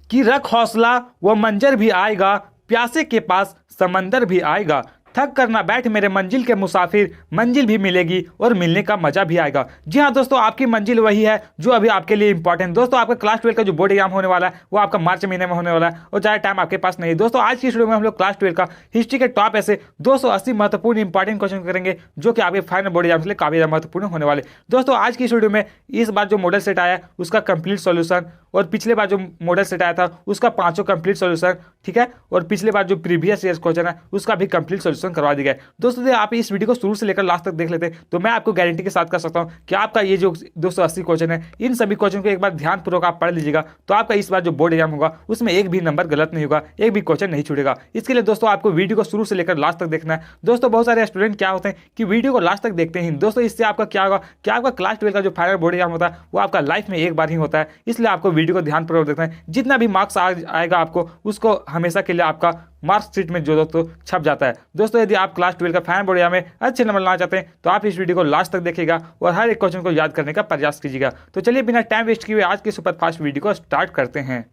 कि रख हौसला वो मंजर भी आएगा, प्यासे के पास समंदर भी आएगा, थक कर ना बैठ मेरे मंजिल के मुसाफिर, मंजिल भी मिलेगी और मिलने का मजा भी आएगा। जी हाँ दोस्तों, आपकी मंजिल वही है जो अभी आपके लिए इंपॉर्टेंट। दोस्तों आपका क्लास 12 का जो बोर्ड एग्जाम होने वाला है वो आपका मार्च महीने में होने वाला है और ज़्यादा टाइम आपके पास नहीं है। दोस्तों आज की वीडियो में हम लोग क्लास 12 का हिस्ट्री के टॉप ऐसे 280 महत्वपूर्ण इंपॉर्टेंट क्वेश्चन करेंगे जो कि आपके फाइनल बोर्ड एग्जाम के लिए काफी ज़्यादा महत्वपूर्ण होने वाले। दोस्तों आज की इस वीडियो में इस बार जो मॉडल सेट आया है उसका कंप्लीट सॉल्यूशन, और पिछले बार जो मॉडल सेट आया था उसका पांचों कंप्लीट सॉल्यूशन, ठीक है, और पिछले बार जो प्रीवियस ईयर क्वेश्चन है उसका भी कंप्लीट सॉल्यूशन करवा दिया गया है। दोस्तों यदि आप इस वीडियो को शुरू से लेकर लास्ट तक देख लेते हैं तो मैं आपको गारंटी के साथ कर सकता हूं कि आपका ये जो 280 क्वेश्चन है इन सभी क्वेश्चन को एक बार ध्यानपूर्वक आप पढ़ लीजिएगा तो आपका इस बार जो बोर्ड एग्जाम होगा उसमें एक भी नंबर गलत नहीं होगा, एक भी क्वेश्चन नहीं छूटेगा। इसके लिए दोस्तों आपको वीडियो को शुरू से लेकर लास्ट तक देखना है। दोस्तों बहुत सारे स्टूडेंट क्या होते हैं कि वीडियो को लास्ट तक देखते हैं दोस्तों, इससे आपका क्या होगा कि आपका क्लास 12 का जो फाइनल बोर्ड एग्जाम होता है वो आपका लाइफ में एक बार ही होता है, इसलिए आपको वीडियो को ध्यानपूर्वक देखना है। जितना भी मार्क्स आएगा आपको उसको हमेशा के लिए आपका मार्कशीट में जो दोस्तों छप जाता है। दोस्तों यदि आप क्लास 12 का फाइनल बोर्ड एग्जाम में अच्छे नंबर लाना चाहते हैं तो आप इस वीडियो को लास्ट तक देखिएगा और हर एक क्वेश्चन को याद करने का प्रयास कीजिएगा। तो चलिए बिना टाइम वेस्ट किए आज के सुपर फास्ट वीडियो को स्टार्ट करते हैं।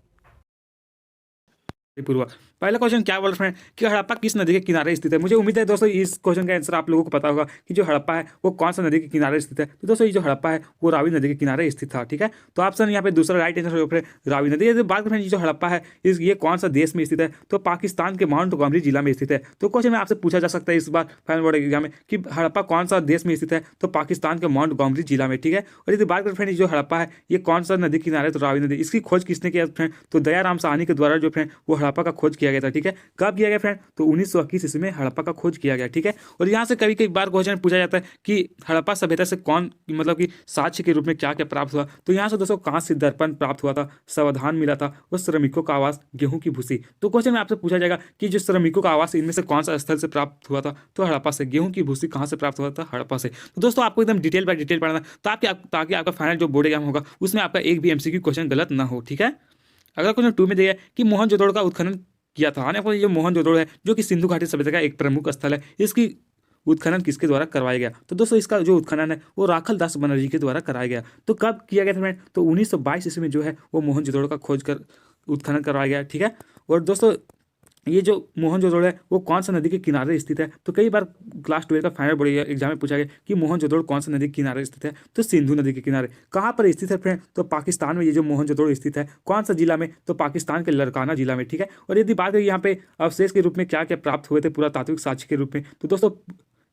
पूर्व पहला क्वेश्चन क्या बोल रहे हैं कि हड़प्पा किस नदी के किनारे स्थित है। मुझे उम्मीद है दोस्तों इस क्वेश्चन का आंसर आप लोगों को पता होगा कि जो हड़प्पा है वो कौन सा नदी के किनारे स्थित है। तो दोस्तों ये जो हड़प्पा है वो रावी नदी के किनारे स्थित था, ठीक है। तो ऑप्शन यहाँ पे दूसरा राइट आंसर रावी नदी। यदि बात करें जो हड़प्पा है ये कौन सा देश में स्थित है तो पाकिस्तान के माउंट गोमरी जिला में स्थित है। तो क्वेश्चन में आपसे पूछा जा सकता है इस बार फाइनल बोर्ड एग्जाम में कि हड़प्पा कौन सा देश में स्थित है तो पाकिस्तान के माउंट गोमरी जिला में, ठीक है। और यदि बात करें फ्रेंड जो हड़प्पा है ये कौन सा नदी किनारे तो रावी नदी। इसकी खोज किसने किया फ्रेंड तो दयाराम साहनी के द्वारा जो फ्रेंड वो हड़प्पा का खोज किया गया था, ठीक है। कब किया गया फ्रेंड तो 1921 ईस्वी में हड़प्पा का खोज किया गया, ठीक है। और यहाँ से कभी कई बार क्वेश्चन पूछा जाता है कि हड़प्पा सभ्यता से कौन मतलब कि साक्ष्य के रूप में क्या क्या प्राप्त हुआ। तो यहाँ से दोस्तों कांस्य दर्पण प्राप्त हुआ था, सावधान मिला था और श्रमिकों का आवास, गेहूं की भूसी। तो क्वेश्चन में आपसे पूछा जाएगा कि जो श्रमिकों का आवास इनमें से कौन सा स्थल से प्राप्त हुआ था तो हड़प्पा से। गेहूं की भूसी कहाँ से प्राप्त हुआ था हड़प्पा से। तो दोस्तों आपको एकदम डिटेल बाय डिटेल पढ़ना ताकि आपका फाइनल जो बोर्ड एग्जाम होगा उसमें आपका एक भी एमसीक्यू क्वेश्चन गलत ना हो, ठीक है। अगला क्वेश्चन 2 में दिया है कि मोहनजोदड़ो का उत्खनन किया था। आने पर जो मोहनजोदड़ो है जो कि सिंधु घाटी सभ्यता का एक प्रमुख स्थल है, इसकी उत्खनन किसके द्वारा करवाया गया। तो दोस्तों इसका जो उत्खनन है वो राखल दास बनर्जी के द्वारा कराया गया। तो कब किया गया था फ्रेंड तो 1922 ईस्वी में जो है वो मोहनजोदड़ो का खोज कर उत्खनन करवाया गया, ठीक है। और दोस्तों ये जो मोहनजोदड़ो है वो कौन सा नदी के किनारे स्थित है। तो कई बार क्लास 12 का फाइनल बोर्ड एग्जाम में पूछा गया कि मोहनजोदड़ो कौन सा नदी के किनारे स्थित है तो सिंधु नदी के किनारे। कहाँ पर स्थित है फ्रेंड तो पाकिस्तान में ये जो मोहनजोदड़ो स्थित है। कौन सा जिला में तो पाकिस्तान के लड़काना जिला में, ठीक है। और यदि बात करें यहाँ पे अवशेष के रूप में क्या क्या प्राप्त हुए थे पुरातात्विक साक्ष्य के रूप में तो दोस्तों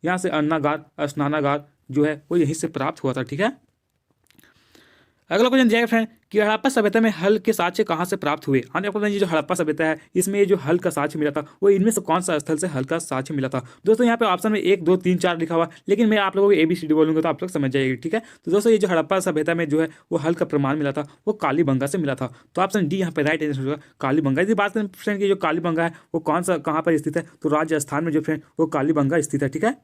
यहाँ से अन्नागार स्नानागार जो है वो यहीं से प्राप्त हुआ था, ठीक है। अगला क्वेश्चन दिया फ्रेंड कि हड़प्पा सभ्यता में हल के साक्ष्य कहाँ से प्राप्त हुए। आने पर ये जो हड़प्पा सभ्यता है इसमें ये जो हल का साक्ष्य मिला था वो इनमें से कौन सा स्थल से हल का साक्ष्य मिला था। दोस्तों यहाँ पे ऑप्शन में 1 2 3 4 लिखा हुआ, लेकिन मैं आप लोगों को ABCD बोलूंगा तो आप लोग समझ जाएगी, ठीक है। तो दोस्तों ये जो हड़प्पा सभ्यता में जो है वो हल का प्रमाण मिला था वो कालीबंगा से मिला था। तो ऑप्शन डी यहाँ पे राइट आंसर होगा कालीबंगा। यदि बात करें फ्रेंड की जो कालीबंगा है वो कौन सा कहाँ पर स्थित है तो राजस्थान में जो फ्रेंड वो कालीबंगा स्थित है, ठीक है।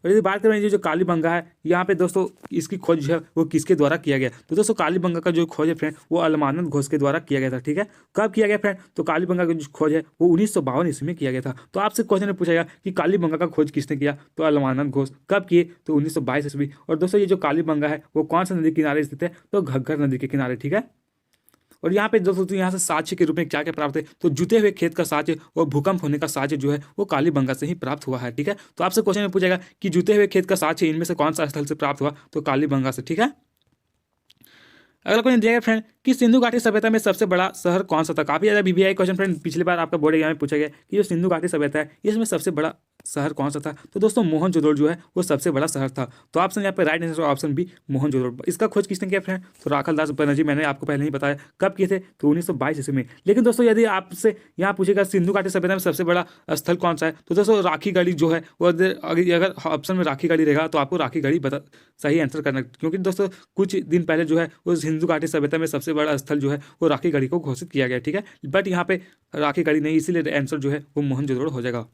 और यदि बात करें जो कालीबंगा है यहाँ पे दोस्तों इसकी खोज जो है वो किसके द्वारा किया गया। तो दोस्तों कालीबंगा का जो खोज है फ्रेंड वो अलमानंद घोष के द्वारा किया गया था, ठीक है। कब किया गया फ्रेंड तो कालीबंगा का जो खोज है वो 1952 ईस्वी में किया गया था। तो आपसे क्वेश्चन में पूछा गया कि कालीबंगा का खोज किसने किया तो अलमानंद घोष। कब किए तो 1922 ईस्वी। और दोस्तों ये जो कालीबंगा है वो कौन सा नदी के किनारे स्थित है तो घग्गर नदी के किनारे, ठीक है। और यहाँ पे दोस्तों यहाँ से साक्ष्य के रूप में क्या क्या प्राप्त है तो जुते हुए खेत का साक्ष्य और भूकंप होने का साक्ष्य जो है वो कालीबंगा से ही प्राप्त हुआ है, ठीक है। तो आपसे क्वेश्चन में पूछेगा कि जुते हुए खेत का साक्ष्य इनमें से कौन सा स्थल से प्राप्त हुआ तो कालीबंगा से, ठीक है। अगला क्वेश्चन दिया गया फ्रेंड कि सिंधु घाटी सभ्यता में सबसे बड़ा शहर कौन सा था। काफी ज्यादा BBI क्वेश्चन फ्रेंड पिछली बार आपका बोर्ड एग्जाम में पूछा गया कि जो सिंधु घाटी सभ्यता है इसमें सबसे बड़ा शहर कौन सा था। तो दोस्तों मोहनजोदड़ो जो है वो सबसे बड़ा शहर था। तो ऑप्शन यहाँ पे right answer option B Mohenjodaro. इसका खोज किसने किया फ्रेंड तो राखल दास बनर्जी। मैंने आपको पहले ही बताया कब किए थे तो 1922 ईस्वी में। लेकिन दोस्तों यदि आपसे यहाँ पूछेगा सिंधु घाटी सभ्यता में सबसे बड़ा स्थल कौन सा है तो दोस्तों राखी गढ़ी जो है वो अगर ऑप्शन में राखी गढ़ी रहेगा तो आपको राखी गढ़ी सही आंसर करना, क्योंकि दोस्तों कुछ दिन पहले जो है वो सिंधु घाटी सभ्यता में सबसे बड़ा स्थल जो है वो राखी गढ़ी को घोषित किया गया, ठीक है। बट यहाँ पे राखी गढ़ी नहीं, इसीलिए आंसर जो है वो मोहनजोदड़ो हो जाएगा।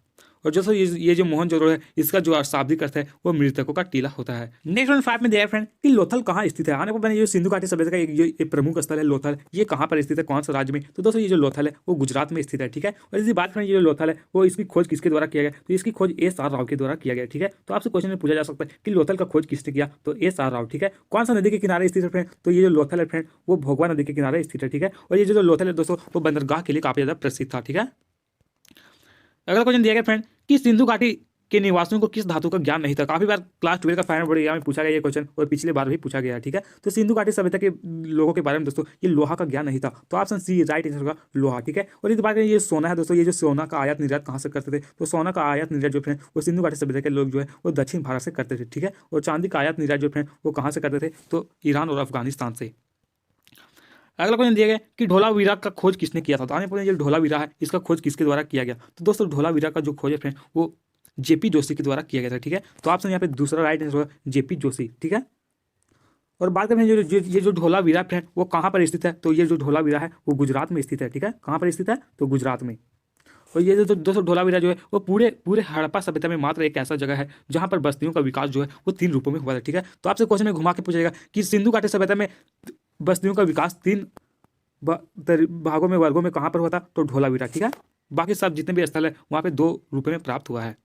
और दोस्तों ये जो मोहनजोदड़ो है इसका जो शाब्दिक अर्थ है वो मृतकों का टीला होता है। नेक्स्ट 5 में दिया है फ्रेंड कि लोथल कहाँ स्थित है। आने को मैंने जो सिंधु घाटी सभ्यता का एक प्रमुख स्थल है लोथल, ये कहाँ पर स्थित है, कौन सा राज्य में। तो दोस्तों ये जो लोथल है वो गुजरात में स्थित है, ठीक है। और इसी बात करें ये जो लोथल है वो इसकी खोज किसके द्वारा किया गया, तो इसकी खोज एस.आर. राव के द्वारा किया गया, ठीक है। तो आपसे क्वेश्चन में पूछा जा सकता है कि लोथल का खोज किसने किया, तो एस.आर. राव, ठीक है। कौन सा नदी के किनारे स्थित है फ्रेंड, तो ये जो लोथल है फ्रेंड वो भोगवा नदी के किनारे स्थित है, ठीक है। और ये जो लोथल है दोस्तों वो बंदरगाह के लिए काफी ज्यादा प्रसिद्ध था, ठीक है। अगला क्वेश्चन दिया गया फ्रेंड कि सिंधु घाटी के निवासियों को किस धातु का ज्ञान नहीं था। काफी बार क्लास 12 का फाइनल बोर्ड एग्जाम में पूछा गया ये क्वेश्चन, और पिछले बार भी पूछा गया, ठीक है। तो सिंधु घाटी सभ्यता के लोगों के बारे में दोस्तों ये लोहा का ज्ञान नहीं था, तो ऑप्शन सी राइट आंसर होगा लोहा, ठीक है। और इस बात ये सोना है दोस्तों, ये जो सोना का आयात निर्यात कहाँ से करते थे, तो सोना का आयात निर्यात जो फ्रेंड वो सिंधु घाटी सभ्यता के लोग जो है वो दक्षिण भारत से करते थे, ठीक है। और चांदी का आयात निर्यात जो फ्रेंड वो कहाँ से करते थे, तो ईरान और अफगानिस्तान से। अगला क्वेश्चन दिया गया कि ढोलावीरा का खोज किसने किया था। तो आने पर ये ढोलावीरा है इसका खोज किसके द्वारा किया गया, तो दोस्तों ढोलावीरा का जो खोज है फ्रेंड वो जेपी जोशी के द्वारा किया गया था, ठीक है। तो ऑप्शन यहाँ पे दूसरा राइट आंसर होगा जेपी जोशी, ठीक है। और बात करें ये जो ढोलावीरा फ्रेंड वो कहाँ पर स्थित है, तो ये जो ढोलावीरा है वो गुजरात में स्थित है, ठीक है। कहाँ पर स्थित है, तो गुजरात में। और ये जो दोस्तों ढोलावीरा जो है वो पूरे हड़प्पा सभ्यता में मात्र एक ऐसा जगह है जहाँ पर बस्तियों का विकास जो है वो 3 रूपों में हुआ था, ठीक है। तो आपसे क्वेश्चन में घुमा के पूछेगा कि सिंधु घाटी सभ्यता में बस्तियों का विकास 3 भागों में वर्गों में कहाँ पर हुआ था, तो ढोलावीरा, ठीक है। बाकी सब जितने भी स्थल है वहाँ पे 2 रूपों में प्राप्त हुआ है।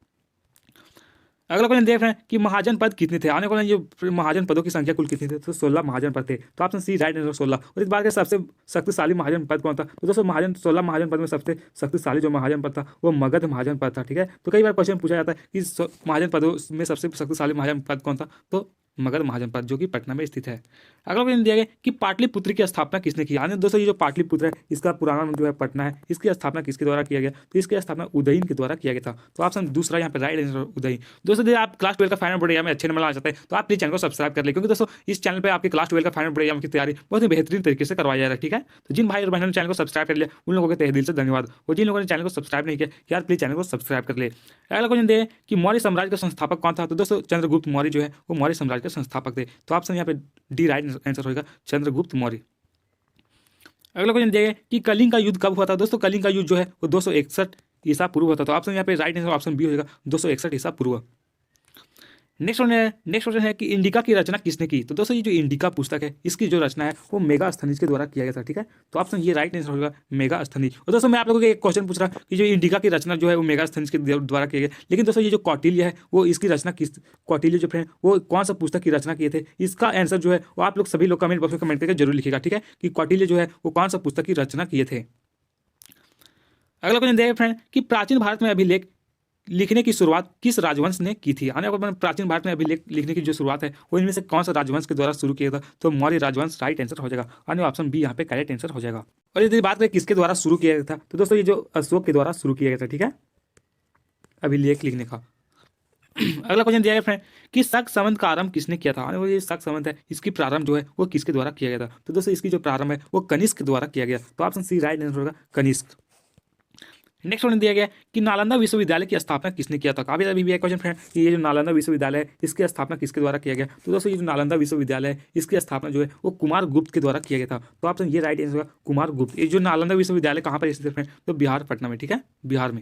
अगला क्वेश्चन देख रहे हैं कि महाजन पद कितने थे। आने वाले ये महाजन पदों की संख्या कुल कितनी थी, तो 16 महाजन पद थे। तो ऑप्शन सी राइट आंसर 16। और इस बार के सबसे शक्तिशाली महाजन पद कौन था, तो दोस्तों 16 महाजन पद में सबसे शक्तिशाली जो महाजन पद था वो मगध महाजन पद था, ठीक है। तो कई बार क्वेश्चन पूछा जाता है कि महाजन पदों में सबसे शक्तिशाली महाजन पद कौन था, तो मगध महाजन पद जो कि पटना में स्थित है। अगला क्वेश्चन दिया गया कि पाटलिपुत्र की स्थापना किसने की। यानी दोस्तों ये जो पाटलिपुत्र है इसका पुराना नाम जो है पटना है, इसकी स्थापना किसके द्वारा किया गया, तो इसकी स्थापना उदयन के द्वारा किया गया था। तो ऑप्शन दूसरा यहाँ पे राइट आंसर उदयन। दोस्तों यदि आप क्लास 12 का फाइनल बोर्ड एग्जाम में अच्छे नंबर ला चाहते हैं तो आप प्लीज चैनल को सब्सक्राइब कर ले, क्योंकि दोस्तों इस चैनल पर आपके क्लास 12 का फाइनल बोर्ड एग्जाम की तैयारी बहुत ही बेहतरीन तरीके से करवाया जा रहा है, ठीक है। तो जिन भाई और बहनों ने चैनल को सब्सक्राइब कर लिया उन लोगों के तहे दिल से धन्यवाद, और जिन लोगों ने चैनल को सब्सक्राइब नहीं किया यार प्लीज चैनल को सब्सक्राइब कर ले। अगला क्वेश्चन दे कि मौर्य साम्राज्य का संस्थापक कौन था, तो दोस्तों चंद्रगुप्त मौर्य जो है वो मौर्य साम्राज्य के संस्थापक थे। तो ऑप्शन यहाँ पे डी राइट आंसर होगा चंद्रगुप्त मौर्य। अगला क्वेश्चन दिया गया कि कलिंग का युद्ध कब हुआ था। दोस्तों कलिंग का युद्ध जो है वो 261 ईसा पूर्व हुआ था। तो ऑप्शन यहाँ पे राइट आंसर ऑप्शन बी होगा 261 ईसा पूर्व। नेक्स्ट क्वेश्चन है कि इंडिका की रचना किसने की। तो दोस्तों ये जो इंडिका पुस्तक है इसकी जो रचना है वो मेगास्थनीज के द्वारा किया गया था, ठीक है। तो ऑप्शन ये राइट आंसर होगा मेगास्थनीज। और दोस्तों मैं आप लोगों को एक क्वेश्चन पूछ रहा कि जो इंडिका की रचना जो है वो मेगास्थनीज के द्वारा किया गया, लेकिन दोस्तों ये जो कौटिल्य है वो इसकी रचना किस कौटिल्य जो फ्रेंड वो कौन सा पुस्तक की रचना किए थे, इसका आंसर जो है वो आप लोग सभी लोग कमेंट बॉक्स में कमेंट करके जरूर लिखिएगा, ठीक है, कि कौटिल्य जो है वो कौन सा पुस्तक की रचना किए थे। अगला क्वेश्चन देखिए फ्रेंड कि प्राचीन भारत में अभिलेख लिखने की शुरुआत किस राजवंश ने की थी। आने वाले प्राचीन भारत में अभिलेख लिखने की जो शुरुआत है वो इनमें से कौन सा राजवंश के द्वारा शुरू किया था, तो मौर्य राजवंश राइट आंसर हो जाएगा। आने ऑप्शन बी यहाँ पे करेक्ट आंसर हो जाएगा। और यदि बात करें किसके द्वारा शुरू किया गया था, तो दोस्तों ये जो अशोक के द्वारा शुरू किया गया था, ठीक है, अभिलेख लिखने का। अगला क्वेश्चन दिया गया फ्रेंड कि शक संवत का आरंभ किसने किया था। ये शक संवत है इसकी प्रारंभ जो है वो किसके द्वारा किया गया था, तो दोस्तों इसकी जो प्रारंभ है वो कनिष्क के द्वारा किया गया। तो ऑप्शन सी राइट आंसर होगा कनिष्क। नेक्स्ट क्वेश्चन दिया गया कि नालंदा विश्वविद्यालय की स्थापना किसने किया था। काफी अभी भी क्वेश्चन फ्रेंड कि ये जो नालंदा विश्वविद्यालय है इसकी स्थापना किसके द्वारा किया गया, तो दोस्तों ये जो नालंदा विश्वविद्यालय है इसकी स्थापना जो है वो कुमार गुप्त के द्वारा किया गया था। तो ऑप्शन ये राइट आंसर होगा कुमार गुप्त। ये जो नालंदा विश्वविद्यालय कहाँ पर स्थित है फ्रेंड, तो बिहार पटना में, ठीक है, बिहार में।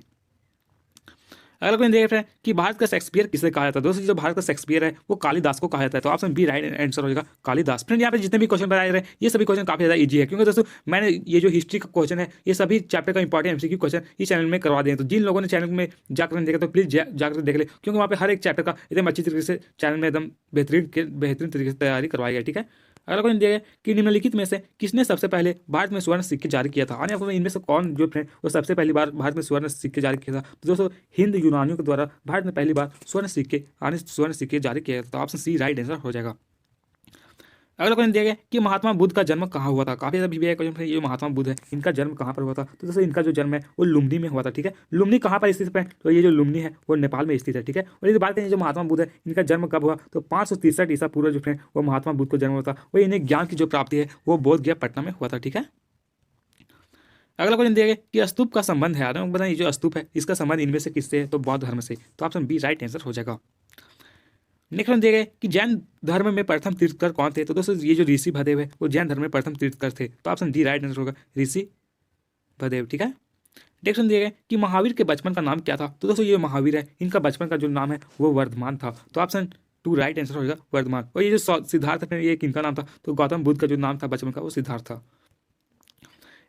अगला क्वेश्चन देख रहे हैं कि भारत का शेक्सपियर किसे कहा जाता है। दोस्तों जो भारत का शेक्सपियर है वो कालिदास को कहा जाता है। तो ऑप्शन बी राइट आंसर हो जाएगा कालिदास। फ्रेंड यहाँ पे जितने भी क्वेश्चन बनाए रहे हैं ये सभी क्वेश्चन काफी ज्यादा इजी है, क्योंकि दोस्तों मैंने ये जो हिस्ट्री का क्वेश्चन है ये सभी चैप्टर का इंपॉर्टेंट एमसीक्यू क्वेश्चन इस चैनल में करवा दिए। तो जिन लोगों ने चैनल में जाकर देखा तो प्लीज जाकर देख ले, क्योंकि वहाँ पे हर एक चैप्टर का एकदम अच्छी तरीके से चैनल में एकदम बेहतरीन तरीके से तैयारी करवाई है, ठीक है। अगला क्वेश्चन दिया गया कि निम्नलिखित में से किसने सबसे पहले भारत में स्वर्ण सिक्के जारी किया था। आने आपको इनमें से कौन जो फ्रेंड वो सबसे पहली बार भारत में स्वर्ण सिक्के जारी किया था, तो दोस्तों हिंद यूनानियों के द्वारा भारत में पहली बार स्वर्ण सिक्के जारी किया था। तो ऑप्शन सी राइट आंसर हो जाएगा। अगला क्वेश्चन दिया गया कि महात्मा बुद्ध का जन्म कहाँ हुआ था। काफी ज्यादा भी क्वेश्चन, ये महात्मा बुद्ध है इनका जन्म कहाँ पर हुआ था, तो दोस्तों इनका जो जन्म है वो लुम्बिनी में हुआ था, ठीक है। लुम्बिनी कहाँ पर स्थित है, तो ये जो लुम्बिनी है वो नेपाल में स्थित है, ठीक है। और यदि बात करें जो महात्मा बुद्ध है इनका जन्म कब हुआ, तो 563 ईसा पूर्व जो फ्रेंड वो महात्मा बुद्ध को जन्म हुआ था। वो इन्हें ज्ञान की जो प्राप्ति है वो बोध गया पटना में हुआ था, ठीक है। अगला क्वेश्चन दिया गया कि स्तूप का संबंध है। आपको बताइए जो स्तूप है इसका संबंध इनमें से किससे है, तो बौद्ध धर्म से। तो ऑप्शन बी राइट आंसर हो जाएगा। नेक्स्ट वन दिया गया कि जैन धर्म में प्रथम तीर्थकर कौन थे, तो दोस्तों ये जो ऋषि भदेव है वो जैन धर्म में प्रथम तीर्थकर थे। तो ऑप्शन डी राइट आंसर होगा ऋषि भदेव, ठीक है। नेक्स्ट दिया गया कि महावीर के बचपन का नाम क्या था। तो दोस्तों ये महावीर है, इनका बचपन का जो नाम है वो वर्धमान था। तो ऑप्शन 2 राइट आंसर होगा वर्धमान। और ये जो सिद्धार्थ है ये किनका नाम था, तो गौतम बुद्ध का जो नाम था बचपन का वो सिद्धार्थ था।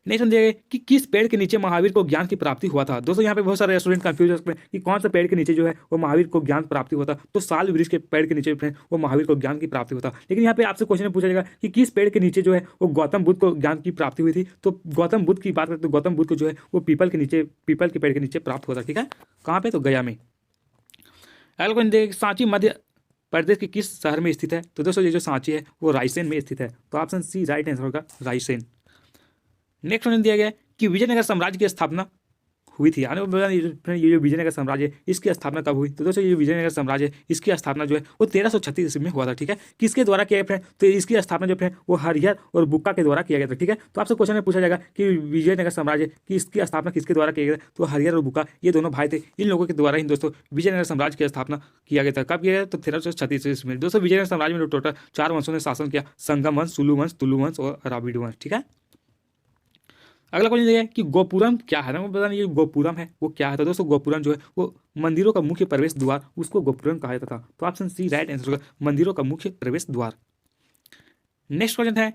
नेक्स्ट दिया गया कि किस पेड़ के नीचे महावीर को ज्ञान की प्राप्ति हुआ था। दोस्तों यहाँ पे बहुत सारे स्टूडेंट कंफ्यूज हो सकते हैं कि कौन सा पेड़ के नीचे जो है वो महावीर को ज्ञान प्राप्ति हुआ था। तो साल वृक्ष के पेड़ के नीचे फ्रेंड वो महावीर को ज्ञान की प्राप्ति हुआ था। लेकिन यहाँ पे आपसे क्वेश्चन में पूछा जाएगा कि किस पेड़ के नीचे जो है वो गौतम बुद्ध को ज्ञान की प्राप्ति हुई थी। तो गौतम बुद्ध की बात करें तो गौतम बुद्ध को जो है वो पीपल के पेड़ के नीचे प्राप्त हुआ था। ठीक है, कहाँ पे, तो गया में। अगला क्वेश्चन देखिए, सांची मध्य प्रदेश के किस शहर में स्थित है। तो दोस्तों ये जो सांची है वो रायसेन में स्थित है। तो ऑप्शन सी राइट आंसर होगा रायसेन। नेक्स्ट क्वेश्चन दिया गया है कि विजयनगर साम्राज्य की स्थापना हुई थी। आने ये जो विजयनगर साम्राज्य है इसकी स्थापना कब हुई। तो दोस्तों ये जो विजयनगर साम्राज्य है इसकी स्थापना जो है वो 1336 ईस्वी में हुआ था। ठीक है, किसके द्वारा किया गया फ्रेंड, तो इसकी स्थापना जो फ्रेंड वो हरिहर और बुक्का के द्वारा किया गया था। ठीक है, तो आपसे क्वेश्चन में पूछा जाएगा कि विजयनगर साम्राज्य की इसकी स्थापना किसके द्वारा किया गया था। तो हरिहर और बुक्का ये दोनों भाई थे, इन लोगों के द्वारा ही दोस्तों विजयनगर साम्राज्य की स्थापना किया गया था। कब किया गया, तो 1336 ईस्वी में। दोस्तों विजयनगर साम्राज्य में टोटल 4 वंशों ने शासन किया, संगम वंश, सुलु वंश, तुलु वंश और राविड वंश। ठीक है, अगला क्वेश्चन ये है कि गोपुरम क्या है ना, वो बताना ये गोपुरम है वो क्या है। तो दोस्तों गोपुरम जो है वो मंदिरों का मुख्य प्रवेश द्वार, उसको गोपुरम कहा जाता था। तो ऑप्शन सी राइट आंसर होगा मंदिरों का मुख्य प्रवेश द्वार। नेक्स्ट क्वेश्चन है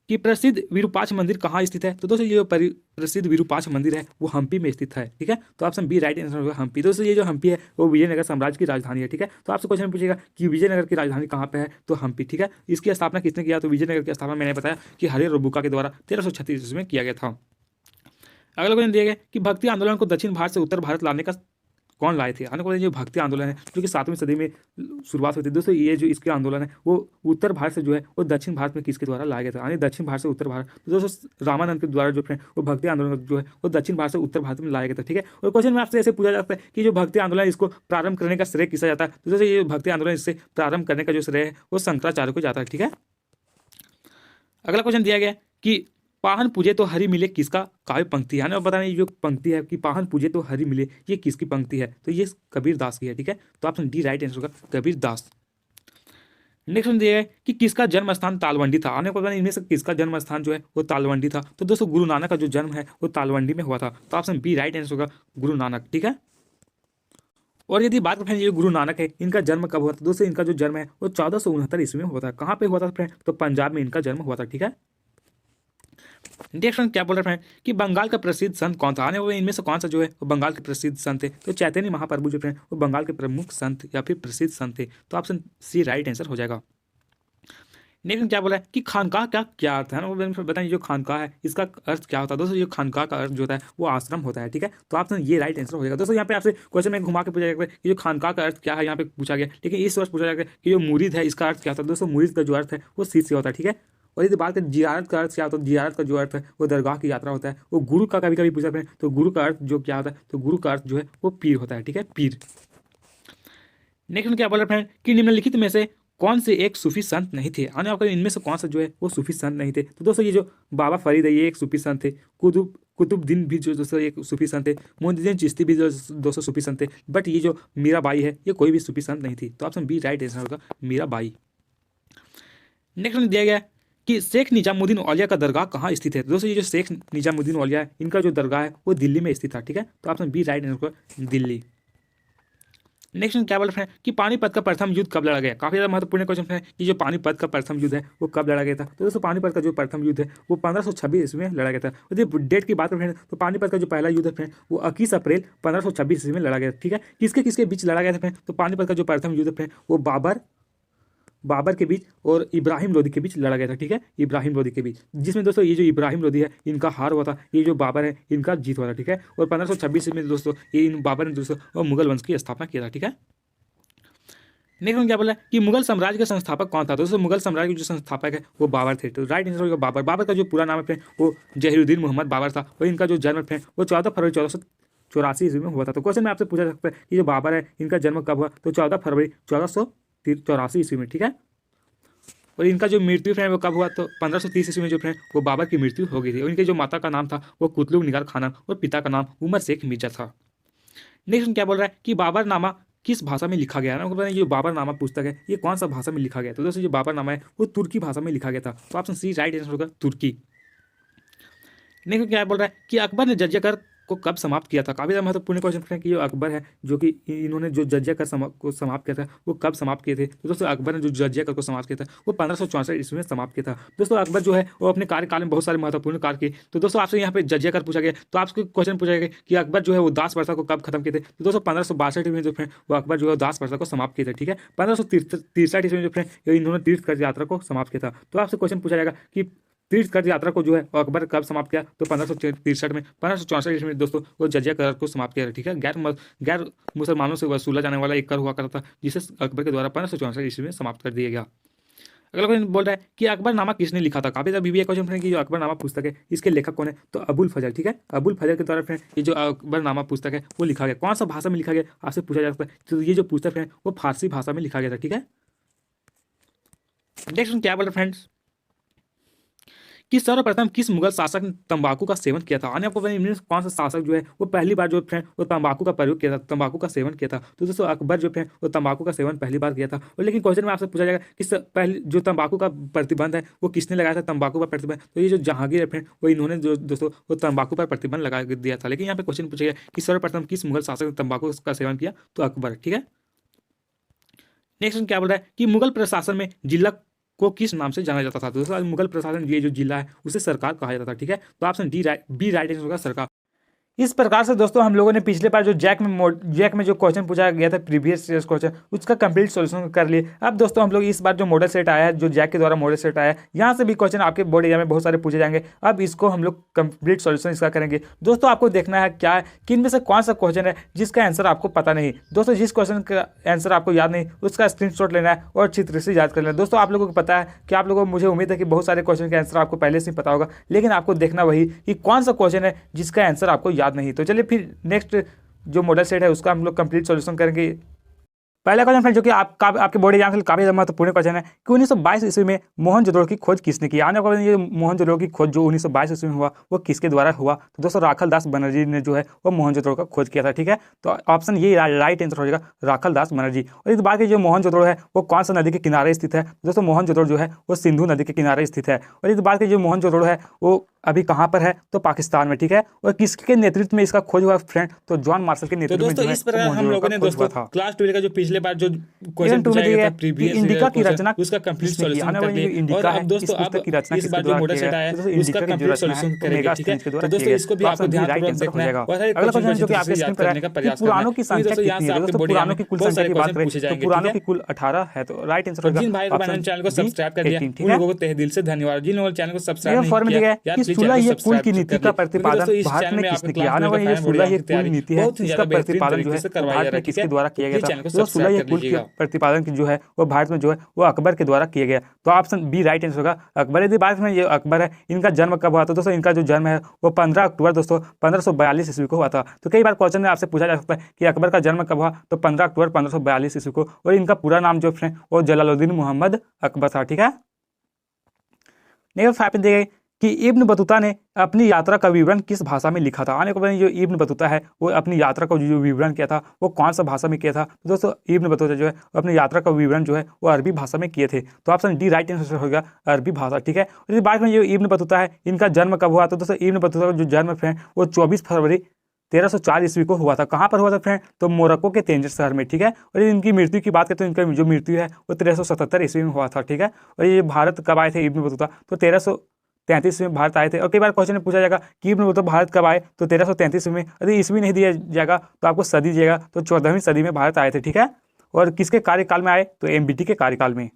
कि प्रसिद्ध विरूपाक्ष मंदिर कहाँ स्थित है। तो दोस्तों ये जो प्रसिद्ध विरूपाक्ष मंदिर है वो हम्पी में स्थित है। ठीक है, तो ऑप्शन बी राइट आंसर होगा हम्पी। दोस्तों ये जो हम्पी है वो विजयनगर साम्राज्य की राजधानी है। ठीक है, तो आपसे क्वेश्चन पूछेगा कि विजयनगर की राजधानी कहाँ पे है, तो हम्पी। ठीक है, इसकी स्थापना किसने किया, तो विजयनगर की स्थापना मैंने बताया कि हरिहर और बुक्का के द्वारा 1336 ईस्वी में किया गया था। अगला क्वेश्चन दिया गया कि भक्ति आंदोलन को दक्षिण भारत से उत्तर भारत लाने का कौन लाए थे। आने को जो भक्ति आंदोलन है जो कि 7वीं सदी में शुरुआत हुई थी। दोस्तों ये जो इसके आंदोलन है वो उत्तर भारत से जो है वो दक्षिण भारत में किसके द्वारा लाया गया था, यानी दक्षिण भारत से उत्तर भारत। तो दोस्तों रामानंद के द्वारा जो है वो भक्ति आंदोलन जो है वो दक्षिण भारत से उत्तर भारत में लाया गया था। ठीक है, और क्वेश्चन में आपसे ऐसे पूछा जाता है कि जो भक्ति आंदोलन इसको प्रारंभ करने का श्रेय किसा जाता है। तो दोस्तों ये भक्ति आंदोलन इससे प्रारंभ करने का जो श्रेय है वो शंकराचार्य को जाता है। ठीक है, अगला क्वेश्चन दिया गया कि पाहन पूजे तो हरि मिले किसका काव्य पंक्ति है। बताना ये जो पंक्ति है कि पाहन पूजे तो हरि मिले ये किसकी पंक्ति है, तो ये कबीर दास की है। ठीक है, तो ऑप्शन डी राइट आंसर होगा कबीर दास। नेक्स्ट वन दिया है कि किसका जन्म स्थान तालवंडी था। आने को बताना इनमें से किसका जन्म स्थान जो है वो तालवंडी था। तो दोस्तों गुरु नानक का जो जन्म है वो तालवंडी में हुआ था। तो ऑप्शन बी राइट आंसर होगा गुरु नानक। ठीक है, और यदि बात करें ये गुरु नानक है इनका जन्म कब हुआ था। दोस्तों इनका जो जन्म है वो 1469 ईस्वी में हुआ था। कहाँ पे हुआ था फ्रेंड, तो पंजाब में इनका जन्म हुआ था। ठीक है, नेक्स्ट वन क्या बोल रहे हैं कि बंगाल का प्रसिद्ध संत कौन था। आने वाले इनमें से कौन सा जो है वो बंगाल के प्रसिद्ध संत है। तो चैतन्य महाप्रभु जो फ्रेंड वो बंगाल के प्रमुख संत या फिर प्रसिद्ध संत थे। तो ऑप्शन सी राइट आंसर हो जाएगा। नेक्स्ट क्या बोला है कि खानकाह का क्या अर्थ है ना, बताइए जो खानकाह है इसका अर्थ क्या होता है। दोस्तों ये खानकाह का अर्थ जो होता है वो आश्रम होता है। ठीक है, तो ऑप्शन ये राइट आंसर हो जाएगा। दोस्तों यहाँ पे आपसे क्वेश्चन में घुमा के पूछा जाएगा कि जो खानकाह का अर्थ क्या है यहाँ पे पूछा गया, लेकिन इस वर्ष पूछा जाएगा कि जो मुरीद है इसका अर्थ क्या होता है। दोस्तों मुरीद का जो अर्थ है वो शिष्य होता है। ठीक है, और यदि बात करें जियारत का अर्थ क्या होता है, जियारत का जो अर्थ है वो दरगाह की यात्रा होता है। वो गुरु का कभी कभी पूछा है तो गुरु का अर्थ जो क्या होता है, तो गुरु का अर्थ जो है वो पीर होता है। ठीक है, पीर। नेक्स्ट क्या बोल रहे हैं कि निम्नलिखित में से कौन से एक सूफी संत नहीं थे। आने आपको इनमें से कौन सा जो है वो सूफी संत नहीं थे। तो दोस्तों ये जो बाबा फरीद है ये एक सूफी संत थे, कुतुबुद्दीन भी जो दोस्तों एक सूफी संत थे, मोइनुद्दीन चिश्ती भी जो दोस्तों सूफी संत थे, बट ये जो मीराबाई है ये कोई भी सूफी संत नहीं थी। तो ऑप्शन बी राइट आंसर होगा मीराबाई। नेक्स्ट में दिया गया कि शेख निजामुद्दीन औलिया का दरगाह कहाँ स्थित है। दोस्तों ये जो शेख निजामुद्दीन औलिया है इनका जो दरगाह है वो दिल्ली में स्थित था। ठीक है, तो ऑप्शन बी राइट आंसर होगा दिल्ली। नेक्स्ट क्या बोल रहे हैं कि पानीपत का प्रथम युद्ध कब लड़ा गया। काफी ज्यादा महत्वपूर्ण क्वेश्चन है कि जो पानीपत का प्रथम युद्ध है वो कब लड़ा गया था। तो दोस्तों पानीपत का जो प्रथम युद्ध है वो 1526 ईस्वी में लड़ा गया था। यदि डेट की बात करें तो पानीपत का जो पहला युद्ध है वो 21 अप्रैल 1526 ईस्वी में लड़ा गया। ठीक है, किसके किसके बीच लड़ा गया था। तो पानीपत का जो प्रथम युद्ध है वो बाबर के बीच और इब्राहिम लोदी के बीच लड़ा गया था। ठीक है, इब्राहिम लोदी के बीच, जिसमें दोस्तों ये जो इब्राहिम लोदी है इनका हार हुआ था, ये जो बाबर है इनका जीत हुआ था। ठीक है, और 1526 में दोस्तों ये इन बाबर ने दोस्तों मुगल वंश की स्थापना किया था। ठीक है, नेक्स्ट क्या बोला कि मुगल साम्राज्य के संस्थापक कौन था। दोस्तों मुगल साम्राज्य के जो संस्थापक है वो बाबर थे। तो राइट आंसर होगा बाबर। बाबर का जो पूरा नाम है वो जहीरुद्दीन मोहम्मद बाबर था और इनका जो जन्म है वो 14 फरवरी 1484 ईस्वी में हुआ था। तो क्वेश्चन में आपसे पूछा सकता है कि जो बाबर है इनका जन्म कब हुआ, तो 14 फरवरी 1484 ईस्वी में। ठीक है, और इनका जो मृत्यु फ्रेंड वो कब हुआ, तो 1530 ईस्वी में जो फ्रेंड वो बाबर की मृत्यु हो गई थी। और इनके जो माता का नाम था वो कुतलुग निगार खानम और पिता का नाम उमर शेख मिर्जा था। नेक्स्ट क्या बोल रहा है कि बाबरनामा किस भाषा में लिखा गया है। ये बाबरनामा पुस्तक है ये कौन सा भाषा में लिखा गया। तो दोस्तों जो बाबरनामा है वो तुर्की भाषा में लिखा गया था। तो ऑप्शन सी राइट आंसर होगा तुर्की। नेक्स्ट क्या बोल रहा है कि अकबर ने जजिया कर को कब समाप्त किया था। काफी ज्यादा महत्वपूर्ण क्वेश्चन है कि जो अकबर है, जो कि इन्होंने जो जजिया कर को समाप्त किया था, वो कब समाप्त किए थे। तो दोस्तों अकबर ने जो जजिया कर को समाप्त किया था वो 1564 ईस्वी में समाप्त किया था। दोस्तों अकबर जो है वो अपने कार्यकाल में बहुत सारे महत्वपूर्ण कार्य किए। तो दोस्तों आपसे यहाँ पे जजिया कर पूछा गया, तो आपको क्वेश्चन पूछा गया कि अकबर जो है वो दास प्रथा को कब खत्म किए थे। तो दोस्तों 1562 में जो फ्रेंड वो अकबर जो है दास प्रथा को समाप्त किए थे। ठीक है, 1563 ईस्वी में जो फ्रेंड इन्होंने तीर्थ कर यात्रा को समाप्त किया था। तो आपसे क्वेश्चन पूछा जाएगा कि तीर्थ कर यात्रा को जो है अकबर कब समाप्त किया। तो 1563 में, 1564 ईस्वी में दोस्तों वो जजिया कर को समाप्त किया। ठीक है, गैर मुसलमानों से वसूला जाने वाला एक कर हुआ करता था, जिसे अकबर के द्वारा 1564 ईस्वी में समाप्त कर दिया गया। अगला क्वेश्चन बोल रहा है कि अकबरनामा किसने लिखा था। काफी ज्यादा बीबीए क्वेश्चन फ्रेंड की जो अकबरनामा पुस्तक है इसके लेखक कौन है। तो अबुल फजल। ठीक है, अबुल फजल के द्वारा फ्रेंड ये जो अकबरनामा पुस्तक है वो लिखा गया। कौन सा भाषा में लिखा गया आपसे पूछा जा सकता है। तो ये जो पुस्तक है वो फारसी भाषा में लिखा गया था। ठीक है, नेक्स्ट क्या बोल रहे फ्रेंड्स कि सर्वप्रथम किस मुगल शासक ने तंबाकू का सेवन किया था। आने आपको कौन सा शासक जो है वो पहली बार जो फ्रेंड वो तंबाकू का प्रयोग किया था, तंबाकू का सेवन किया था। तो दोस्तों अकबर जो फ्रेंड वो तंबाकू का सेवन पहली बार किया था। और लेकिन क्वेश्चन में आपसे पूछा जाएगा कि पहले जो तंबाकू का प्रतिबंध है वो किसने लगाया था, तंबाकू पर प्रतिबंध। तो ये जो जहांगीर है फ्रेंड वो इन्होंने जो दोस्तों वो तंबाकू पर प्रतिबंध लगा दिया था। लेकिन यहाँ पे क्वेश्चन पूछा गया कि सर्वप्रथम किस मुगल शासक ने तंबाकू का सेवन किया। तो अकबर। ठीक है, नेक्स्ट क्या बोल रहा है कि मुगल प्रशासन में जिला को किस नाम से जाना जाता था। तो दोस्तों मुगल प्रशासन ये जो जिला है उसे सरकार कहा जाता था। ठीक है, तो ऑप्शन बी राइट आंसर होगा सरकार। इस प्रकार से दोस्तों हम लोगों ने पिछले बार जो जैक में जो क्वेश्चन पूछा गया था प्रीवियस ईयर क्वेश्चन उसका कंप्लीट सॉल्यूशन कर लिए। अब दोस्तों हम लोग इस बार जो मॉडल सेट आया है, जो जैक के द्वारा मॉडल सेट आया है, यहाँ से भी क्वेश्चन आपके बोर्ड एग्जाम में बहुत सारे पूछे जाएंगे। अब इसको हम लोग कंप्लीट सॉल्यूशन इसका करेंगे। दोस्तों आपको देखना है क्या है कि इनमें से कौन सा क्वेश्चन है जिसका आंसर आपको पता नहीं। दोस्तों जिस क्वेश्चन का आंसर आपको याद नहीं उसका स्क्रीनशॉट लेना है और अच्छी तरह से याद कर लेना है। दोस्तों आप लोगों को पता है कि आप लोगों को, मुझे उम्मीद है कि बहुत सारे क्वेश्चन का आंसर आपको पहले से ही पता होगा, लेकिन आपको देखना वही कि कौन सा क्वेश्चन है जिसका आंसर आपको याद नहीं। तो चलिए फिर नेक्स्ट जो मॉडल सेट है उसका हम लोग कंप्लीट सॉल्यूशन करेंगे। पहला क्वेश्चन फ्रेंड जो कि आपके बोर्ड एग्जाम के लिए काफी महत्वपूर्ण क्वेश्चन है कि 1922 ईस्वी में मोहनजोदड़ो की खोज किसने की। आने वाले ये मोहनजोदड़ो की खोज जो 1922 ईस्वी में हुआ वो किसके द्वारा हुआ। तो दोस्तों राखल दास बनर्जी ने जो है वो मोहनजोदड़ो का खोज किया था। ठीक है, तो ऑप्शन ये राइट आंसर हो जाएगा राखल दास बनर्जी। और इस बात की जो मोहनजोदड़ो है वो कौन सा नदी के किनारे स्थित है। दोस्तों मोहनजोदड़ो जो है वो सिंधु नदी के किनारे स्थित है। और इस बात की जो मोहनजोदड़ो है वो अभी कहाँ पर है, तो पाकिस्तान में। ठीक है, और किसके नेतृत्व में इसका खोज हुआ फ्रेंड, तो जॉन मार्शल के नेतृत्व में। दोस्तों इस प्रकार हम लोगों ने दोस्तों क्लास 12 का जो पिछले बार जो क्वेश्चन पूछा गया था प्रीवियस इंडिका की रचना उसका कंप्लीट सॉल्यूशन कर लिए। और अब दोस्तों अब इस बार जो मॉडल सेट आया है उसका कंप्लीट सॉल्यूशन करेंगे। ठीक है, तो दोस्तों इसको भी आपको ध्यानपूर्वक देखना है और हर एक क्वेश्चन जो कि आपके स्क्रीन पर है प्रयास पुरानों की संख्या दोस्तों यहां से आपके पुरानों की कुल संख्या की बात करें तो पुरानों की कुल 18 है। तो राइट आंसर होगा। जिन भाई बहनों ने चैनल को सब्सक्राइब कर लिया उन लोगों को तहे दिल से धन्यवाद। जिन लोगों ने चैनल को सब्सक्राइब नहीं किया यार प्लीज चैनल को सब्सक्राइब नीति का प्रतिपादन भारत में किसने किया। आने वाली ये 16 ये कुल नीति है इसका प्रतिपादन जो है भारत में किसके द्वारा किया गया था। तो 16 ये कुल प्रतिपादन की जो है वो भारत में जो है वो अकबर के द्वारा किया गया। तो ऑप्शन बी राइट आंसर होगा अकबर। यदि भारत में ये अकबर है इनका जन्म कब हुआ। तो दोस्तों इनका जो जन्म है वो 15 अक्टूबर दोस्तों 1542 ईस्वी को हुआ था। तो कई बार क्वेश्चन में आपसे पूछा जा सकता है कि अकबर का जन्म कब हुआ। तो 15 अक्टूबर 1542 ईस्वी को। और इनका पूरा नाम जो है वो जलालुद्दीन मोहम्मद अकबर था। ठीक है, नेक्स्ट 5 दिए गए कि इब्न बतूता ने अपनी यात्रा का विवरण किस भाषा में लिखा था। आने के बाद जो इब्न बतूता है वो अपनी यात्रा का जो विवरण किया था वो कौन सा भाषा में किया था। तो दोस्तों इब्न बतूता जो है अपनी यात्रा का विवरण जो है वो अरबी भाषा में किए थे। तो ऑप्शन डी राइट आंसर होगा अरबी भाषा। ठीक है, और इस बात में जो इब्न बतूता है इनका जन्म कब हुआ। तो दोस्तों इब्न बतूता का जो जन्म है वो 24 फरवरी 1304 ईस्वी को हुआ था। कहाँ पर हुआ था फ्रेंड, तो मोरक्को के तेंजिर शहर में। ठीक है, और इनकी मृत्यु की बात करें तो इनका जो मृत्यु है वो 1377 ईस्वी में हुआ था। ठीक है, और ये भारत कब आए थे इब्न बतूता, तो 1333 में भारत आए थे। और कई बार क्वेश्चन में पूछा जाएगा कि इब्न बतूता भारत कब आए, तो 1333 में। यदि ईस्वी नहीं दिया जाएगा तो आपको सदी दिएगा, तो 14वीं सदी में भारत आए थे। ठीक है, और किसके कार्यकाल में आए, तो एमबीटी के कार्यकाल में।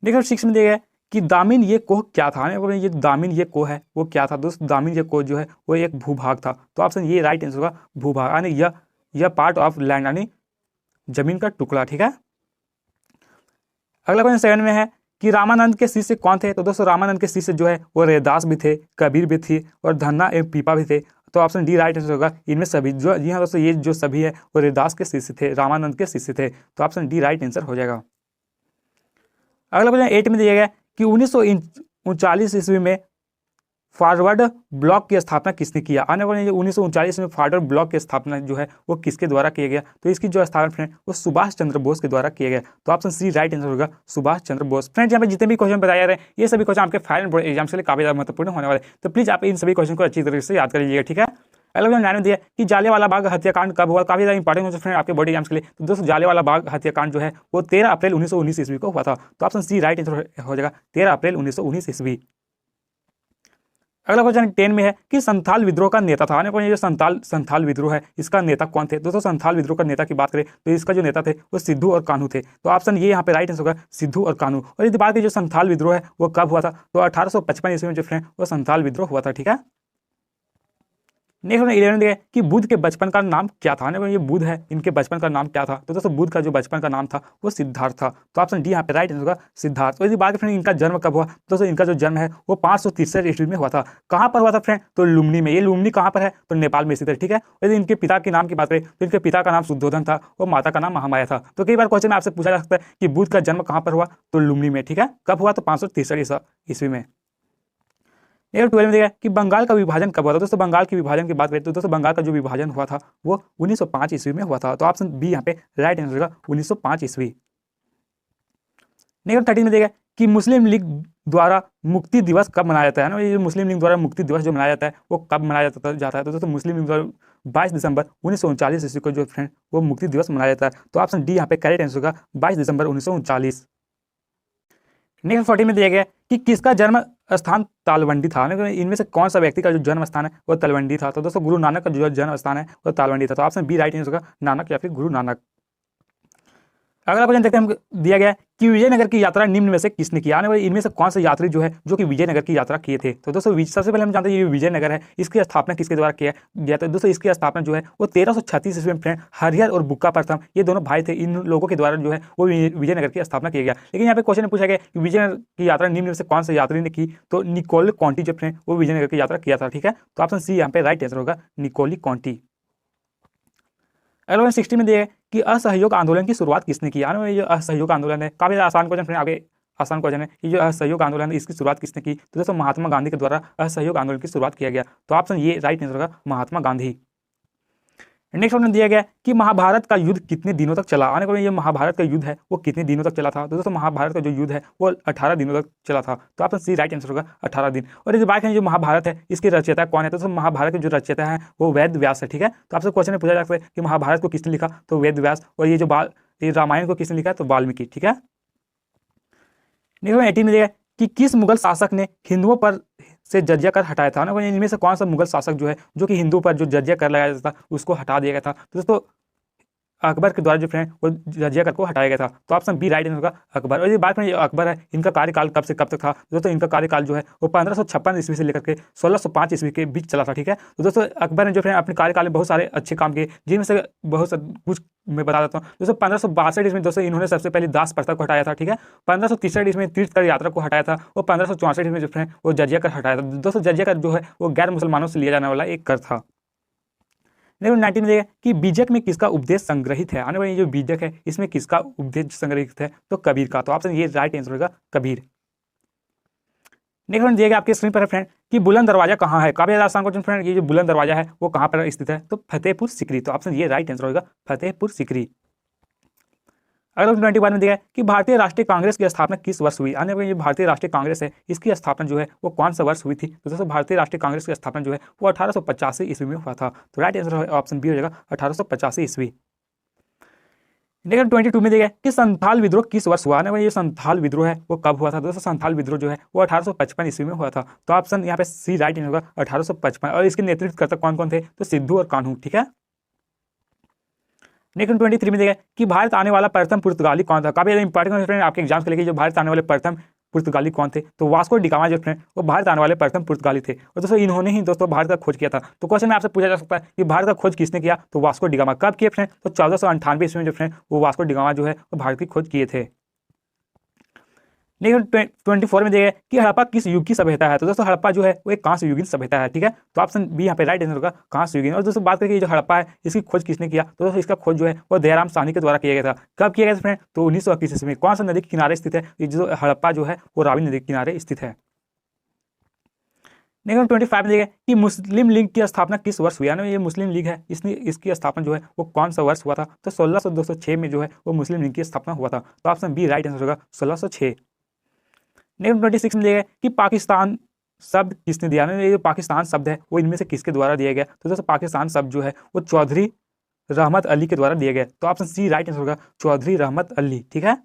देखो 6 में दिया गया कि दामिन ये कोह क्या था। ये दामिन ये कोह है वो क्या था। दोस्त दामिन ये कोह जो है वो एक भूभाग था। तो ऑप्शन ये राइट आंसर होगा भूभाग, यानी यह पार्ट ऑफ लैंड यानी जमीन का टुकड़ा। ठीक है, अगला क्वेश्चन 7 में है कि रामानंद के शिष्य कौन थे। तो दोस्तों रामानंद के शिष्य जो है वो रैदास भी थे, कबीर भी थी और धन्ना एवं पीपा भी थे। तो ऑप्शन डी राइट आंसर होगा इनमें सभी। जो जी हाँ दोस्तों ये जो सभी है वो रैदास के शिष्य थे, रामानंद के शिष्य थे। तो ऑप्शन डी राइट आंसर हो जाएगा। अगला क्वेश्चन 8 में दिया गया कि 1939 ईस्वी में फॉरवर्ड ब्लॉक की स्थापना किसने किया? आने वाले 1939 में फॉरवर्ड ब्लॉक की स्थापना जो है वो किसके द्वारा किया गया? तो इसकी जो स्थापना फ्रेंड वो सुभाष चंद्र बोस के द्वारा किया गया। तो ऑप्शन सी राइट आंसर होगा सुभाष चंद्र बोस। फ्रेंड्स यहाँ पे जितने भी क्वेश्चन बताए जा रहे हैं ये सभी क्वेश्चन आपके फाइनल बोर्ड एग्जाम के लिए काफी ज्यादा महत्वपूर्ण होने वाले, तो प्लीज आप इन सभी क्वेश्चन को अच्छी तरीके से याद कर लीजिएगा, ठीक है। अगला क्वेश्चन ध्यान दिया कि जालियांवाला बाग हत्याकांड कब हुआ? काफी ज्यादा इंपॉर्टेंट हो फ्रेंड आपके बोर्ड एग्जाम्स के लिए। तो दोस्तों जालियांवाला बाग हत्याकांड जो है वो 13 अप्रैल 1919 ईस्वी को हुआ था। तो ऑप्शन सी राइट आंसर हो जाएगा 13 अप्रैल 1919 ईस्वी। अगला क्वेश्चन 10 में है कि संथाल विद्रोह का नेता था। आने को ये जो संथाल विद्रोह है इसका नेता कौन थे? दोस्तों संथाल विद्रोह का नेता की बात करें तो इसका जो नेता थे वो सिद्धू और कान्हू थे। तो ऑप्शन ये यहाँ पे राइट आंसर होगा सिद्धू और कान्हू। और यदि बात की जो संथाल विद्रोह है वो कब हुआ था? तो 1855 ईस्वी में जो फ्रेंड वो संथाल विद्रोह हुआ था, ठीक है। नेक्स्ट 11 देखिए कि बुद्ध के बचपन का नाम क्या था? ये बुद्ध है इनके बचपन का नाम क्या था? तो दोस्तों बुद्ध का जो बचपन का नाम था वो सिद्धार्थ था। तो ऑप्शन डी यहाँ पे राइट आंसर होगा सिद्धार्थ। तो यदि बात करें इनका जन्म कब हुआ? दोस्तों इनका जो जन्म है वो 563 ईस्वी में हुआ था। कहाँ पर हुआ था फ्रेंड? तो लुम्बिनी में। ये लुम्बिनी कहाँ पर है? तो नेपाल में स्थित है, ठीक है। यदि इनके पिता के नाम की बात करें तो इनके पिता का नाम शुद्धोधन था और माता का नाम महामाया था। तो कई बार क्वेश्चन में आपसे पूछा जा सकता है कि बुद्ध का जन्म कहाँ पर हुआ? तो लुम्बिनी में, ठीक है। कब हुआ? तो 563 ईस्वी में। 12 में देखा कि बंगाल का विभाजन कब हुआ था? दोस्तों बंगाल के विभाजन की बात करें तो दोस्तों बंगाल का जो विभाजन हुआ था वो 1905 ईस्वी में हुआ था। तो ऑप्शन बी यहाँ पे राइट आंसर होगा 1905 ईस्वी। 13 में देखा कि मुस्लिम लीग द्वारा मुक्ति दिवस कब मनाया जाता है ना? ये मुस्लिम लीग द्वारा मुक्ति दिवस जो मनाया जाता है वो कब मनाया जाता है? तो दोस्तों मुस्लिम लीग द्वारा 22 दिसंबर 1939 ईस्वी को जो फ्रेंड वो मुक्ति दिवस मनाया जाता है। तो ऑप्शन डी यहाँ पे करेक्ट आंसर होगा 22 दिसंबर 1939। नेक्स्ट 40 में दिया गया कि किसका जन्म स्थान तालवंडी था? इनमें से कौन सा व्यक्ति का जो जन्म स्थान है वो तलवंडी था? तो दोस्तों गुरु नानक का जो जन्म स्थान है वो तालवंडी था। तो ऑप्शन बी राइट आंसर होगा नानक या फिर गुरु नानक। अगला क्वेश्चन देखते हैं हम दिया गया कि विजयनगर की यात्रा निम्न में से किसने किया? आने वाले इनमें से कौन से यात्री जो है जो कि विजयनगर की यात्रा किए थे? तो दोस्तों सबसे पहले हम जानते हैं ये विजयनगर है इसकी स्थापना किसके द्वारा किया गया? तो दोस्तों इसकी स्थापना जो है वो 1336 ईस्वी में फ्रेंड हरिहर और बुक्का प्रथम ये दोनों भाई थे, इन लोगों के द्वारा जो है वो विजयनगर की स्थापना किया गया। लेकिन यहाँ पे क्वेश्चन पूछा गया कि विजयनगर की यात्रा निम्न में से कौन से यात्री ने की? तो निकोल कॉन्टी जो फ्रेंड वो विजयनगर की यात्रा किया था, ठीक है। तो ऑप्शन सी यहाँ पे राइट आंसर होगा निकोली कॉन्टी। अगला 60 में दिया है कि असहयोग आंदोलन की शुरुआत किसने की? ये जो असहयोग आंदोलन है काफी आसान क्वेश्चन फ्रेंड, आगे आसान क्वेश्चन है कि जो असहयोग आंदोलन है इसकी शुरुआत किसने की? तो दोस्तों महात्मा गांधी के द्वारा असहयोग आंदोलन की शुरुआत किया गया। तो ऑप्शन ये राइट आंसर होगा महात्मा गांधी। नेक्स्ट ऑप्शन दिया गया कि महाभारत का युद्ध कितने दिनों तक चला? आने को ये महाभारत का युद्ध है वो कितने दिनों तक चला था? तो दोस्तों महाभारत का जो युद्ध है वो 18 दिनों तक चला था। तो ऑप्शन सी राइट आंसर होगा 18 दिन। और इस बात जो महाभारत है इसके रचयिता कौन है? तो दोस्तों महाभारत के जो रचयिता है वो वेद व्यास है, ठीक है। तो आपसे क्वेश्चन में पूछा जा सकता है कि महाभारत को किसने लिखा? तो वेद व्यास। और ये जो रामायण को किसने लिखा? तो वाल्मीकि, ठीक है। 18 में देखा कि किस मुगल शासक ने हिंदुओं पर से जजिया कर हटाया था? ना इनमें से कौन सा मुगल शासक जो है जो कि हिंदू पर जो जजिया कर लगाया जाता था उसको हटा दिया गया था? तो दोस्तों अकबर के द्वारा जो फ्रेंड वो जजिया कर को हटाया गया था। तो ऑप्शन बी राइट आंसर होगा अकबर। और ये बात में अकबर है इनका कार्यकाल कब से कब तक था? दोस्तों इनका कार्यकाल जो है वो 1556 ईस्वी से लेकर के 1605 ईस्वी के बीच चला था, ठीक है। तो दोस्तों अकबर ने जो फ्रेंड अपने कार्यकाल में बहुत सारे अच्छे काम किए जिनमें से बहुत कुछ मैं बता देता हूँ। दोस्तों 1562 ईस्वी में दोस्तों इन्होंने सबसे पहले दास प्रथा को हटाया था, ठीक है। 1563 ईस्वी में तीर्थकर यात्रा को हटाया था और 1564 ईस्वी में जो फ्रेंड वो जजिया कर हटाया था। दोस्तों जजिया कर जो है वो गैर मुसलमानों से लिया जाने वाला एक कर था। 19 में देखा कि बीजक में किसका उपदेश संग्रहित है? आने वाली जो बीजक है इसमें किसका उपदेश संग्रहित है? तो कबीर का। तो ऑप्शन ये राइट आंसर होगा कबीर। नेक्स्ट दिया गया आपके स्क्रीन पर है फ्रेंड कि बुलंद दरवाजा कहाँ है? काफी आसान क्वेश्चन फ्रेंड, ये जो बुलंद दरवाजा है वो कहाँ पर स्थित है? तो फतेहपुर सीकरी। तो ऑप्शन ये राइट आंसर होगा फतेहपुर सीकरी। अगला 21 में दिया है कि भारतीय राष्ट्रीय कांग्रेस की स्थापना किस वर्ष हुई? आने वाली जो भारतीय राष्ट्रीय कांग्रेस है इसकी स्थापना जो है वो कौन सा वर्ष हुई थी? तो दोस्तों भारतीय राष्ट्रीय कांग्रेस की स्थापना जो है वो 1885 ईस्वी में हुआ था। तो राइट आंसर ऑप्शन बी हो जाएगा 1885 ईस्वी। लेकिन 22 में दिया कि संथाल विद्रोह किस वर्ष हुआ? ना ये संथाल विद्रोह है वो कब हुआ था? दोस्तों संथाल विद्रोह जो है वो 1855 ईस्वी में हुआ था। तो ऑप्शन यहाँ पे सी राइट होगा 1855। और इसके नेतृत्वकर्ता कौन कौन थे? तो सिद्धू और कान्हू, ठीक है। लेकिन 23 में देखा कि भारत आने वाला प्रथम पुर्तगाली कौन था? काफी इंपॉर्टेंट फ्रेंड आपके एग्जाम्स के लिए जो भारत आने वाले प्रथम पुर्तगाली कौन थे? तो वास्को डिगामा जो फ्रेंड वो भारत आने वाले प्रथम पुर्तगाली थे। और दोस्तों इन्होंने ही दोस्तों भारत का खोज किया था। तो क्वेश्चन में आपसे पूछा जा सकता है कि भारत का खोज किसने किया? तो वास्को डिगामा। कब किए फ्रेंड? तो 1498 ईस्वी में जो फ्रेंड वो वास्को डिगामा जो है वो भारत की खोज किए थे। लेकिन 24 में देखा कि हड़प्पा किस युग की सभ्यता है? तो दोस्तों हड़प्पा जो है वो एक कांस्य युगीन सभ्यता है, ठीक है। तो ऑप्शन बी यहाँ पे राइट आंसर होगा कांस्य युगीन। और दोस्तों बात करें जो हड़प्पा है इसकी खोज किसने किया? तो दोस्तों इसका खोज जो है वो दयाराम साहनी के द्वारा किया गया था। कब किया गया था फ्रेंड? तो 1921 ईस्वी में। कौन सा नदी के किनारे स्थित है? ये जो हड़प्पा जो है वो रावी नदी के किनारे स्थित है। नेक्स्ट 25 में देखिए कि मुस्लिम लीग की स्थापना किस वर्ष हुई, यानी ये मुस्लिम लीग है, इसकी स्थापना जो है वो कौन सा वर्ष हुआ था, तो 1606 में जो है वो मुस्लिम लीग की स्थापना हुआ था। तो ऑप्शन बी राइट आंसर होगा 1606। नेक्स्ट 26 में देखिए कि पाकिस्तान शब्द किसने दिया, ये जो पाकिस्तान शब्द है वो इनमें से किसके द्वारा दिया गया, तो दोस्तों पाकिस्तान शब्द जो है वो चौधरी रहमत अली के द्वारा दिया गया। तो ऑप्शन सी राइट आंसर होगा चौधरी रहमत अली, ठीक है।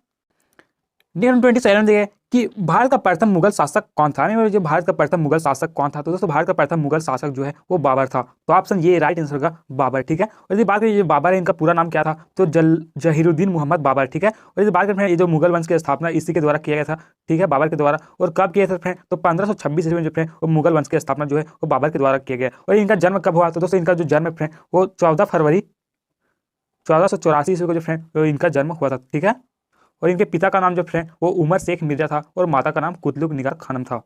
नेक्स्ट 27 देखिए कि भारत का प्रथम मुगल शासक कौन था, जो भारत का प्रथम मुगल शासक कौन था, तो दोस्तों भारत का प्रथम मुगल शासक जो है वो बाबर था। तो ऑप्शन ये राइट आंसर होगा बाबर, ठीक है। और यदि बात करें जो बाबर है इनका पूरा नाम क्या था, तो जहीरुद्दीन मोहम्मद बाबर, ठीक है। और यदि बात करें ये जो मुगल वंश की स्थापना इसी के द्वारा किया गया था, ठीक है, बाबर के द्वारा। और कब किया था फ्रेंड, तो 1526 ईस्वी में जो फ्रेंड वो मुगल वंश की स्थापना जो है वो बाबर के द्वारा किया गया। और इनका जन्म कब हुआ, तो दोस्तों इनका जो जन्म फ्रेंड वो 14 फरवरी 1484 ईस्वी को जो फ्रेंड इनका जन्म हुआ था, ठीक है। और इनके पिता का नाम जो फ्रेंड वो उमर शेख मिर्जा था और माता का नाम कुतलुक निगार खानम था।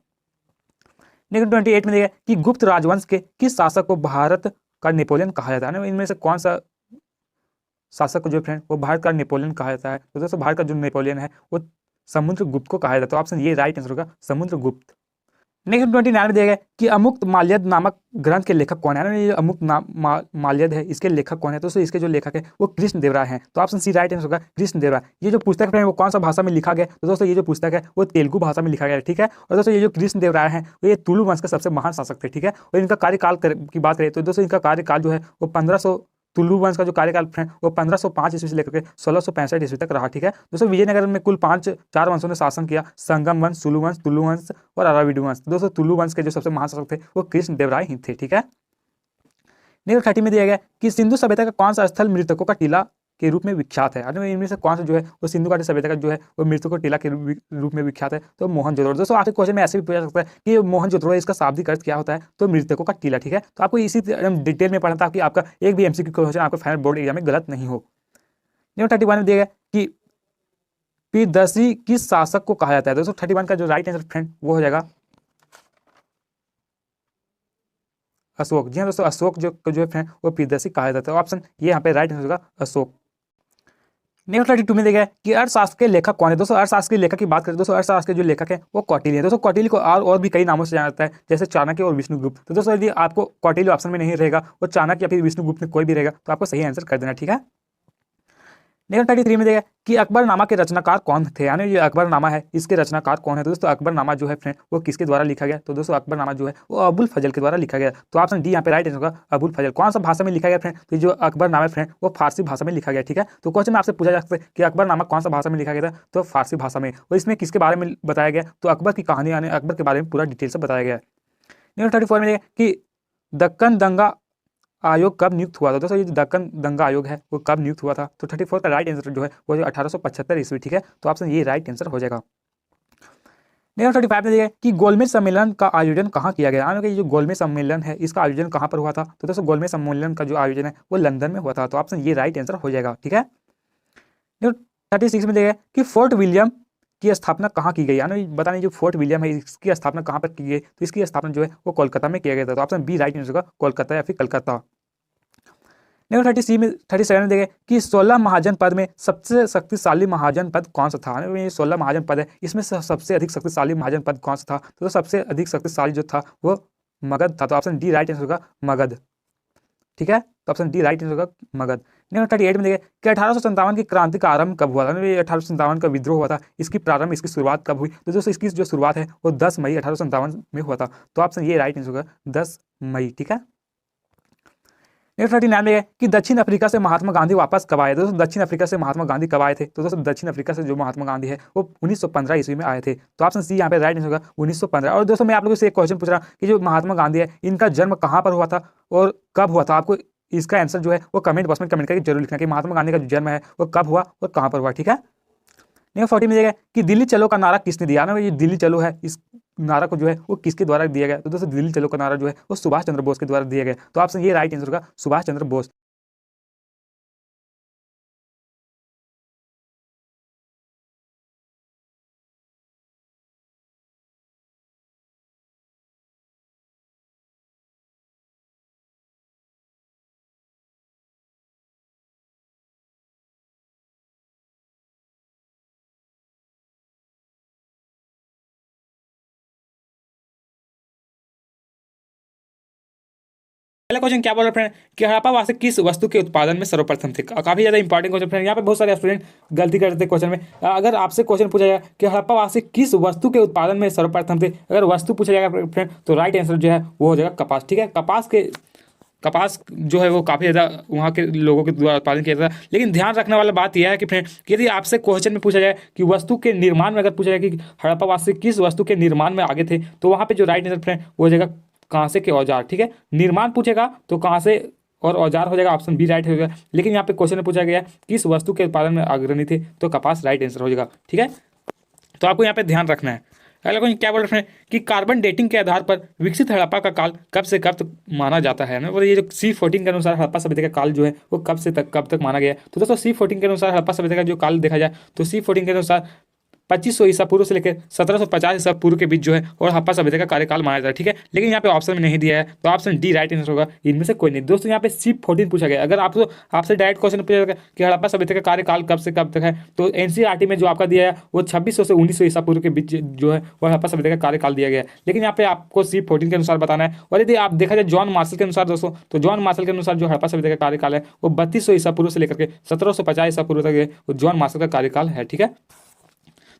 नेक्स्ट 28 में देखिए कि गुप्त राजवंश के किस शासक को भारत का नेपोलियन कहा जाता है, इनमें से कौन सा शासक को जो फ्रेंड वो भारत का नेपोलियन कहा जाता है, तो दोस्तों भारत का जो नेपोलियन है वो समुद्रगुप्त को कहा जाता है। तो ऑप्शन ये राइट आंसर होगा समुद्रगुप्त। नेक्स्ट 29 में दिया गया कि अमुक्त माल्यद नामक ग्रंथ के लेखक कौन है, ये अमुक्त माल्यद है इसके लेखक कौन है, तो इसके जो लेखक है वो कृष्ण देव राय हैं। तो ऑप्शन सी राइट आंसर होगा कृष्ण देव राय। ये जो पुस्तक है वो कौन सा भाषा में लिखा गया, तो दोस्तों ये जो पुस्तक है वो तेलुगु भाषा में लिखा गया है, ठीक है। और दोस्तों ये जो कृष्ण देव राय हैं ये तुलु वंश के सबसे महान शासक थे, ठीक है। और इनका कार्यकाल की बात करें तो दोस्तों इनका कार्यकाल जो है वो 1500 तुलु वंश का जो कार्यकाल है वो 1505 ईस्वी से लेकर के 1665 ईस्वी तक रहा, ठीक है। दोस्तों विजयनगर में कुल 4 वंशों ने शासन किया, संगम वंश, सुलु वंश, तुलु वंश और अराविडु वंश। दोस्तों तुलु वंश के जो सबसे महान शासक थे वो कृष्ण देव राय ही थे, ठीक है। नेक्स्ट 30 में दिया गया कि सिंधु सभ्यता का कौन सा स्थल मृतकों का टीला के रूप में विख्यात है, इनमें से कौन सा जो है वो सिंधु घाटी सभ्यता का जो है वो मृतकों का टीला के रूप में विख्यात है, तो मोहनजोदड़ो। दोस्तों आपके क्वेश्चन में ऐसे भी पूछा सकता है कि मोहनजोदड़ो इसका शाब्दिक अर्थ क्या होता है, तो मृतकों का टीला, ठीक है। तो आपको इसी डिटेल में पढ़ना था कि आपका एक भी एमसीक्यू क्वेश्चन आपको फाइनल बोर्ड एग्जाम में गलत नहीं हो। नेक्स्ट 31 में दिया गया कि पीरदर्शी किस शासक को कहा जाता है, दोस्तों 31 का जो राइट आंसर फ्रेंड वो हो जाएगा अशोक। जी हाँ दोस्तों अशोक जो है फ्रेंड वो पीरदर्शी कहा जाता है। ऑप्शन ये यहाँ पे राइट आंसर होगा अशोक। नेक्स्ट 32 में देखा कि अर्थशास्त्र के लेखक कौन है, दोस्तों अर्थशास्त्र के लेखक की बात करें दोस्तों अर्थशास्त्र के जो लेखक है वो कौटिल्य है। दोस्तों कौटिल्य को और भी कई नामों से जाना जाता है, जैसे चाणक्य और विष्णुगुप्त। तो दोस्तों यदि आपको कौटिल्य ऑप्शन में नहीं रहेगा और चाणक्य या फिर विष्णुगुप्त में कोई भी रहेगा तो आपको सही आंसर कर देना, ठीक है। नेक्स्ट 33 में देखा कि अकबरनामा के रचनाकार कौन थे, यानी ये अकबरनामा है इसके रचनाकार कौन है, तो दोस्तों अकबरनामा जो है फ्रेंड वो किसके द्वारा लिखा गया, तो दोस्तों अकबरनामा जो है वो अबुल फजल के द्वारा लिखा गया। तो ऑप्शन डी यहाँ पे राइट आंसर होगा अबुल फजल। कौन सा भाषा में लिखा गया फ्रेंड, तो जो अकबरनामा फ्रेंड वो फारसी भाषा में लिखा गया, ठीक है। तो क्वेश्चन में आपसे पूछा जा सकता है कि अकबरनामा कौन सा भाषा में लिखा गया था, तो फारसी भाषा में। और इसमें किसके बारे में बताया गया, तो अकबर की कहानी यानी अकबर के बारे में पूरा डिटेल से बताया गया। नेक्स्ट 34 में कि दक्कन दंगा आयोग कब नियुक्त हुआ था, दोस्तों ये जो दक्कन दंगा आयोग है वो कब नियुक्त हुआ था, तो 34 का राइट आंसर जो है वो 1875 ईस्वी, ठीक है। तो ऑप्शन ये राइट आंसर हो जाएगा। नेक्स्ट 35 में देखिए कि गोलमेज सम्मेलन का आयोजन कहाँ किया गया, यानी कि जो गोलमेज सम्मेलन है इसका आयोजन कहाँ पर हुआ था, तो दोस्तों गोलमेज सम्मेलन का जो आयोजन है वो लंदन में हुआ था। तो ऑप्शन ये राइट आंसर हो जाएगा, ठीक है। नेक्स्ट 36 में देखिए कि फोर्ट विलियम की स्थापना कहाँ की गई, यानी बताने जो फोर्ट विलियम है इसकी स्थापना कहाँ पर की गई, तो इसकी स्थापना जो है वो कोलकाता में किया गया था। तो ऑप्शन बी राइट आंसर होगा कोलकाता या फिर कलकत्ता। नेक्स्ट 37 में देखें कि 16 महाजन पद में सबसे शक्तिशाली महाजन पद कौन सा था, ये 16 महाजन पद है इसमें सबसे अधिक शक्तिशाली महाजन पद कौन सा था, तो सबसे अधिक शक्तिशाली जो था वो मगध था। तो ऑप्शन डी राइट आंसर होगा मगध, ठीक है। तो ऑप्शन डी राइट आंसर होगा मगध। नेक्स्ट 38 में देखें कि 1857 की क्रांति का आरंभ कब हुआ था, ये 1857 का विद्रोह हुआ था, इसकी शुरुआत कब हुई, तो दोस्तों इसकी जो शुरुआत है वो 10 मई 1857 में हुआ था। तो ऑप्शन ये राइट आंसर होगा 10 मई, ठीक है। नेक्स्ट 39 में कि दक्षिण अफ्रीका से महात्मा गांधी वापस कब आए, दोस्तों दक्षिण अफ्रीका से महात्मा गांधी कब आए थे, तो दोस्तों दक्षिण अफ्रीका से जो महात्मा गांधी है वो 1915 ईस्वी में आए थे। तो ऑप्शन सी यहाँ पे राइट आंसर होगा 1915। और दोस्तों मैं आप लोगों से एक क्वेश्चन पूछ रहा हूँ कि जो महात्मा गांधी है इनका जन्म कहाँ पर हुआ था और कब हुआ था, आपको इसका आंसर जो है वो कमेंट बॉक्स में कमेंट करके जरूर लिखना कि महात्मा गांधी का जो जन्म है वो कब हुआ और कहाँ पर हुआ, ठीक है। नेक्स्ट 40 में दिया गया कि दिल्ली चलो का नारा किसने दिया, ना ये दिल्ली चलो है इस नारा को जो है वो किसके द्वारा दिया गया, तो दोस्तों दिल्ली चलो का नारा जो है वो सुभाष चंद्र बोस के द्वारा दिया गया। तो ऑप्शन ये राइट आंसर होगा सुभाष चंद्र बोस। अगला क्वेश्चन क्या बोल रहे फ्रेंड कि हड़प्पावासी किस वस्तु के उत्पादन में सर्वप्रथम थे। काफी ज्यादा इंपॉर्टेंट क्वेश्चन फ्रेंड, यहाँ पे बहुत सारे स्टूडेंट गलती करते हैं क्वेश्चन में। अगर आपसे क्वेश्चन पूछा जाए कि हड़प्पावासी किस वस्तु के उत्पादन में सर्वप्रथम थे, अगर वस्तु पूछा जाएगा फ्रेंड तो राइट आंसर जो है वो हो जाएगा कपास। ठीक है, कपास जो है वो काफ़ी ज़्यादा वहाँ के लोगों के द्वारा उत्पादन किया जाता है। लेकिन ध्यान रखने वाला बात यह है कि फ्रेंड यदि आपसे क्वेश्चन में पूछा जाए कि वस्तु के निर्माण में अगर पूछा जाए कि हड़प्पावासी किस वस्तु के निर्माण में आगे थे, तो वहाँ पे जो राइट आंसर फ्रेंड वो हो जाएगा कांसे के औजार। ठीक है, निर्माण पूछेगा तो कांसे और औजार हो जाएगा, ऑप्शन बी राइट हो जाएगा। लेकिन यहाँ पे क्वेश्चन में पूछा गया किस वस्तु के उत्पादन में अग्रणी थे, तो कपास राइट आंसर हो जाएगा। ठीक है, तो आपको यहाँ पे ध्यान रखना है। अगला क्वेश्चन क्या बोल रहे हैं कि कार्बन डेटिंग के आधार पर विकसित हड़प्पा का काल कब से कब तक माना जाता है ना। ये जो C14 के अनुसार हड़प्पा सभ्यता का काल जो है वो कब से तक कब तक माना गया है। तो दोस्तों C14 के अनुसार हड़प्पा सभ्यता का जो काल देखा जाए तो C14 के अनुसार 2500 ईसा पूर्व से लेकर 1750 ईसा पूर्व के बीच जो है और हड़प्पा सभ्यता का कार्यकाल माना जाता है। ठीक है, लेकिन यहाँ पे ऑप्शन में नहीं दिया है, तो ऑप्शन डी राइट आंसर होगा, इनमें से कोई नहीं। दोस्तों यहाँ पे C14 पूछा गया। अगर आपसे डायरेक्ट क्वेश्चन पूछा जाएगा कि हड़प्पा सभ्यता का कार्यकाल कब से कब तक है, तो NCERT में जो आपका दिया है वो 2600 से 1900 ईसा पूर्व के बीच जो है वो हड़प्पा सभ्यता का कार्यकाल दिया गया है। लेकिन यहाँ पे आपको C14 के अनुसार बताना है। और यदि आप देखा जाए जॉन मार्शल के अनुसार दोस्तों, तो जॉन मार्शल के अनुसार जो हड़प्पा सभ्यता का कार्यकाल है वो 3200 ईसा पूर्व से लेकर के 1750 ईसा पूर्व तक वो जॉन मार्शल का कार्यकाल है। ठीक है,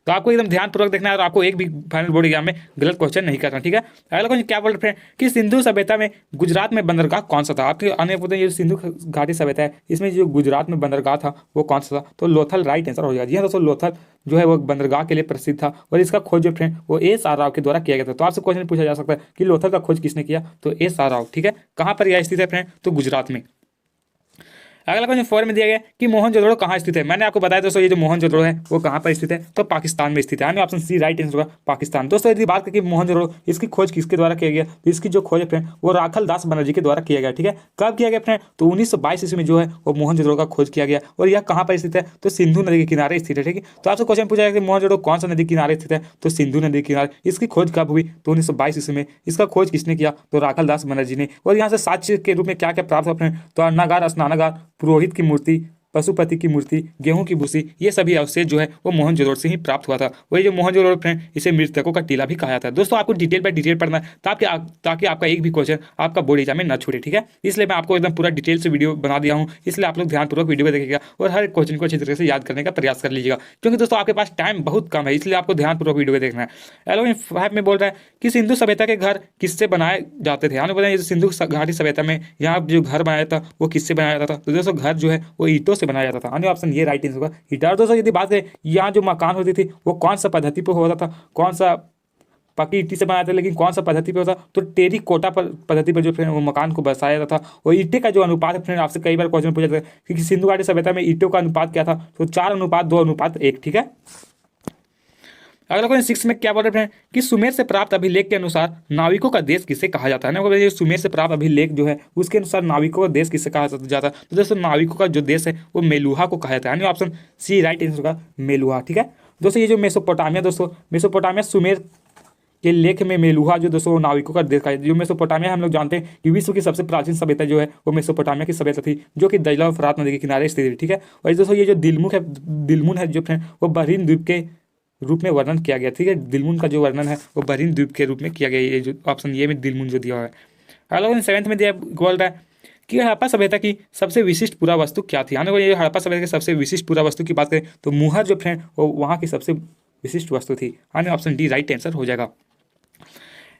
तो आपको एकदम ध्यानपूर्वक देखना है और आपको एक भी फाइनल बोर्ड एग्जाम में गलत क्वेश्चन नहीं करना। ठीक है, अगला क्वेश्चन क्या बोल रहे हैं कि सिंधु सभ्यता में गुजरात में बंदरगाह कौन सा था। आपके आने पूछते हैं ये सिंधु घाटी सभ्यता है, इसमें जो गुजरात में बंदरगाह था वो कौन सा था, तो लोथल राइट आंसर हो जाएगा। जी हाँ दोस्तों, लोथल जो है वो बंदरगाह के लिए प्रसिद्ध था और इसका खोज जो फ्रेंड वो S.R. राव के द्वारा किया गया था। तो आपसे क्वेश्चन पूछा जा सकता है कि लोथल का खोज किसने किया, तो S.R. राव। ठीक है, कहाँ पर यह स्थित है फ्रेंड, तो गुजरात में। अगला क्वेश्चन 4 में दिया गया कि मोहनजोदड़ो कहाँ स्थित है। मैंने आपको बताया दोस्तों ये जो मोहनजोदड़ो है वो कहाँ पर स्थित है, तो पाकिस्तान में स्थित है। यानी ऑप्शन सी राइट आंसर होगा पाकिस्तान। दोस्तों यदि बात करें मोहनजोदड़ो इसकी खोज किसके द्वारा किया गया, तो इसकी जो खोज है फ्रेंड वो राखल दास बनर्जी के द्वारा किया गया। ठीक है, कब किया गया फ्रेंड, तो 1922 ईस्वी में जो है वो मोहनजोदड़ो का खोज किया गया और यह कहाँ पर स्थित है, तो सिंधु नदी के किनारे स्थित है। ठीक है, तो आपसे क्वेश्चन पूछा गया कि मोहनजोदड़ो कौन सा नदी के किनारे स्थित है, तो सिंधु नदी के किनारे। इसकी खोज कब हुई, तो 1922 ईस्वी में। इसका खोज किसने किया, तो राखल दास बनर्जी ने। और यहाँ से साक्ष्य के रूप में क्या क्या प्राप्त हुआ फ्रेंड, तो अन्नागार, स्नानागार, पुरोहित की मूर्ति, पशुपति की मूर्ति, गेहूं की भूसी, ये सभी अवशेष जो है वो मोहनजोदड़ो से ही प्राप्त हुआ था। वही जो मोहनजोदड़ो फ्रेंड इसे मृतकों का टीला भी कहा जाता है। दोस्तों आपको डिटेल बाय डिटेल पढ़ना है ताकि आपका एक भी क्वेश्चन आपका बोर्ड एग्जाम में न छूटे। ठीक है, इसलिए मैं आपको एकदम पूरा डिटेल से वीडियो बना दिया हूँ, इसलिए आप लोग ध्यानपूर्वक वीडियो को देखिएगा और हर क्वेश्चन को अच्छी तरीके से याद करने का प्रयास कर लीजिएगा, क्योंकि दोस्तों आपके पास टाइम बहुत कम है, इसलिए आपको ध्यानपूर्वक वीडियो को देखना है। एलो 5 में बोल रहा है कि सिंधु सभ्यता के घर किससे बनाए जाते थे। यानी बोला सिंधु घाटी सभ्यता में यहाँ जो घर बनाया था वो किससे बनाया जाता था, तो दोस्तों घर जो है वो ईंटों से बनाया जाता था। ऑप्शन ये राइट आंसर होगा ईंटा। दोस्तों यदि बात करें यहाँ जो मकान होती थी वो कौन सा पद्धति पर होता था, कौन सा पक्की ईंटी से बनाया था, लेकिन कौन सा पद्धति पे होता, तो टेरी कोटा पर पद्धति पर जो फ्रेंड वो मकान को बसाया जाता था। और ईंटे का जो अनुपात है फ्रेंड आपसे कई बार क्वेश्चन पूछा जाता है कि सिंधु घाटी सभ्यता में ईंटों का अनुपात क्या था, तो 4:2:1। ठीक है, अगला क्वेश्चन 6 में क्या बोल रहे हैं कि सुमेर से प्राप्त अभिलेख के अनुसार नाविकों का देश किसे कहा जाता है ना। सुमेर से प्राप्त अभिलेख जो है उसके अनुसार नाविकों का देश किसे कहा जाता है, तो दोस्तों नाविकों का जो देश है वो मेलुहा को कहा जाता है। यानी ऑप्शन सी राइट आंसर होगा मेलुहा। ठीक है, दोस्तों ये जो मेसोपोटामिया, दोस्तों मेसोपोटामिया सुमेर के लेख में मेलुहा जो दोस्तों नाविकों का देश है। जो मेसोपोटामिया हम लोग जानते हैं कि विश्व की सबसे प्राचीन सभ्यता जो है वो मेसोपोटामिया की सभ्यता थी, जो कि दजला और फरात नदी के किनारे स्थित थी। ठीक है, और दोस्तों ये जो दिलमुन है जो फ्रेंड वो बहरीन द्वीप के रूप में वर्णन किया गया। ठीक है, दिलमुन का जो वर्णन है वो बहरीन द्वीप के रूप में किया गया। ये जो ऑप्शन ये में दिलमुन जो दिया हुआ है। अगला 7 में दिया बोल रहा है कि हड़प्पा सभ्यता की सबसे विशिष्ट पुरा वस्तु क्या थी। यानी ये हड़प्पा सभ्यता की सबसे विशिष्ट पुरा वस्तु की बात करें तो मुहर जो फ्रेंड वो वहाँ की सबसे विशिष्ट वस्तु थी। यानी ऑप्शन डी राइट आंसर हो जाएगा।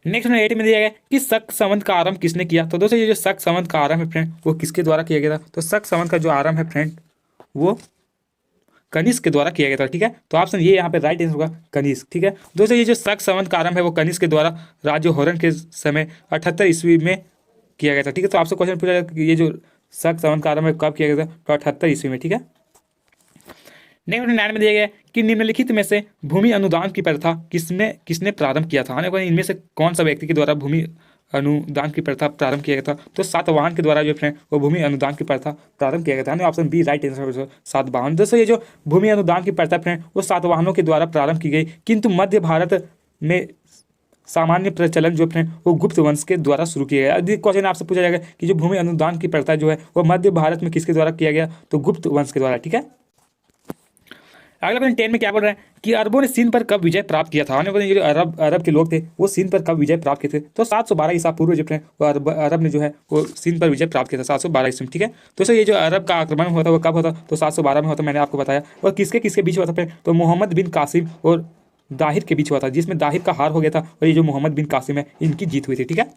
नेक्स्ट में 8 में दिया गया कि शक संवत का आरंभ किसने किया। तो दोस्तों ये जो शक संवत का आरंभ है फ्रेंड वो किसके द्वारा किया गया था, तो शक संवत का जो आरंभ है फ्रेंड वो कनिष्क के द्वारा किया गया था। ठीक है, तो ऑप्शन ये यहाँ पे राइट आंसर होगा कनिष्क। ठीक है, दोस्तों ये जो शक संवत का आरंभ है वो कनिष्क के द्वारा राज्य होरन के समय 78 ईस्वी में किया गया था। ठीक है, तो आपसे क्वेश्चन पूछा जाएगा कि ये जो शक संवत का आरंभ है कब किया गया था, तो 78 ईस्वी में। ठीक है, नेक्स्ट 9 में दिया गया कि निम्नलिखित में से भूमि अनुदान की प्रथा किसने प्रारंभ किया था। इनमें से कौन सा व्यक्ति के द्वारा भूमि अनुदान की प्रथा प्रारंभ किया गया था, तो सातवाहन के द्वारा जो फ्रेंड वो भूमि अनुदान की प्रथा प्रारंभ किया गया था। Option B right answer Satavahana. दोस्तों ये जो भूमि अनुदान की प्रथा फ्रेंड वो सातवाहनों के द्वारा प्रारंभ की गई, किंतु मध्य भारत में सामान्य प्रचलन जो फ्रेंड वो गुप्त वंश के द्वारा शुरू किया गया। यदि क्वेश्चन आपसे पूछा जाएगा कि जो भूमि अनुदान की प्रथा जो है वो मध्य भारत में किसके द्वारा किया गया, तो गुप्त वंश के द्वारा। ठीक है, अगला क्वेश्चन 10 में क्या बोल रहा है कि अरबों ने सिंध पर कब विजय प्राप्त किया था। जो अरब के लोग थे वो सिंध पर कब विजय प्राप्त किए थे, तो 712 ईसा पूर्व जो है वो अरब ने जो है वो सिंध पर विजय प्राप्त किया था 712 ईस्वी में। ठीक है, तो सर ये जो अरब का आक्रमण हुआ था वो कब होता, तो 712 में होता, मैंने आपको बताया। और किसके किसके बीच हुआ था, तो मोहम्मद बिन कासिम और दाहिर के बीच हुआ था, जिसमें दाहिर का हार हो गया था और ये जो मोहम्मद बिन कासिम है इनकी जीत हुई थी। ठीक है,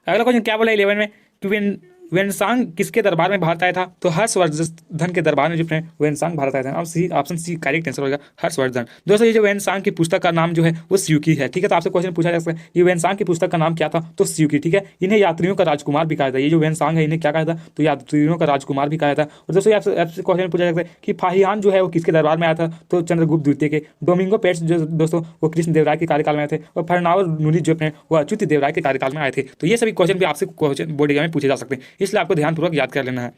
अगला क्वेश्चन क्या बोला 11 में कि वेनसांग किसके दरबार में भारत आया था, तो हर्षवर्धन के दरबार में जो है वेनसांग भारत आया था। अब C option C correct answer होगा, हर्षवर्धन। दोस्तों ये जो वेनसांग की पुस्तक का नाम जो है वो स्यूकी है। ठीक है, तो आपसे क्वेश्चन पूछा जा सकता है ये वेनसांग की पुस्तक का नाम क्या था, तो स्यूकी। ठीक है, इन्हें यात्रियों का राजकुमार भी कहा था। ये जो वेनसांग है इन्हें क्या कहा था, तो यात्रियों का राजकुमार भी कहा था। और दोस्तों आपसे क्वेश्चन पूछा जा सकता है कि फाहियान जो है वो किसके दरबार में आया था, तो चंद्रगुप्त द्वितीय के। डोमिंगो पेट्स जो दोस्तों वो कृष्ण देवराय के कार्यकाल में आए थे। और फरनावर नुनी जो है वो अच्युत देवराय के कार्यकाल में आए थे। तो ये सभी क्वेश्चन भी आपसे क्वेश्चन बोर्ड एग्जाम में पूछे जा सकते हैं, इसलिए आपको ध्यानपूर्वक याद कर लेना है।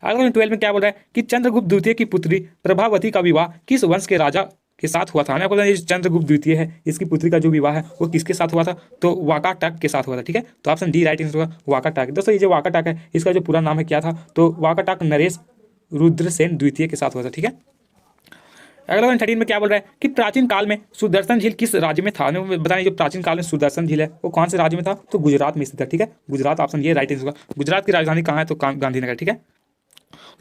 अगला 12 में क्या बोल रहा है कि चंद्रगुप्त द्वितीय की पुत्री प्रभावती का विवाह किस वंश के राजा के साथ हुआ था। आपको ये चंद्रगुप्त द्वितीय है इसकी पुत्री का जो विवाह है वो किसके साथ हुआ था, तो वाकाटक के साथ हुआ था। ठीक है, तो ऑप्शन डी राइट आंसर होगा वाकाटक। दोस्तों ये जो वाकाटक है इसका जो पूरा नाम है क्या था, तो वाकाटक नरेश रुद्रसेन द्वितीय के साथ हुआ था। ठीक है, अगला 13 में क्या बोल रहा है कि प्राचीन काल में सुदर्शन झील किस राज्य में था। बताएं जो प्राचीन काल में सुदर्शन झील है वो कौन से राज्य में था, तो गुजरात में स्थित है। ठीक है, गुजरात, ऑप्शन ये राइट आंसर होगा। गुजरात की राजधानी कहाँ है, तो गांधीनगर। ठीक है,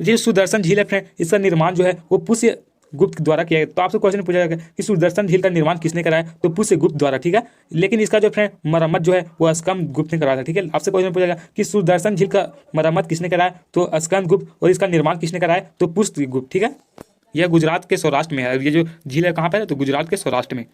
ये सुदर्शन झील है फ्रेंड, इसका निर्माण जो है वो पुष्य गुप्त द्वारा किया गया। तो आपसे क्वेश्चन पूछा जाएगा कि सुदर्शन झील का निर्माण किसने कराया, तो पुष्य गुप्त द्वारा। ठीक है, लेकिन इसका जो फ्रेंड मरम्मत जो है वो अस्कंद गुप्त ने कराया था। ठीक है, आपसे क्वेश्चन पूछा जाएगा कि सुदर्शन झील का मरम्मत किसने कराया, तो अस्कंद गुप्त, और इसका निर्माण किसने कराया, तो पुष्य गुप्त। ठीक है, यह गुजरात के सौराष्ट्र में है। ये जो झील है कहाँ पर है, तो गुजरात के सौराष्ट्र में।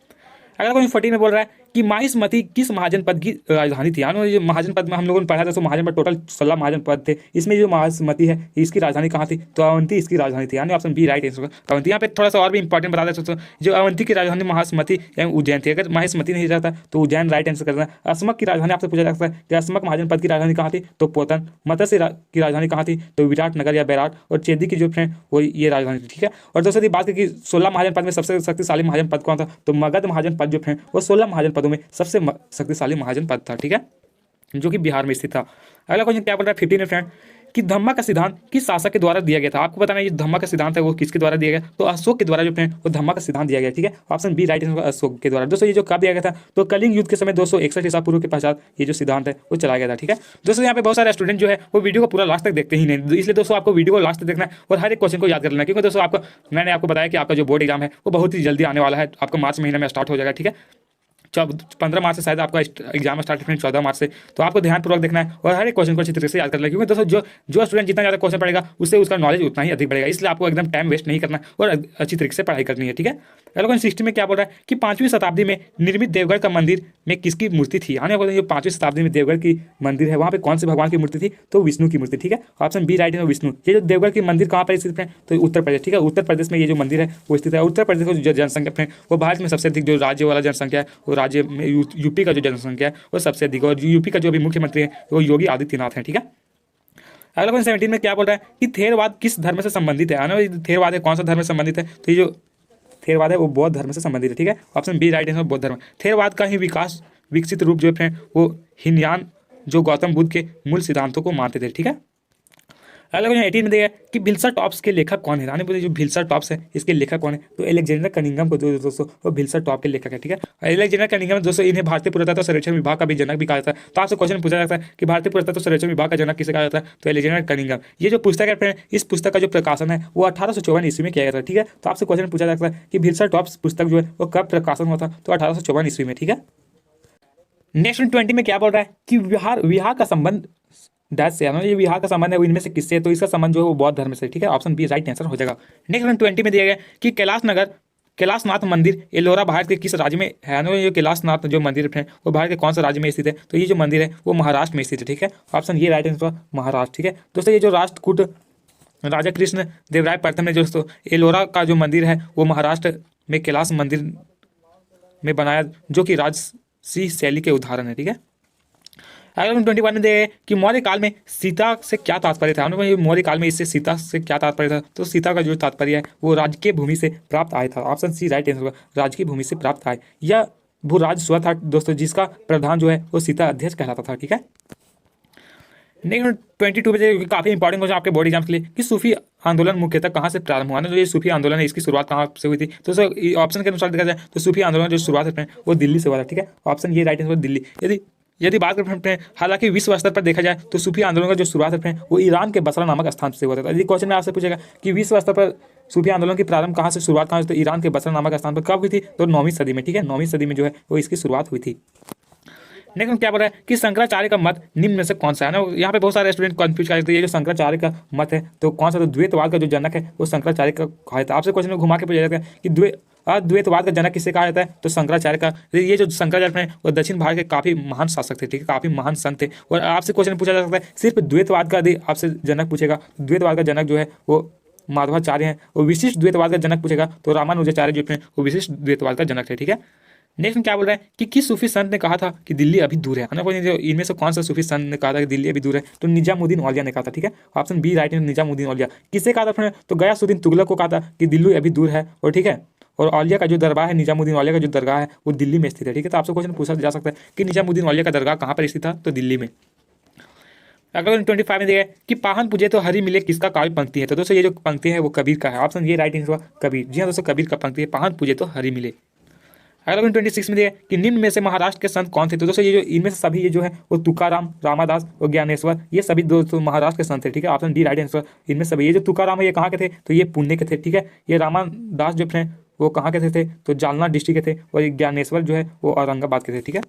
अगला क्वेश्चन 14 में बोल रहा है कि माहिष्मती किस महाजनपद की राजधानी थी। जो महाजनपद में हम लोगों ने पढ़ा था, तो महाजनपद टोटल 16 महाजनपद थे। इसमें जो माहिष्मती है इसकी राजधानी कहाँ थी, तो अवंती इसकी राजधानी थी। यानी ऑप्शन बी राइट आंसर होगा अवंती। यहाँ पे थोड़ा सा और भी इंपॉर्टेंट बता दें, जो अवंती की राजधानी माहिष्मती एवं उज्जैन थी। अगर माहिष्मती नहीं रहता तो उज्जैन राइट आंसर करना है। असमक की राजधानी आपसे पूछा जा सकता है कि असमक महाजनपद की राजधानी कहाँ थी, तो पोतन। मत्स्य की राजधानी कहाँ थी, तो विराटनगर या बैराट। और चेदी की जो फ्रेंड वो ये राजधानी थी। ठीक है, और दोस्तों बात की 16 महाजनपद में सबसे शक्तिशाली महाजनपद कौन था, तो मगध महाजनपद जो फ्रेंड वो 16 महाजनपदों में सबसे शक्तिशाली महाजनपद था। ठीक है, जो कि बिहार में स्थित था। अगला क्वेश्चन क्या बोल रहा है 15 में फ्रेंड कि धम्मा का सिद्धांत किस शासक के द्वारा दिया गया था। आपको बताना ये धम्मा का सिद्धांत है वो किसके द्वारा दिया गया, तो अशोक के द्वारा जो फ्रेंड वो धम्मा का सिद्धांत दिया गया। ठीक है, option B right answer Ashok के द्वारा। दोस्तों ये जो कब दिया गया था, तो कलिंग युद्ध के समय 261 ईसा पूर्व के पश्चात ये जो सिद्धांत है वो चलाया गया था। ठीक है, दोस्तों यहाँ पे बहुत सारे स्टूडेंट जो है वो वीडियो को पूरा लास्ट तक देखते ही नहीं, इसलिए दोस्तों आपको वीडियो को लास्ट तक देखना है और हर एक क्वेश्चन को याद कर लेना, क्योंकि दोस्तों आपको मैंने आपको बताया कि आपका जो बोर्ड एग्जाम है वो बहुत ही जल्दी आने वाला है, आपका मार्च महीने में स्टार्ट हो जाएगा। ठीक है, 15 मार्च से शायद आपका एग्जाम स्टार्ट है, 14 मार्च से। तो आपको ध्यानपूर्वक देखना है और हर एक क्वेश्चन को अच्छी तरीके से याद कर लेना, क्योंकि दोस्तों जो स्टूडेंट जितना ज़्यादा क्वेश्चन पढ़ेगा उससे उसका नॉलेज उतना ही अधिक बढ़ेगा। इसलिए आपको एकदम टाइम वेस्ट नहीं करना और अच्छी तरीके से पढ़ाई करनी है। ठीक है, अगला क्वेश्चन 60 में क्या बोल रहा है कि 5वीं शताब्दी में निर्मित देवगढ़ का मंदिर में किसकी मूर्ति थी। आने वाले जो 5वीं शताब्दी में देवगढ़ की मंदिर है वहाँ पे कौन से भगवान की मूर्ति थी, तो विष्णु की मूर्ति। ठीक है, ऑप्शन बी राइट है विष्णु। ये जो देवगढ़ की मंदिर कहाँ पर स्थित है, तो उत्तर प्रदेश। ठीक है, उत्तर प्रदेश में ये जो मंदिर है वो स्थित है। उत्तर प्रदेश की जो जनसंख्या है वो भारत में सबसे अधिक जो राज्य वाला जनसंख्या है वो राज्य में यूपी का जो जनसंख्या है वो सबसे अधिक, और यूपी का जो अभी मुख्यमंत्री है वो योगी आदित्यनाथ है। ठीक है, अगला क्वेश्चन 17 में क्या बोल रहा है कि थेरवाद किस धर्म से संबंधित है। थेरवाद है कौन सा धर्म से संबंधित है, तो ये जो थेरवाद है वो बौद्ध धर्म से संबंधित है। ठीक है, ऑप्शन बी राइट आंसर बौद्ध धर्म। थेरवाद का ही विकसित रूप जो है वो हिनयान जो गौतम बुद्ध के मूल सिद्धांतों को मानते थे। ठीक है, अगला क्वेश्चन 18 में दिया है कि भिल्सा टॉप्स के लेखक कौन है। आने जो भिल्सा टॉप्स है इसके लेखक कौन है, तो अलेक्जेंडर कनिंघम को दोस्तों वो भिल्सा टॉप के लेखक है। ठीक है, अलेक्जेंडर कनिंघम दोस्तों इन्हें भारतीय पुरातत्व सर्वेक्षण विभाग का भी जनक भी कहा जाता है। तो आपसे क्वेश्चन पूछा जाता है कि भारतीय पुरातत्व सर्वेक्षण विभाग का जनक किसे कहा जाता है, तो अलेक्जेंडर कनिंघम। ये जो पुस्तक है फ्रेंड इस पुस्तक का जो प्रकाशन है वो 1854 ईस्वी में किया गया था। ठीक है, तो आपसे क्वेश्चन पूछा जाता है कि भिल्सा टॉप्स पुस्तक जो है वो कब प्रकाशन हुआ था, तो 1854 ईस्वी में। ठीक है, नेक्स्ट 20 में क्या बोल रहा है कि विहार का संबंध डैश से, ये विहार का संबंध है वो इनमें से किससे, तो इसका संबंध जो है वो बौद्ध धर्म से। ठीक है, ऑप्शन बी राइट आंसर हो जाएगा। नेक्स्ट 20 में दिया गया कि कैलाशनाथ मंदिर एलोरा भारत के किस राज्य में है। ये कैलाशनाथ जो मंदिर है वो भारत के कौन सा राज्य में स्थित है, तो ये जो मंदिर है वो महाराष्ट्र में स्थित है। ठीक है, ऑप्शन ये राइट आंसर महाराष्ट्र। ठीक है, दोस्तों ये जो राष्ट्रकूट राजा कृष्ण देवराय प्रथम ने दोस्तों एलोरा का जो मंदिर है वो महाराष्ट्र में कैलाश मंदिर में बनाया, जो कि राजसी शैली के उदाहरण है। ठीक है, अगला 21 में दे कि मौर्य काल में सीता से क्या तात्पर्य था। मौर्य काल में इससे सीता से क्या तात्पर्य था, तो सीता का जो तात्पर्य है वो राजकीय भूमि से प्राप्त आय था। ऑप्शन सी राइट आंसर होगा, राजकीय भूमि से प्राप्त आय। यह भूराज स्व था दोस्तों जिसका प्रधान जो है वो सीता अध्यक्ष कहलाता था। ठीक है, नेक्स्ट 22 पे काफी इंपॉर्टेंट क्वेश्चन आपके बोर्ड एग्जाम के लिए कि सूफी आंदोलन मुख्यतः कहाँ से प्रारंभ हुआ ना, तो ये सूफी आंदोलन है, इसकी शुरुआत कहाँ से हुई थी? तो सर ऑप्शन के अनुसार देखा जाए तो सूफी आंदोलन जो शुरुआत है वो दिल्ली से हुआ था, ठीक है, ऑप्शन ये राइट आंसर दिल्ली। यदि बात करते हैं हालांकि विश्व स्तर पर देखा जाए तो सूफी आंदोलन का जो शुरुआत है वो ईरान के बसरा नामक स्थान से हुआ था। यदि क्वेश्चन में आपसे पूछेगा कि विश्व स्तर पर सूफी आंदोलन की प्रारंभ कहाँ से, शुरुआत कहाँ से, तो ईरान के बसरा नामक स्थान पर कब हुई थी? तो 9वीं सदी में, ठीक है, 9वीं सदी में जो है वो इसकी शुरुआत हुई थी। लेकिन क्या बोल रहा है कि शंकराचार्य का मत निम्न में से कौन सा है ना, यहाँ पे बहुत सारे स्टूडेंट कंफ्यूज कर देते हैं, ये जो शंकराचार्य का मत है तो कौन सा, तो द्वैतवाद का जो जनक है वो शंकराचार्य का कहा जाता है। आपसे क्वेश्चन में घुमा के पूछा जाता है कि अद्वैतवाद का जनक किसे कहा जाता है? तो शंकराचार्य का। ये जो शंकराचार्य हैं वो दक्षिण भारत के काफी महान शासक थे, ठीक है, काफी महान संत थे। और आपसे क्वेश्चन पूछा जा सकता है सिर्फ द्वैतवाद का यदि आपसे जनक पूछेगा, द्वैतवाद का जनक जो है वो माधवाचार्य हैं, और विशिष्ट द्वैतवाद का जनक पूछेगा तो रामानुजाचार्य जो है वो विशिष्ट द्वैतवाद का जनक थे, ठीक है। नेक्स्ट में क्या बोल रहा है कि किस सूफी संत ने कहा था कि दिल्ली अभी दूर है ना, इनमें से कौन सा सूफी संत ने कहा था कि दिल्ली अभी दूर है? तो निजामुद्दीन औलिया ने कहा था, ठीक है, ऑप्शन बी राइट है, निजामुद्दीन औलिया। किससे कहा था फ्रेंड? तो गयासुद्दीन तुगलक को कहा था कि दिल्ली अभी दूर है, और ठीक है, और औलिया का जो दरगाह है, निजामुद्दीन औलिया का जो दरगाह है वो दिल्ली में स्थित है, ठीक है। तो आपसे क्वेश्चन पूछा जा सकता है कि निजामुद्दीन औलिया का दरगाह कहाँ पर स्थित था? तो दिल्ली में। अगर 25 में दिया कि पाहन पूजे तो हरी मिले किसका काव्य पंक्ति है? तो दोस्तों ये जो पंक्ति है वो कबीर का है, ऑप्शन ये राइट आंसर कबीर। जी हाँ दोस्तों, कबीर का पंक्ति है, पाहन पूजे तो हरी मिले। अगला 26 में दिया कि निम्न में से महाराष्ट्र के संत कौन थे? तो दोस्तों ये जो इनमें से सभी ये जो है वो तुकाराम, रामादास और ज्ञानेश्वर, ये सभी दोस्तों महाराष्ट्र के संत थे, ठीक है, ऑप्शन डी राइट आंसर। इनमें सभी ये जो तुकाराम है ये कहाँ के थे? तो ये पुणे के थे, ठीक है। ये रामादास जो थे वो कहाँ के थे? तो जालना डिस्ट्रिक्ट के थे। और ये ज्ञानेश्वर जो है वो औरंगाबाद के थे, ठीक है।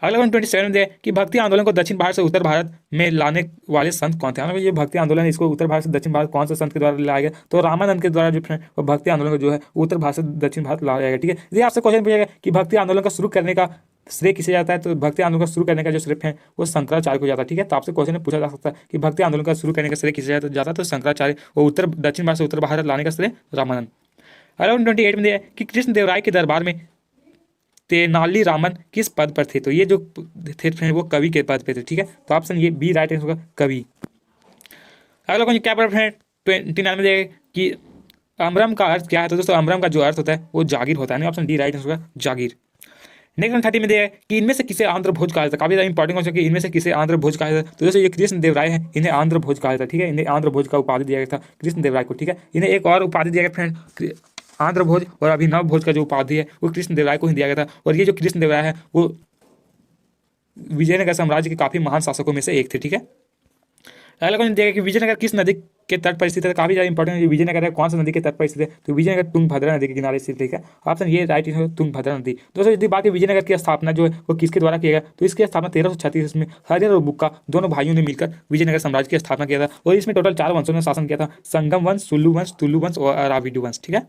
अगला 27 में दिया कि भक्ति आंदोलन को दक्षिण भारत से उत्तर भारत में लाने वाले संत कौन थे? ये भक्ति आंदोलन इसको उत्तर भारत से दक्षिण भारत कौन से संत के द्वारा लाया गया? तो रामानंद के द्वारा जो है वो भक्ति आंदोलन को जो है उत्तर भारत से दक्षिण भारत लाया गया, ठीक है। यदि आपसे क्वेश्चन पूछेगा कि भक्ति आंदोलन का शुरू करने का श्रेय किसे जाता है? तो भक्ति आंदोलन का शुरू करने का जो श्रेय है वो शंकराचार्य को जाता है, ठीक है। तो आपसे क्वेश्चन पूछा जा सकता है कि भक्ति आंदोलन का शुरू करने का श्रेय किसे जाता है? तो शंकराचार्य। और दक्षिण भारत से उत्तर भारत लाने का श्रेय रामानंद। अगला 28 में दिया कि कृष्ण देवराय के दरबार में तेनाली रामन किस पद पर थे? तो ये जो थे वो कवि के पद पे थे, ठीक है। तो ऑप्शन ये बी राइट आंसर होगा, कवि। अगला क्वेश्चन क्या पढ़ रहे हैं 29 में दिया कि अमरम का अर्थ क्या है? तो दोस्तों अमरम का जो अर्थ होता है वो जागीर होता है, ऑप्शन डी राइट आंसर होगा, जागीर। नेक्स्ट 30 में दिया है कि इनमें से किसे आंध्र भोज कहा जाता है? काफी ज्यादा इंपॉर्टेंट क्वेश्चन कि इनमें से किसे आंध्र भोज कहा जाता है? तो दोस्तों ये कृष्ण देवराय है, इन्हें आंध्र भोज कहा जाता है, ठीक है। इन्हें आंध्र भोज का उपाधि दिया गया था कृष्ण देवराय को, ठीक है। इन्हें एक और उपाधि दिया गया फ्रेंड, आंध्र भोज, और अभिनव भोज का जो उपाधि है वो कृष्ण देवराय को ही दिया गया था। और ये जो कृष्ण देवराय है वो विजयनगर साम्राज्य के काफी महान शासकों में से एक थे, ठीक है। अगला क्वेश्चन दिया कि विजयनगर किस नदी के तट पर स्थित है? काफी ज्यादा इंपॉर्टेंट है, विजयनगर है कौन सा नदी के तट पर स्थित है? तो विजयनगर तुंगभद्रा नदी के किनारे स्थित, ठीक है। ऑप्शन ये राइट है, तुंगभद्रा नदी। दोस्तों यदि बात विजयनगर की स्थापना जो है वो किसके द्वारा किया गया? तो इसकी स्थापना 1336 में हरिहर और बुक्का दोनों भाइयों ने मिलकर विजयनगर साम्राज्य की स्थापना किया था। और इसमें टोटल 4 वंशों ने शासन किया था, संगम वंश, सुल्लू वंश, तुलु वंश और अराविडु वंश, ठीक है।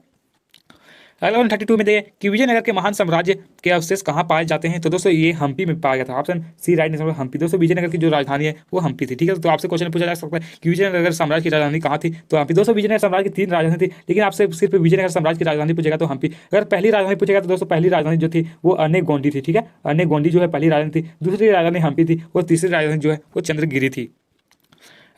अगला 32 में देखिए कि विजयनगर के महान साम्राज्य के अवशेष कहाँ पाए जाते हैं? तो दोस्तों ये हम्पी में पाया गया था, option C right answer Hampi. दोस्तों विजयनगर की जो राजधानी है वो हम्पी थी, ठीक है। तो आपसे क्वेश्चन पूछा जा सकता है कि विजयनगर साम्राज्य की राजधानी कहाँ थी? तो हम्पी। दोस्तों विजयनगर साम्राज्य की 3 राजधानी थी, लेकिन आपसे सिर्फ विजयनगर साम्राज्य की राजधानी पूछेगा तो हम्पी। अगर पहली राजधानी पूछेगा तो दोस्तों पहली राजधानी जो थी वो अनेगोंडी थी, ठीक है। अनेगोंडी जो है पहली राजधानी थी, दूसरी राजधानी हम्पी थी, और तीसरी राजधानी जो है वो चंद्रगिरी थी।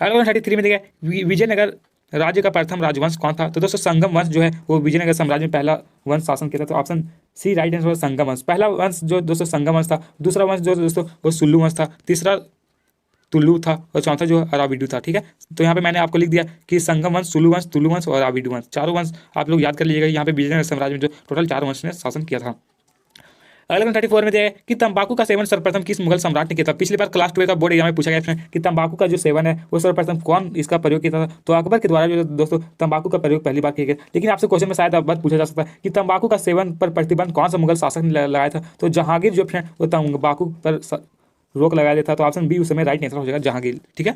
अगला 33 में देखिए विजयनगर राज्य का प्रथम राजवंश कौन था? तो दोस्तों संगम वंश जो है वो विजयनगर साम्राज्य में पहला वंश शासन किया था। तो ऑप्शन सी राइट आंसर संगम वंश। पहला वंश जो दोस्तों संगम वंश था, दूसरा वंश जो दोस्तों वो सुल्लू वंश था, तीसरा तुलु था, और चौथा जो अराविडु था, ठीक है। तो यहाँ पे मैंने आपको लिख दिया कि संगम वंश, सुल्लू वंश, तुलु वंश और अराविडु वंश, चारों वंश आप लोग याद कर लीजिएगा। यहाँ पे विजयनगर साम्राज्य में जो टोटल 4 वंश ने शासन किया था। अगला 34 में दिया है कि तंबाकू का सेवन सर्वप्रथम किस मुगल सम्राट ने किया था? पिछली बार क्लास 12 का बोर्ड एग्जाम में पूछा गया था कि तंबाकू का जो सेवन है वो सर्वप्रथम कौन इसका प्रयोग किया था? तो अकबर के द्वारा जो दोस्तों तंबाकू का प्रयोग पहली बार किया गया। लेकिन आपसे क्वेश्चन में शायद अब बात पूछा जा सकता है कि तंबाकू का सेवन पर प्रतिबंध कौन सा मुगल शासक ने लगाया था? तो जहांगीर जो है वो तंबाकू पर रोक लगा दिया था। तो ऑप्शन बी उस समय राइट आंसर हो जाएगा, जहांगीर, ठीक है।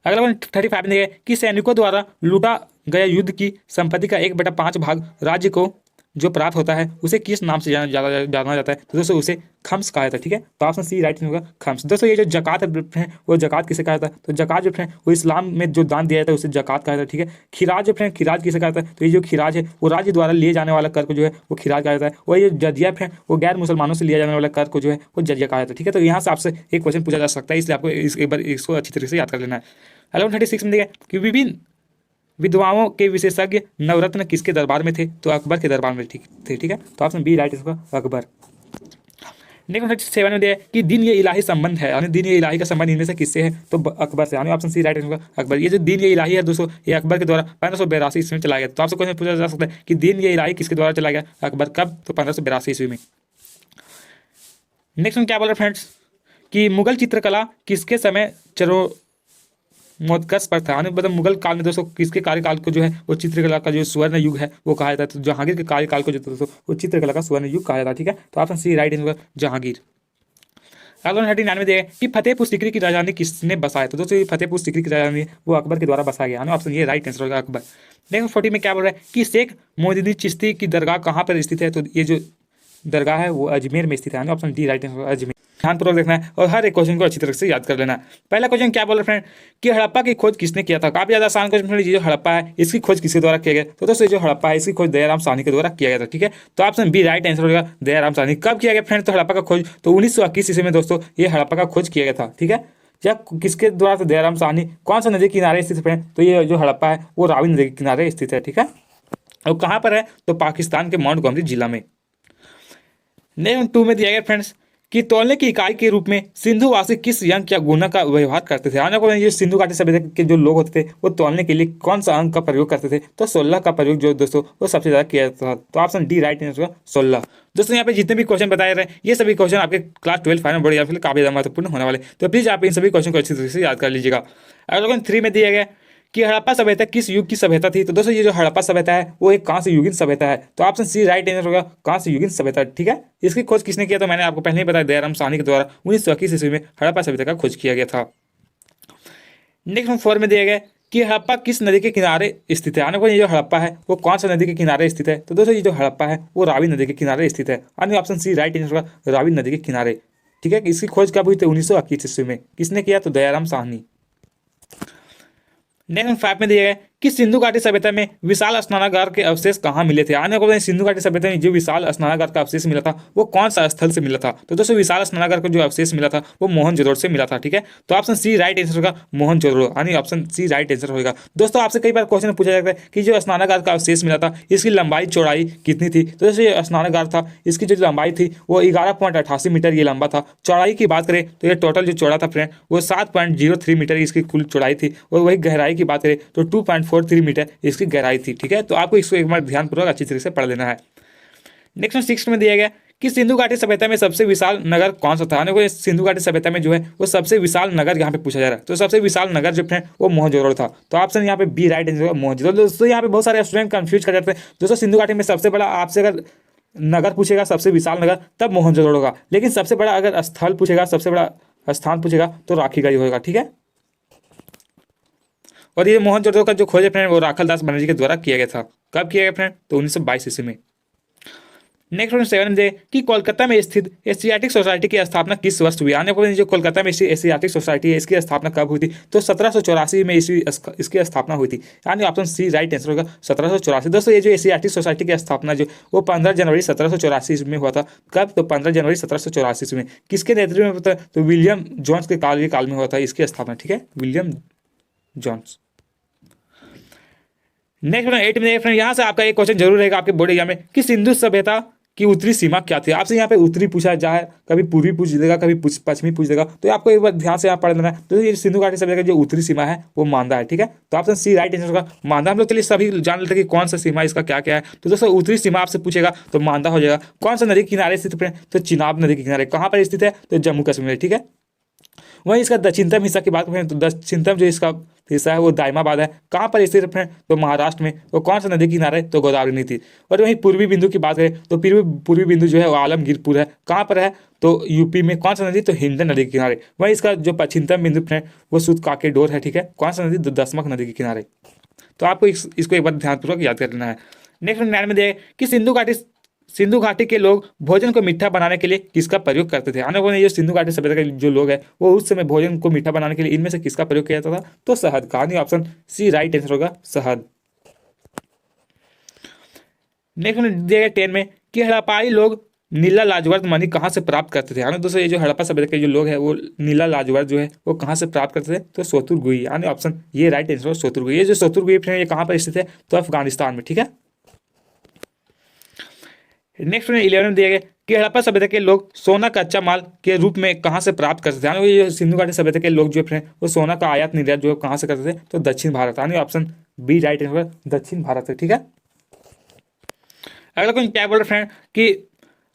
अगला 35 में कि सैनिकों द्वारा लूटा गया युद्ध की संपत्ति का 1/5 भाग राज्य को जो प्राप्त होता है उसे किस नाम से जाना जाता है? तो दोस्तों उसे खम्स कहा जाता है, ठीक है। तो ऑप्शन सी राइट होगा, खम्स। दोस्तों ये जो जकात है वो जकात किसे कहा जाता है? तो जकात जो है वो इस्लाम में जो दान दिया जाता है उसे जकात कहा जाता है, ठीक है। खिराज जो है खिराज किसे कहा जाता है? तो ये जो खिराज है वो राज्य द्वारा लिए जाने वाला कर को जो है वो खिराज कहा जाता है। और ये जजिया है वो गैर मुसलमानों से लिया जाने वाला कर को जो है वो जजिया कहा जाता है, ठीक है। तो यहाँ से आपसे एक क्वेश्चन पूछा जा सकता है, इसलिए आपको एक बार इसको अच्छी तरीके से याद कर लेना है। 36 में देखिए कि विभिन्न विधवाओं के विशेषज्ञ नवरत्न किसके दरबार में थे? तो अकबर के दरबार में थे, ठीक है। तो ऑप्शन बी राइट इसका अकबर। नेक्स्ट 7 में दिया है कि दिन ये इलाही संबंध है, यानी दिन ये इलाही का संबंध इनमें से किससे है, तो अकबर से, यानी option C right answer Akbar. ये जो दिन ये इलाही है दोस्तों, ये अकबर के द्वारा 1582 ईस्वी में चला गया। तो आपसे क्वेश्चन पूछा जा सकता है कि दिन ये इलाही किसके द्वारा चला गया, अकबर। कब, तो 1582 ईस्वी में। नेक्स्ट में क्या बोल रहे हैं फ्रेंड्स कि मुगल चित्रकला किसके समय चरमोत्कर्ष पर था, मतलब मुगल काल में दोस्तों किसके कार्यकाल को जो है वो चित्रकला का जो स्वर्ण युग है वो कहा जाता है। तो जहांगीर के कार्यकाल को जो दोस्तों वो चित्रकला का स्वर्ण युग कहा जाता है, ठीक है। तो option C right answer Jahangir. अगला 39 में दिया कि फतेहपुर सीकरी की राजधानी किसने बसाया, तो दोस्तों ये फतेहपुर सीकरी की राजधानी वो अकबर के द्वारा बसाया गया, ऑप्शन ये राइट आंसर होगा अकबर। नेक्स्ट 40 में क्या बोल रहा है कि शेख मोइनुद्दीन चिश्ती की दरगाह कहाँ पर स्थित है, तो ये जो दरगाह है वो अजमेर में स्थित है, option D right answer Ajmer. ध्यानपूर्वक देखना है और हर एक क्वेश्चन को अच्छी तरह से याद कर लेना है। पहला क्वेश्चन क्या बोल रहे फ्रेंड कि हड़प्पा की खोज किसने किया था, काफी ज्यादा आसान क्वेश्चन। जो हड़प्पा है इसकी खोज किसके द्वारा किया गया, तो दोस्तों जो हड़प्पा है इसकी खोज दयाराम साहनी के द्वारा किया गया था, ठीक है। तो ऑप्शन बी राइट आंसर होगा दयाराम साहनी। कब किया गया फ्रेंड, तो हड़प्पा का खोज तो 1921 ईस्वी में दोस्तों ये हड़प्पा का खोज किया गया था, ठीक है। या किसके द्वारा, तो दयाराम साहनी। कौन सा नदी के किनारे स्थित है, तो ये जो हड़प्पा है वो रावी नदी के किनारे स्थित है, ठीक है। और कहाँ पर है, तो पाकिस्तान के माउंटगोमरी जिला में। नेक्स्ट 2 में दिया गया फ्रेंड्स कि तौलने की इकाई के रूप में सिंधुवासी किस अंक या गुना का व्यवहार करते थे। आने को ये सिंधु घाटी सभ्यता के जो लोग होते थे वो तौलने के लिए कौन सा अंक का प्रयोग करते थे, तो 16 का प्रयोग जो दोस्तों वो सबसे ज्यादा किया जाता था। तो ऑप्शन डी राइट आंसर 16। दोस्तों यहाँ पे जितने भी क्वेश्चन बताए रहे ये सभी क्वेश्चन आपके क्लास 12 फाइनल बोर्ड या फिर काफी ज्यादा महत्वपूर्ण होने वाले, तो प्लीज आप इन सभी क्वेश्चन को अच्छी तरह से याद कर लीजिएगा। अगला 3 में दिया गया कि हड़प्पा सभ्यता किस युग की सभ्यता थी, तो दोस्तों ये जो हड़प्पा सभ्यता है वो एक कांस्य युगीन सभ्यता है। तो ऑप्शन सी राइट आंसर होगा कांस्य युगीन सभ्यता, ठीक है। इसकी खोज किसने किया, तो मैंने आपको पहले ही बताया दयाराम साहनी के द्वारा 1921 ईस्वी में हड़प्पा सभ्यता का खोज किया गया था। नेक्स्ट 4 में दिया गया कि हड़प्पा किस नदी के किनारे स्थित है। आने को ये जो हड़प्पा है वो कौन सा नदी के किनारे स्थित है, तो दोस्तों ये जो हड़प्पा है वो रावी नदी के किनारे स्थित है, यानी ऑप्शन सी राइट आंसर होगा रावी नदी के किनारे, ठीक है। इसकी खोज कब हुई थी, 1921 ईस्वी में। किसने किया, तो दयाराम साहनी। नेक्स्ट 5 में दिया गया कि सिंधु घाटी सभ्यता में विशाल स्नानागार के अवशेष कहाँ मिले थे। आने को सिंधु घाटी सभ्यता में जो विशाल स्नानागार का अवशेष मिला था वो कौन सा स्थल से मिला था, तो दोस्तों विशाल स्नानागार का जो अवशेष मिला था वो मोहनजोदड़ो से मिला था, ठीक है। तो ऑप्शन सी राइट आंसर होगा मोहनजोदड़ो, यानी ऑप्शन सी राइट आंसर होगा। दोस्तों आपसे कई बार क्वेश्चन पूछा जाता है कि जो स्नानागार का अवशेष मिला था इसकी लंबाई चौड़ाई कितनी थी, तो दोस्तों ये स्नानागार था इसकी जो लंबाई थी वो 11.88 मीटर ये लंबा था। चौड़ाई की बात करें तो ये टोटल जो चौड़ा था फ्रेंड वो 7.03 मीटर इसकी कुल चौड़ाई थी, और वही गहराई की बात करें तो 2.43 मीटर इसकी गहराई थी, ठीक है। तो आपको इसको एक बार ध्यानपूर्वक अच्छी तरह से पढ़ लेना है। नेक्स्ट 6 में दिया गया कि सिंधु घाटी सभ्यता में सबसे विशाल नगर कौन सा था। आने को सिंधु घाटी सभ्यता में जो है वो सबसे विशाल नगर यहाँ पे पूछा जा रहा है, तो सबसे विशाल नगर जो है वो मोहनजोदड़ो था। तो ऑप्शन यहाँ पे बी राइट आंसर मोहनजोदड़ो। दोस्तों यहाँ पे बहुत सारे स्टूडेंट कंफ्यूज कर जाते हैं। दोस्तों सिंधु घाटी में सबसे बड़ा आपसे अगर नगर पूछेगा सबसे विशाल नगर तब मोहनजोदड़ो होगा, लेकिन सबसे बड़ा अगर स्थल पूछेगा सबसे बड़ा स्थान पूछेगा तो राखीगढ़ी होगा, ठीक है। और ये मोहनजोदड़ो का जो खोज है फ्रेंड वो राखल दास बनर्जी के द्वारा किया गया था। कब किया गया फ्रेंड, तो 1922 ईस्वी में। नेक्स्ट 7 में कि कोलकाता में स्थित एशियाटिक सोसाइटी की स्थापना किस वर्ष हुई। आने को जो कोलकाता में एशियाटिक सोसाइटी है इसकी स्थापना कब हुई थी, तो 1784 में इसकी स्थापना हुई थी, यानी ऑप्शन सी राइट आंसर होगा 1784। दोस्तों ये जो एशियाटिक सोसाइटी की स्थापना जो वो 15 जनवरी 1784 में हुआ था। कब, तो 15 जनवरी 1784 में। किसके नेतृत्व में होता है, तो विलियम जोन्स के काल में हुआ था इसकी स्थापना, ठीक है, विलियम जोन्स। नेक्स्ट 8 में फ्रेंड यहाँ से आपका एक क्वेश्चन जरूर रहेगा आपके बोर्ड एग्जाम में कि सिंधु सभ्यता की उत्तरी सीमा क्या थी। आपसे यहाँ पे उत्तरी पूछा जाए, कभी पूर्वी पूछ देगा, कभी पश्चिमी पूछ देगा, तो आपको एक बार ध्यान से यहाँ पढ़ लेना है। तो ये सिंधु घाटी सभ्यता की जो उत्तरी सीमा है वो मांदा है, ठीक है। तो ऑप्शन सी राइट आंसर होगा मांदा। हम लोग चलिए सभी जान लेते हैं कि कौन सा सीमा इसका क्या क्या है। तो दोस्तों उत्तरी सीमा आपसे पूछेगा तो मांदा हो जाएगा। कौन सा नदी के किनारे स्थित है, तो चिनाब नदी के किनारे। कहाँ पर स्थित है, तो जम्मू कश्मीर, ठीक है। वहीं इसका दक्षिणतम हिस्सा की बात करें तो दक्षिणतम जो इसका हिस्सा है वो दाइमाबाद है। कहाँ पर स्थित है, तो महाराष्ट्र में। वो कौन सा नदी किनारे, तो गोदावरी नदी। और वहीं पूर्वी बिंदु की बात करें तो पूर्वी बिंदु जो है वो आलमगीरपुर है। कहाँ पर है, तो यूपी में। कौन सा नदी, तो हिंदन नदी के किनारे। वहीं इसका जो पश्चिमतम बिंदु है वो सुदकाकेडोर है, ठीक है। कौन सा नदी, दसमक नदी के किनारे। तो आपको इसको एक बार ध्यानपूर्वक याद कर लेना है। नेक्स्ट 9 में दिया कि सिंधु घाटी के लोग भोजन को मीठा बनाने के लिए किसका प्रयोग करते थे। आने वाले ये सिंधु घाटी सभ्यता के जो लोग हैं वो उस समय भोजन को मीठा बनाने के लिए इनमें से किसका प्रयोग किया जाता था, तो शहद का। यानी ऑप्शन सी राइट आंसर होगा शहद। नेक्स्ट में दिया गया 10 में कि हड़प्पाई लोग नीला लाजवर्द मणि कहाँ से प्राप्त करते थे। यानी दोस्तों ये जो हड़प्पा सभ्यता के जो लोग हैं वो नीला लाजवर्द जो है वो कहाँ से प्राप्त करते थे, तो सोतुरगुई। यानी ऑप्शन ये राइट आंसर होगा सोतुरगुई। ये जो सोतुरगुई ये कहाँ पर स्थित है, तो अफगानिस्तान में, ठीक है। नेक्स्ट 11 में दिया गया कि हड़प्पा सभ्यता के लोग सोना कच्चा माल के रूप में कहाँ से प्राप्त करते थे। ये सिंधु घाटी सभ्यता के लोग जो है वो सोना का आयात निर्यात जो है कहाँ से करते थे, तो दक्षिण भारत। यानी ऑप्शन बी राइट आंसर दक्षिण भारत है, ठीक है। अगला क्वेश्चन क्या बोल रहे फ्रेंड कि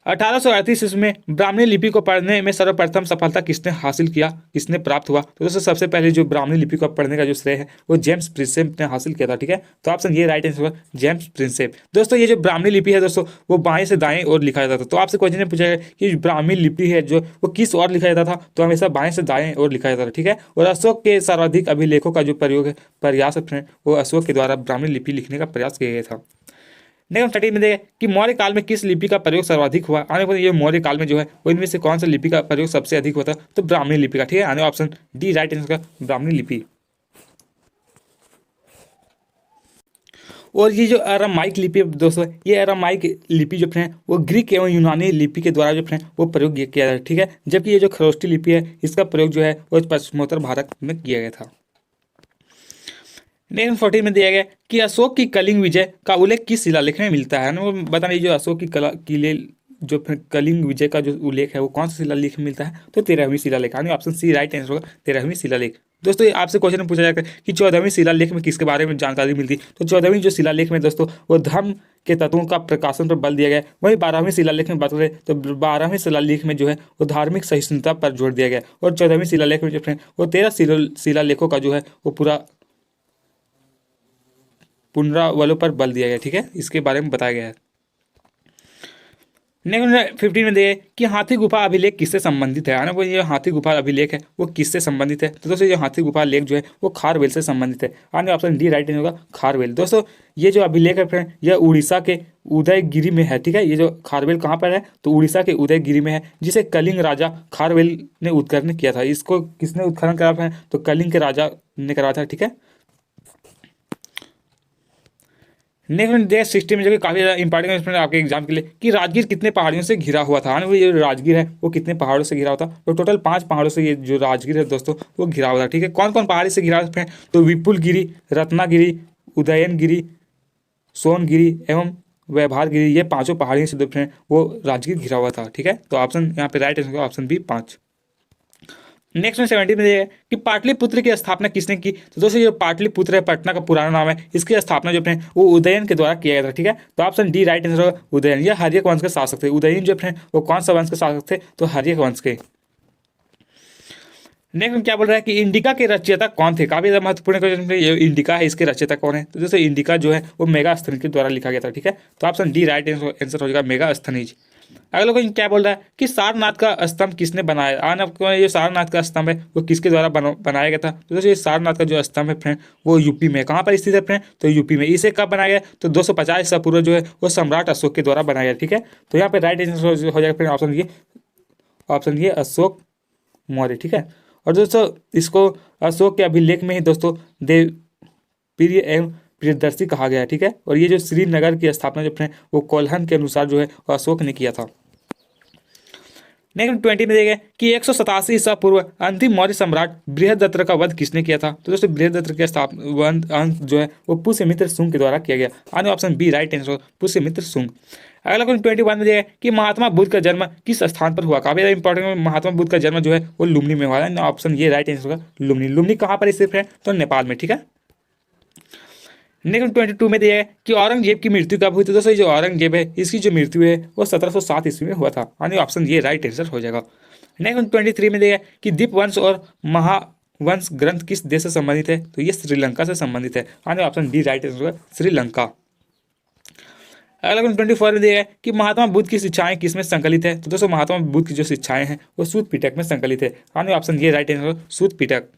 1838 ईस्वी में ब्राह्मणी लिपि को पढ़ने में सर्वप्रथम सफलता किसने हासिल किया, किसने प्राप्त हुआ। तो दोस्तों सबसे पहले जो ब्राह्मणी लिपि को पढ़ने का जो श्रेय है वो जेम्स प्रिंसेप ने हासिल किया था, ठीक है। तो ऑप्शन ये राइट आंसर जेम्स प्रिंसेप। दोस्तों ये जो ब्राह्मणी लिपि है दोस्तों वो बाएं से दाएं और लिखा जाता था। तो आपसे क्वेश्चन पूछा गया कि ब्राह्मणी लिपि है जो वो किस ओर लिखा जाता था, तो हमेशा बाएं से दाएं और लिखा जाता था, ठीक है। और अशोक के सर्वाधिक अभिलेखों का जो प्रयोग है प्रयास है वो अशोक के द्वारा ब्राह्मणी लिपि लिखने का प्रयास किया गया था। नेक्स्ट 30 में देगा कि मौर्य काल में किस लिपि का प्रयोग सर्वाधिक हुआ। आने पर ये मौर्य काल में जो है वो इनमें से कौन सा लिपि का प्रयोग सबसे अधिक होता, तो ब्राह्मणी लिपि का, ठीक है। आने ऑप्शन डी राइट आंसर का ब्राह्मणी लिपि। और ये जो अरामाइक लिपि दोस्तों, ये अरामाइक लिपि जो है वो ग्रीक एवं यूनानी लिपि के द्वारा जो है वो प्रयोग किया जाता है, ठीक है। जबकि ये जो खरोष्टी लिपि है इसका प्रयोग जो है वो पश्चिमोत्तर भारत में किया गया था। नेक्स्ट 14 में दिया गया कि अशोक की कलिंग विजय का उल्लेख किस शिलालेख में मिलता है। वो बता रही जो अशोक की किले जो कलिंग विजय का जो उल्लेख है वो कौन सा शिलालेख में मिलता है, तो 13वीं शिलालेख। यानी ऑप्शन सी राइट आंसर होगा 13वीं शिलालेख। दोस्तों ये आपसे क्वेश्चन पूछा जाता है कि 14वीं शिलालेख में किसके बारे में जानकारी मिलती, तो 14वीं जो शिलालेख में दोस्तों वो धर्म के तत्वों का प्रकाशन पर बल दिया गया। वहीं 12वीं शिलालेख में बात करें तो 12वीं शिलालेख में जो है वो धार्मिक सहिष्णुता पर जोर दिया गया। और 14वीं शिलालेख में जो है वो 13 शिलालेखों का जो है वो पूरा पुनरावलों पर बल दिया गया, ठीक है। इसके बारे में बताया गया है। नेक्स्ट 15 में दिए कि हाथी गुफा अभिलेख किससे संबंधित है। यानी वो ये हाथी गुफा अभिलेख है वो किससे संबंधित है, तो दोस्तों ये हाथी गुफा लेख जो है वो खारवेल से संबंधित है। यानी ऑप्शन डी राइट होगा खारवेल। दोस्तों ये जो अभिलेख है फ्रेंड यह उड़ीसा के उदयगिरी में है, ठीक है। ये जो खारवेल कहाँ पर है, तो उड़ीसा के उदयगिरी में है, जिसे कलिंग राजा खारवेल ने उत्खनन किया था। इसको किसने उत्खनन करा था, तो कलिंग के राजा ने करा था, ठीक है। नेक्स्ट डे 60 में जो कि काफ़ी ज़्यादा इंपॉर्टेंट है आपके एग्जाम के लिए कि राजगीर कितने पहाड़ियों से घिरा हुआ था। वो ये राजगीर है वो कितने पहाड़ों से घिरा हुआ था, तो टोटल 5 पहाड़ों से ये जो राजगीर है दोस्तों वो घिरा हुआ था, ठीक है। कौन कौन पहाड़ी से घिरा हुआ है, तो विपुलगिरी, रत्नागिरी, उदयनगिरी, सोनगिरी एवं व्यवहारगिरी, ये 5 पहाड़ियों से जो है वो राजगीर घिरा हुआ था, ठीक है। तो ऑप्शन यहाँ पे right answer option B 5। Next में 70 में है कि पाटलिपुत्र की स्थापना किसने की, तो दोस्तों ये पाटलिपुत्र है पटना का पुराना नाम है, इसकी स्थापना जो है वो उदयन के द्वारा किया गया था, ठीक है। तो ऑप्शन डी राइट आंसर होगा उदयन। यह हर्यक वंश के शासक थे। उदयन जो है वो कौन सा वंश के शासक थे, तो हर्यक वंश के। नेक्स्ट में क्या बोल रहा है कि इंडिका के रचयिता कौन थे। काफी ज्यादा महत्वपूर्ण क्वेश्चन है, ये इंडिका है इसके रचयिता कौन है, तो दोस्तों इंडिका जो है वो मेगास्थनीज के द्वारा लिखा गया था, ठीक है। तो ऑप्शन डी राइट आंसर हो जाएगा मेगास्थनीज। अगला क्वेश्चन क्या बोल रहा है कि सारनाथ का स्तंभ किसने बनाया। आना ये सारनाथ का स्तंभ है वो किसके द्वारा बनाया गया था, तो दोस्तों ये सारनाथ का जो स्तंभ है फ्रेंड वो यूपी में, कहाँ पर स्थित है फ्रेंड, तो यूपी में। इसे कब बनाया गया, तो 250 ईसा पूर्व जो है वो सम्राट अशोक के द्वारा बनाया गया, ठीक है। तो यहाँ पे राइट आंसर हो जाएगा फ्रेंड ऑप्शन ये अशोक मौर्य, ठीक है। और दोस्तों इसको अशोक के अभिलेख में ही दोस्तों देव प्रिय एवं प्रियदर्शी कहा गया है, ठीक है। और ये जो श्रीनगर की स्थापना जो है वो कोल्हन के अनुसार जो है वो अशोक ने किया था। नेक्स्ट 20 में देखेंगे कि 187 ईसा पूर्व अंतिम मौर्य सम्राट बृहदत्त का वध किसने किया था, तो दोस्तों बृहदत्त के स्थापना जो है वो पुष्यमित्र शुंग के द्वारा किया गया। आने option B right answer Pushyamitra Shunga. अगला क्वेश्चन 21 में देखेंगे कि महात्मा बुद्ध का जन्म किस स्थान पर हुआ। काफी इंपॉर्टेंट, महात्मा बुद्ध का जन्म जो है वो लुम्बिनी में हुआ है। ऑप्शन ये राइट आंसर होगा लुम्बिनी। लुम्बिनी कहाँ पर स्थित है, तो नेपाल में, ठीक है। नेक्स्ट 22 में दिया है कि औरंगजेब की मृत्यु कब हुई, तो दोस्तों जो औरंगजेब है इसकी जो मृत्यु है वो 1707 ईस्वी में हुआ था। यानी ऑप्शन ये राइट आंसर हो जाएगा। नेक्स्ट 23 में दिया है कि दीपवंश और महावंश ग्रंथ किस देश से संबंधित है, तो ये श्रीलंका से संबंधित है। यानी ऑप्शन डी राइट आंसर होगा श्रीलंका। अगला 24 में दिया है कि महात्मा बुद्ध की शिक्षाएं किसमें संकलित है, तो दोस्तों महात्मा बुद्ध की जो शिक्षाएं हैं वो सूत पिटक में संकलित है। यानी ऑप्शन ये राइट आंसर सूत पिटक।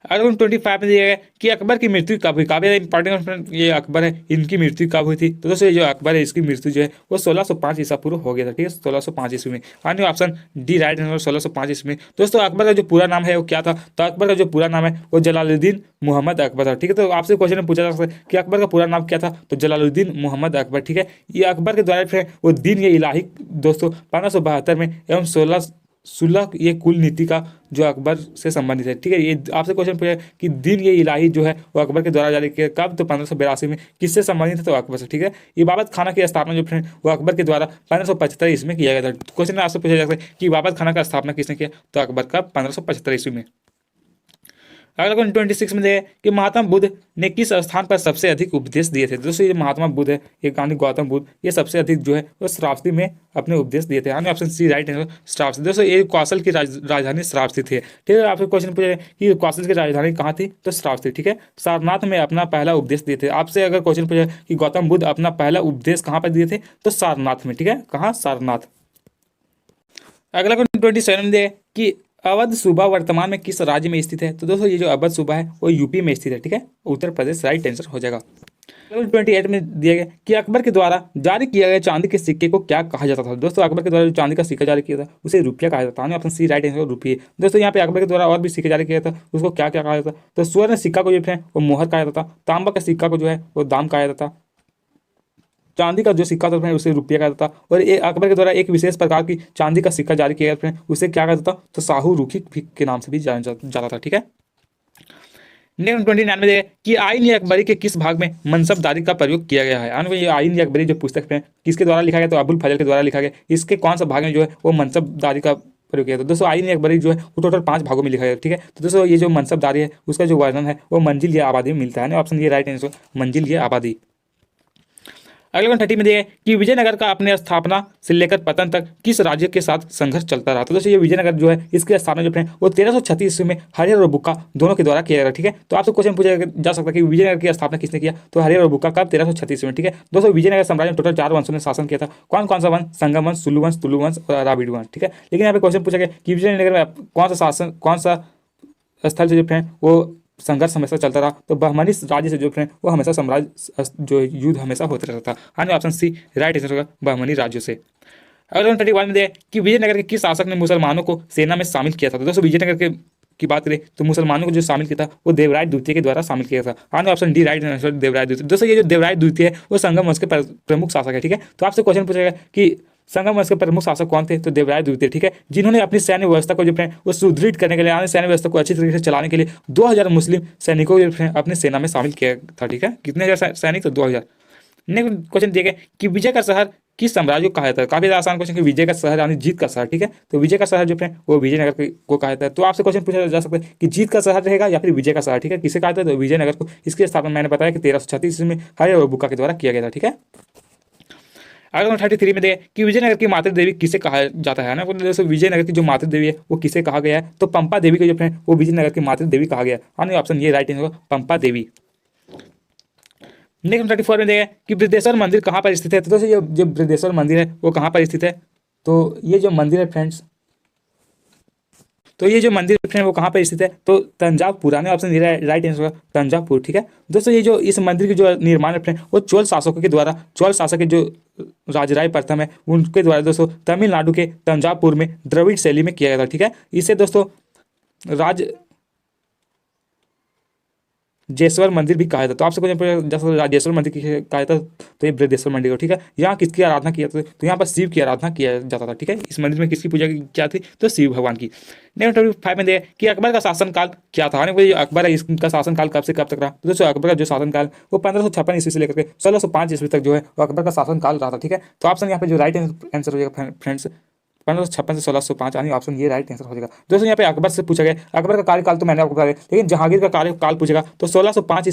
अगला 25 में दिया गया कि अकबर की मृत्यु कब हुई। काफी इंपॉर्टेंट ये अकबर है इनकी मृत्यु कब हुई थी, तो दोस्तों ये जो अकबर है इसकी मृत्यु जो है वो 1605 ईसा पूर्व हो गया था, ठीक है। 1605 ईस्वी में। यानी ऑप्शन डी राइट आंसर 1605 ईस्वी में। दोस्तों अकबर का जो पूरा नाम है वो क्या था, तो अकबर का जो पूरा नाम है वो जलालुद्दीन मोहम्मद अकबर था, ठीक है। तो आपसे क्वेश्चन में पूछा जा सकता है कि अकबर का पूरा नाम क्या था, तो जलालुद्दीन मोहम्मद अकबर, ठीक है। ये अकबर के द्वारा फिर वो दीन ये इलाही दोस्तों 1572 में एवं सुलह ये कुल नीति का जो अकबर से संबंधित है। ठीक है, ये आपसे क्वेश्चन पूछा कि दिन ये इलाही जो है वो अकबर के द्वारा जारी किया कब, तो 1582 में। किससे संबंधित है, तो अकबर से। ठीक है, इबादत खाना की स्थापना जो फ्रेंड वो अकबर के द्वारा 1575 ईस्वी में किया गया था। क्वेश्चन में आपसे पूछा जाता है कि इबादत खाना का स्थापना किसने किया, तो अकबर का 1575 ईस्वी में। अगला क्वेश्चन 26 में है कि महात्मा बुद्ध ने किस स्थान पर सबसे अधिक उपदेश दिए थे। दोस्तों ये महात्मा बुद्ध है, ये गांधी गौतम बुद्ध, ये सबसे अधिक जो है वो श्रावस्ती में अपने उपदेश दिए थे। यानी ऑप्शन सी राइट है, श्रावस्ती। दोस्तों ये कौशल की राजधानी श्रावस्ती थी। ठीक है, आपसे क्वेश्चन पूछा कि कौशल की राजधानी कहाँ थी, तो श्रावस्ती। ठीक है, सारनाथ में अपना पहला उपदेश दिए थे। आपसे अगर क्वेश्चन पूछा कि गौतम बुद्ध अपना पहला उपदेश कहाँ पर दिए थे, तो सारनाथ में। ठीक है, कहाँ, सारनाथ। अगला क्वेश्चन 27 में है कि अवध सूबा वर्तमान में किस राज्य में स्थित है। तो दोस्तों ये जो अवध सूबा है वो यूपी में स्थित है। ठीक है, उत्तर प्रदेश राइट आंसर हो जाएगा। 28 में दिया गया कि अकबर के द्वारा जारी किया गया चांदी के सिक्के को क्या कहा जाता था। दोस्तों अकबर के द्वारा जो चांदी का सिक्का जारी किया था उसे रुपया कहा जाता था। ऑप्शन सी राइट आंसर, रुपये। दोस्तों यहाँ पे अकबर के द्वारा और भी सिक्के जारी किया था, उसको क्या क्या कहा जाता था, तो स्वर्ण सिक्का को जो है वो मोहर कहा जाता था, तांबा का सिक्का को जो है वो दाम कहा जाता था, चांदी का जो सिक्का था उसे रुपया कहता था, और एक अकबर के द्वारा एक विशेष प्रकार की चांदी का सिक्का जारी किया गया उसे क्या कहता था, तो साहू रुखी के नाम से भी जाना जाता था। ठीक है, 29 में कि आईन अकबरी के किस भाग में मनसबदारी का प्रयोग किया गया है। ये आईन अकबरी जो पुस्तक है किसके द्वारा लिखा गया, तो अबुल फजल के द्वारा लिखा गया। इसके कौन सा भाग में जो है वो मनसबदारी का प्रयोग किया था। दोस्तों आईन अकबरी जो है वो टोटल 5 भागों में लिखा गया। ठीक है, तो दोस्तों ये जो मनसबदारी है उसका जो वर्णन है वो मंजिल या आबादी में मिलता है। ऑप्शन ये राइट आंसर, मंजिल या आबादी। अगले 30 में दिया है कि विजयनगर का अपने स्थापना से लेकर पतन तक किस राज्य के साथ संघर्ष चलता रहा। तो दोस्तों ये विजयनगर जो है इसकी स्थापना जो है वो 1336 ईस्वी में हरिहर और बुक्का दोनों के द्वारा किया गया। ठीक है, तो आपसे क्वेश्चन पूछा जा सकता है कि विजयनगर की स्थापना किसने किया, तो हरिहर और बुक्का कब, 1336 में। ठीक है, दोस्तों विजयनगर साम्राज्य में टोटल 4 वंशों ने शासन किया था। कौन कौन सा वंश, संगम वंश, सुलु वंश, तुलु वंश और राबिड़ वंश। ठीक है, लेकिन यहाँ पे क्वेश्चन पूछा गया कि विजयनगर में कौन सा स्थल से जो है वो संघर्ष हमेशा चलता रहा, तो बहमनी राज्य से जो है वो हमेशा साम्राज्य जो युद्ध हमेशा होता रहता था। हाँ, ऑप्शन सी राइट आंसर होगा, बहमनी राज्यों से। अगला 31 में दे कि विजयनगर के किस शासक ने मुसलमानों को सेना में शामिल किया था। तो दोस्तों विजयनगर की बात करें तो मुसलमानों को जो शामिल किया था वो देवराय द्वितीय के द्वारा शामिल किया था। हाँ, option D right answer, Devaraya द्वितीय। दोस्तों ये जो देवराय द्वितीय है वो संगम वंश के प्रमुख शासक है। ठीक है, तो आपसे क्वेश्चन पूछेगा कि संगम वंश के प्रमुख शासक कौन थे, तो देवराय द्वितीय। ठीक है, जिन्होंने अपनी सैन्य व्यवस्था को जो है वो सुदृढ़ करने के लिए, सैन्य व्यवस्था को अच्छी तरीके से चलाने के लिए 2000 मुस्लिम सैनिकों को अपने सेना में शामिल किया था। ठीक है, कितने हजार सैनिक, तो 2000। नेक्स्ट क्वेश्चन दिया गया कि विजय का शहर किस साम्राज्य को कहा जाता है। काफी आसान क्वेश्चन कि विजय का शहर यानी जीत का शहर। ठीक है, तो विजय का शहर जो है वो विजयनगर को कहा जाता है। तो आपसे क्वेश्चन पूछा जा सकता है कि जीत का शहर रहेगा या फिर विजय का शहर। ठीक है, किसे कहा जाता है, तो विजयनगर को। इसकी स्थापना मैंने बताया कि 1336 में हरिहर और बुक्का के द्वारा किया गया था। ठीक है, अगला 33 में दे कि विजयनगर की मातृ देवी किसे कहा जाता है ना। दोस्तों विजयनगर की जो मातृ देवी है वो किसे कहा गया है, तो पंपा देवी को जो है वो विजयनगर की मातृ देवी कहा गया। हाँ, ऑप्शन ये राइट आंसर, पंपा देवी। नेक्स्ट 34 में देगा कि बृहदेश्वर मंदिर कहाँ पर स्थित है। तो दोस्तों ये जो बृहदेश्वर मंदिर है वो कहाँ पर स्थित है, तो ये जो मंदिर है फ्रेंड्स, तो ये जो मंदिर फ्रेंड वो कहाँ पर स्थित है, तो तंजावुर। आने ऑप्शन राइट आंसर होगा तंजावुर। ठीक है, दोस्तों ये जो इस मंदिर की जो निर्माण है फ्रेंड वो चोल शासकों के द्वारा, चोल शासक के जो राजराय प्रथम है उनके द्वारा दोस्तों तमिलनाडु के तंजावुर में द्रविड़ शैली में किया गया था। ठीक है, इसे दोस्तों राजेश्वर मंदिर भी कहा जाता है। तो आपसे कुछ राजेश्वर मंदिर कहा जाता है, तो ये बृहदेश्वर मंदिर को। ठीक है, यहाँ किसकी आराधना किया जाती है, तो यहाँ पर शिव की आराधना किया जाता था। ठीक है, इस मंदिर में किसकी पूजा क्या थी, तो शिव भगवान की। नेक्स्ट 35 में दे कि अकबर का शासनकाल क्या था। अकबर है इसका शासनकाल कब से कब तक रहा, तो दोस्तों अकबर का जो शासनकाल वो 1556 ईस्वी से लेकर के 1605 ईस्वी तक जो है वो अकबर का शासनकाल रहा था। ठीक है, तो ऑप्शन यहाँ पे जो राइट आंसर हो जाएगा फ्रेंड्स 1556 से 1605, यानी ऑप्शन ये राइट आंसर हो जाएगा। दोस्तों यहाँ पे अकबर से पूछा गया, अकबर का कार्यकाल तो मैंने आपको बताया, लेकिन जहांगीर का कार्यकाल पूछेगा तो 1605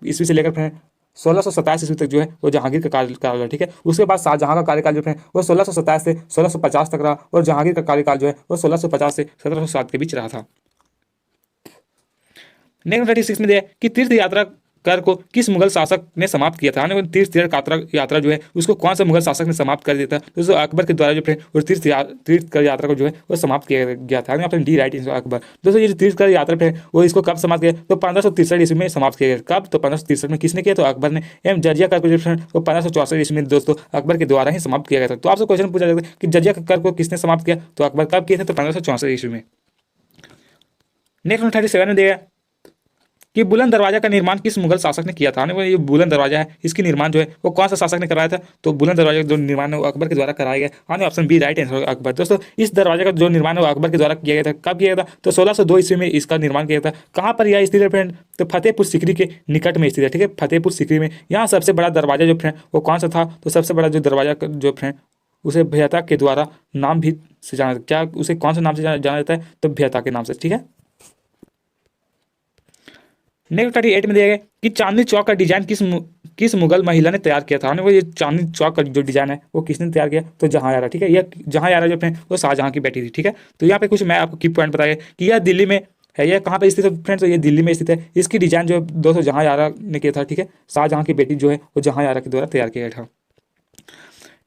ईस्वी से लेकर फिर 1627 ईस्वी तक जो है वो जहांगीर का कार्यकाल है। ठीक है, उसके बाद शाहजहां का कार्यकाल जो है वो 1627 से 1650 तक रहा, और जहांगीर का कार्यकाल जो है वो 1650 से 1707 के बीच रहा था। नेक्स्ट 36 में दिया कि तीर्थ यात्रा कर को किस मुगल शासक ने समाप्त किया था। तीर्थ यात्रा जो है उसको कौन सा मुगल शासक ने समाप्त कर दिया था, दोस्तों अकबर के द्वारा जो है और तीर्थ कर यात्रा को जो है वो समाप्त किया गया था। Option D right answer Akbar. दोस्तों ये जो तीर्थ कर यात्रा है वो इसको कब समाप्त किया, तो 1563 ईस्वी में समाप्त किया गया। कब, तो 1563 में। किसने किया, तो अकबर ने। एवं जजिया कर को जो है वो 1564 ईस्वी में दोस्तों अकबर के द्वारा ही समाप्त किया गया था। तो आपसे क्वेश्चन पूछा जाता है कि जजिया कर को किसने समाप्त किया, तो अकबर कब किए थे, तो 1564 ईस्वी में। नेक्स्ट 37 में देगा कि बुलंद दरवाजा का निर्माण किस मुगल शासक ने किया था। ये बुलंद दरवाजा है, इसकी निर्माण जो है वो कौन सा शासक ने कराया था, तो बुलंद दरवाजा का जो निर्माण है वो अकबर के द्वारा कराया गया। आने option B right answer Akbar. दोस्तों इस दरवाजे का जो निर्माण है वो अकबर के द्वारा किया गया था। कब किया गया था, तो 1602 ईस्वी में इसका निर्माण किया था। कहाँ पर यह स्थित है फ्रेंड, तो फतेहपुर सीकरी के निकट में स्थित है। ठीक है, फतेहपुर सीकरी में। यहाँ सबसे बड़ा दरवाजा जो फ्रेंड वो कौन सा था, तो सबसे बड़ा जो दरवाजा जो फ्रेंड उसे भैया के द्वारा नाम भी से जाना, क्या उसे कौन सा नाम से जाना जाता है, तो भैया के नाम से। ठीक है, नेक्स्ट 38 में दिया गया कि चांदनी चौक का डिजाइन किस मुगल महिला ने तैयार किया था। वो ये चांदनी चौक का जो डिजाइन है वो किसने तैयार किया, तो जहांआरा। ठीक है, यह जहांआरा जो फ्रेंड वो शाहजहां की बेटी थी। ठीक है, तो यहाँ पे कुछ मैं आपको की पॉइंट बताया कि यह दिल्ली में है। यह कहाँ पे स्थित है फ्रेंड्स, तो ये दिल्ली में स्थित है। इसकी डिजाइन जो दोस्तों जहांआरा ने किया था। ठीक है, शाहजहां की बेटी जो है वो जहांआरा के द्वारा तैयार किया गया था।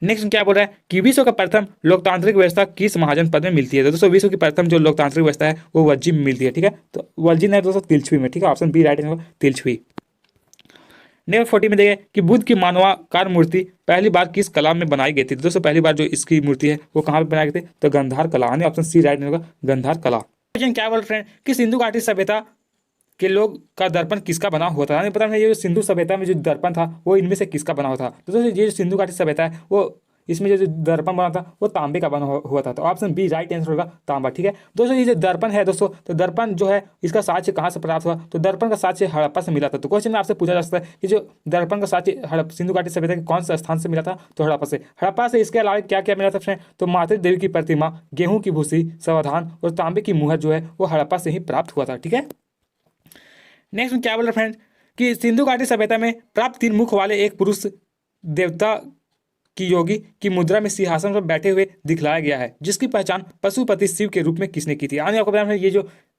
नेक्स्ट क्या बोल रहा है कि विश्व का प्रथम लोकतांत्रिक व्यवस्था किस महाजनपद में मिलती है। तो दोस्तों विश्व की प्रथम जो लोकतांत्रिक व्यवस्था है वो वज्जी में मिलती है। ठीक है, तो वज्जी नहीं दोस्तों तिलछुई में। ठीक है, ऑप्शन बी राइट आंसर तिलछुई। नेक्स्ट 40 में देखिए कि बुद्ध की मानवाकार मूर्ति पहली बार किस कला में बनाई गई थी। दोस्तों पहली बार जो इसकी मूर्ति है वो कहाँ पे बनाई गई थी, तो गंधार कला। Option C right answer Gandhara कला। क्या बोल फ्रेंड कि सिंधु घाटी सभ्यता के लोग का दर्पण किसका बना हुआ था। पता नहीं ये जो सिंधु सभ्यता में जो दर्पण था वो इनमें से किसका बना हुआ था। तो दोस्तों ये जो सिंधु घाटी सभ्यता है वो इसमें जो दर्पण बना था वो तांबे का बना हुआ था। तो ऑप्शन बी राइट आंसर होगा तांबा। ठीक है दोस्तों, ये जो दर्पण है दोस्तों, तो दर्पण जो है इसका साक्ष्य कहाँ से प्राप्त हुआ, तो दर्पण का साक्ष्य हड़प्पा से मिला था। तो क्वेश्चन में आपसे पूछा जा सकता है कि जो दर्पण का साक्ष्य सिंधु घाटी सभ्यता के कौन से स्थान से मिला था, तो हड़प्पा से। हड़प्पा से इसके अलावा क्या क्या मिला था फ्रेंड, तो मातृ देवी की प्रतिमा, गेहूं की भूसी, सावधान और तांबे की मुहर जो है वो हड़प्पा से ही प्राप्त हुआ था। ठीक है, नेक्स्ट में क्या बोल रहे फ्रेंड कि सिंधु घाटी सभ्यता में प्राप्त 3 मुख वाले एक पुरुष देवता की योगी की मुद्रा में सिंहासन पर बैठे हुए दिखलाया गया है, जिसकी पहचान पशुपति शिव के रूप में किसने की थी। आने आपको पता है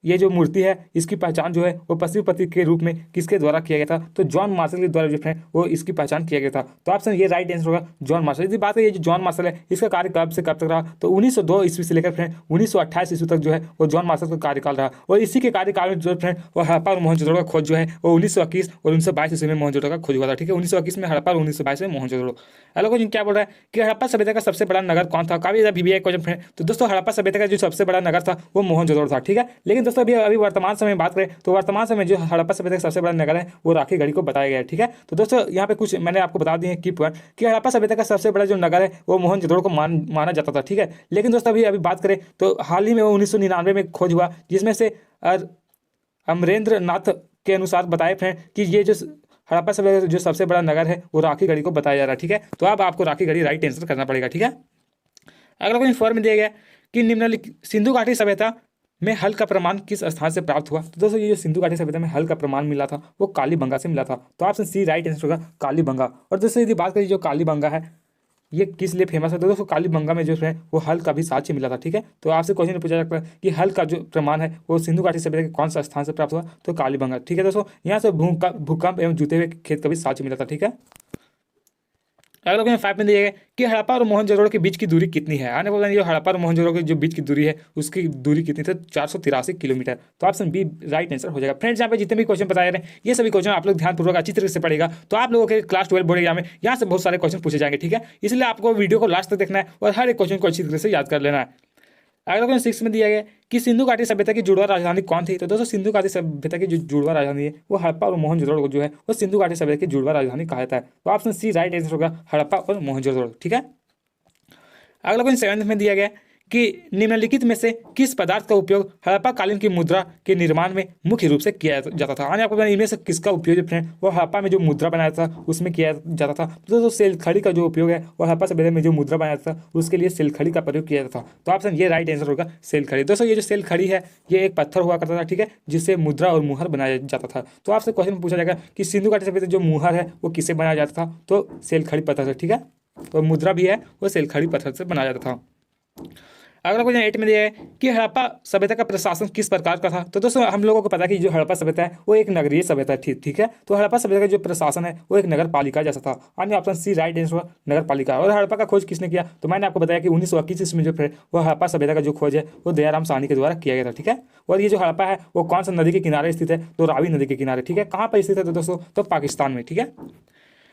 ये जो मूर्ति है इसकी पहचान जो है वो पशुपति के रूप में किसके द्वारा किया गया था, तो जॉन मार्शल के द्वारा जो है वो इसकी पहचान किया गया था। तो ऑप्शन ये राइट आंसर होगा जॉन मार्शल। यदि बात है ये जो जॉन मार्शल है इसका कार्य कब से कब तक रहा, तो 1902 ईस्वी से लेकर फ्रेंड 1928 ईस्वी तक जो है वो जॉन मार्शल का कार्यकाल रहा। और इसी के कार्यकाल में जो फ्रेंड वो हड़प्पा और मोहनजोदड़ो का खोज जो है वो 1921 और 1922 ईस्वी में मोहनजोदड़ो का खोज हुआ था। ठीक है, 1921 में हड़प्पा और 1922 में मोहनजोदड़ो। हेलो क्वेश्चन क्या बोल रहा है कि हड़प्पा सभ्यता का सबसे बड़ा नगर कौन था। काफी वीवीआई क्वेश्चन फ्रेंड। तो दोस्तों हड़प्पा सभ्यता का जो सबसे बड़ा नगर था वो मोहनजोदड़ो था। ठीक है, लेकिन दोस्तों अभी वर्तमान समय में बात करें तो वर्तमान समय जो हड़प्पा सभ्यता का सबसे बड़ा नगर है वो राखीगढ़ी को बताया गया है। ठीक है, तो दोस्तों यहाँ पे कुछ मैंने आपको बता दिए की पॉइंट कि हड़प्पा सभ्यता का सबसे बड़ा जो नगर है वो मोहनजोदड़ो को माना जाता था। ठीक है, लेकिन दोस्तों अभी बात करें तो हाल ही में वो 1999 में खोज हुआ, जिसमें से अमरेंद्र नाथ के अनुसार बताए फ्रेंड कि ये जो हड़प्पा सभ्यता जो सबसे बड़ा नगर है वो राखीगढ़ी को बताया जा रहा है। ठीक है, तो अब आपको राखीगढ़ी राइट आंसर करना पड़ेगा। ठीक है, अगला क्वेश्चन 4 में दिया गया कि निम्नलिखित सिंधु घाटी सभ्यता में हल का प्रमाण किस स्थान से प्राप्त हुआ। तो दोस्तों ये जो सिंधु घाटी सभ्यता में हल का प्रमाण मिला था वो कालीबंगा से मिला था। तो ऑप्शन सी राइट आंसर होगा कालीबंगा। और दोस्तों यदि बात करें जो कालीबंगा है ये किस लिए फेमस है, तो दोस्तों कालीबंगा में जो है वो हल का भी साक्ष्य मिला था। ठीक है, तो आपसे क्वेश्चन पूछा जाता है कि हल का जो प्रमाण है वो सिंधु घाटी सभ्यता के कौन सा स्थान से प्राप्त हुआ, तो कालीबंगा। ठीक है दोस्तों, यहाँ से भूकंप एवं जूते हुए खेत का भी साक्ष्य मिला था। ठीक है, अगला क्वेश्चन 5 में दिया गया कि हड़प्पा और मोहनजोदड़ो के बीच की दूरी कितनी है। आने बोला ये हड़प्पा और मोहनजोदड़ो के जो बीच की दूरी है उसकी दूरी कितनी थी, 483 किलोमीटर। तो ऑप्शन बी राइट आंसर हो जाएगा। फ्रेंड्स यहाँ पे जितने भी क्वेश्चन बताए रहे हैं ये सभी क्वेश्चन आप लोग ध्यानपूर्वक अच्छी तरह से पढ़ेगा तो आप लोगों के क्लास 12 बोर्ड एग्जाम में यहाँ से बहुत सारे क्वेश्चन पूछे जाएंगे। ठीक है, इसलिए आपको वीडियो को लास्ट तक देखना है और हर एक क्वेश्चन को अच्छी तरह से याद कर लेना है। अगला क्वेश्चन 6 में दिया गया कि सिंधु घाटी सभ्यता की जुड़वा राजधानी कौन थी। तो दोस्तों सिंधु घाटी सभ्यता की जो जुड़वा राजधानी है वो हड़प्पा और मोहनजोदड़ो जो है वो सिंधु घाटी सभ्यता की जुड़वा राजधानी कहा जाता है। तो ऑप्शन सी राइट आंसर होगा हड़प्पा और मोहनजोदड़ो। ठीक है, अगला क्वेश्चन 7 में दिया गया कि निम्नलिखित में से किस पदार्थ का उपयोग हड़प्पा कालीन की मुद्रा के निर्माण में मुख्य रूप से किया जाता था। आने आपको इनमें से किसका उपयोग फ्रेंड वो हड़प्पा में जो मुद्रा बनाया था उसमें किया जाता था। तो दोस्तों सेलखड़ी का जो उपयोग है वो हड़प्पा सभ्यता में जो मुद्रा बनाया था उसके लिए सेलखड़ी का प्रयोग किया जाता था। तो ऑप्शन ये राइट आंसर होगा सेलखड़ी। दोस्तों ये जो सेलखड़ी है ये एक पत्थर हुआ करता था। ठीक है, जिससे मुद्रा और मुहर बनाया जाता था। तो आपसे क्वेश्चन पूछा जाएगा कि सिंधु घाटी सभ्यता जो मुहर है वो किससे बनाया जाता था, तो सेलखड़ी पत्थर से। ठीक है, तो मुद्रा भी है वो सेलखड़ी पत्थर से बनाया जाता था। अगला क्वेश्चन 8 में दिया है कि हड़प्पा सभ्यता का प्रशासन किस प्रकार का था। तो दोस्तों हम लोगों को पता है कि जो हड़प्पा सभ्यता है वो एक नगरीय सभ्यता थी। ठीक है, तो हड़प्पा सभ्यता का जो प्रशासन है वो एक नगर पालिका जैसा था। अन्य ऑप्शन सी राइट आंसर नगर पालिका। और हड़प्पा का खोज किसने किया, तो मैंने आपको बताया कि 1921 ईस्वी में जो है वो हड़प्पा सभ्यता का जो खोज है वो दयाराम साहनी के द्वारा किया गया था। ठीक है, और ये जो हड़प्पा है वो कौन सा नदी के किनारे स्थित है, तो रावी नदी के किनारे। ठीक है, कहाँ पर स्थित है तो दोस्तों तो पाकिस्तान में। ठीक है,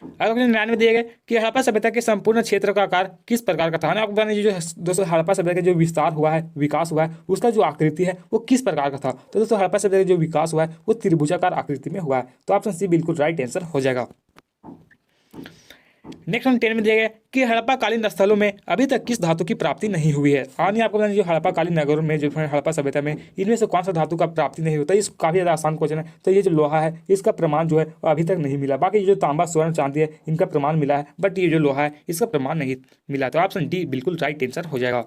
अगला क्वेश्चन 99 में दिया गया कि हड़प्पा सभ्यता के संपूर्ण क्षेत्र का आकार किस प्रकार का था। आपको बताना जो दोस्तों हड़प्पा सभ्यता का जो विस्तार हुआ है, विकास हुआ है, उसका जो आकृति है वो किस प्रकार का था। तो दोस्तों हड़प्पा सभ्यता का जो विकास हुआ है वो त्रिभुजाकार आकृति में हुआ है। तो ऑप्शन सी बिल्कुल राइट आंसर हो जाएगा। नेक्स्ट 10 में दिया गया कि हड़प्पा कालीन स्थलों में अभी तक किस धातु की प्राप्ति नहीं हुई है। यानी आपको बताना जो हड़प्पा कालीन नगरों में जो हड़प्पा सभ्यता में इनमें से कौन सा धातु का प्राप्ति नहीं होता। इस काफी ज्यादा आसान क्वेश्चन है। तो ये जो लोहा है इसका प्रमाण जो है वो अभी तक नहीं मिला। बाकी जो तांबा, स्वर्ण, चांदी है इनका प्रमाण मिला है, बट ये जो लोहा है इसका प्रमाण नहीं मिला। तो ऑप्शन डी बिल्कुल राइट आंसर हो जाएगा।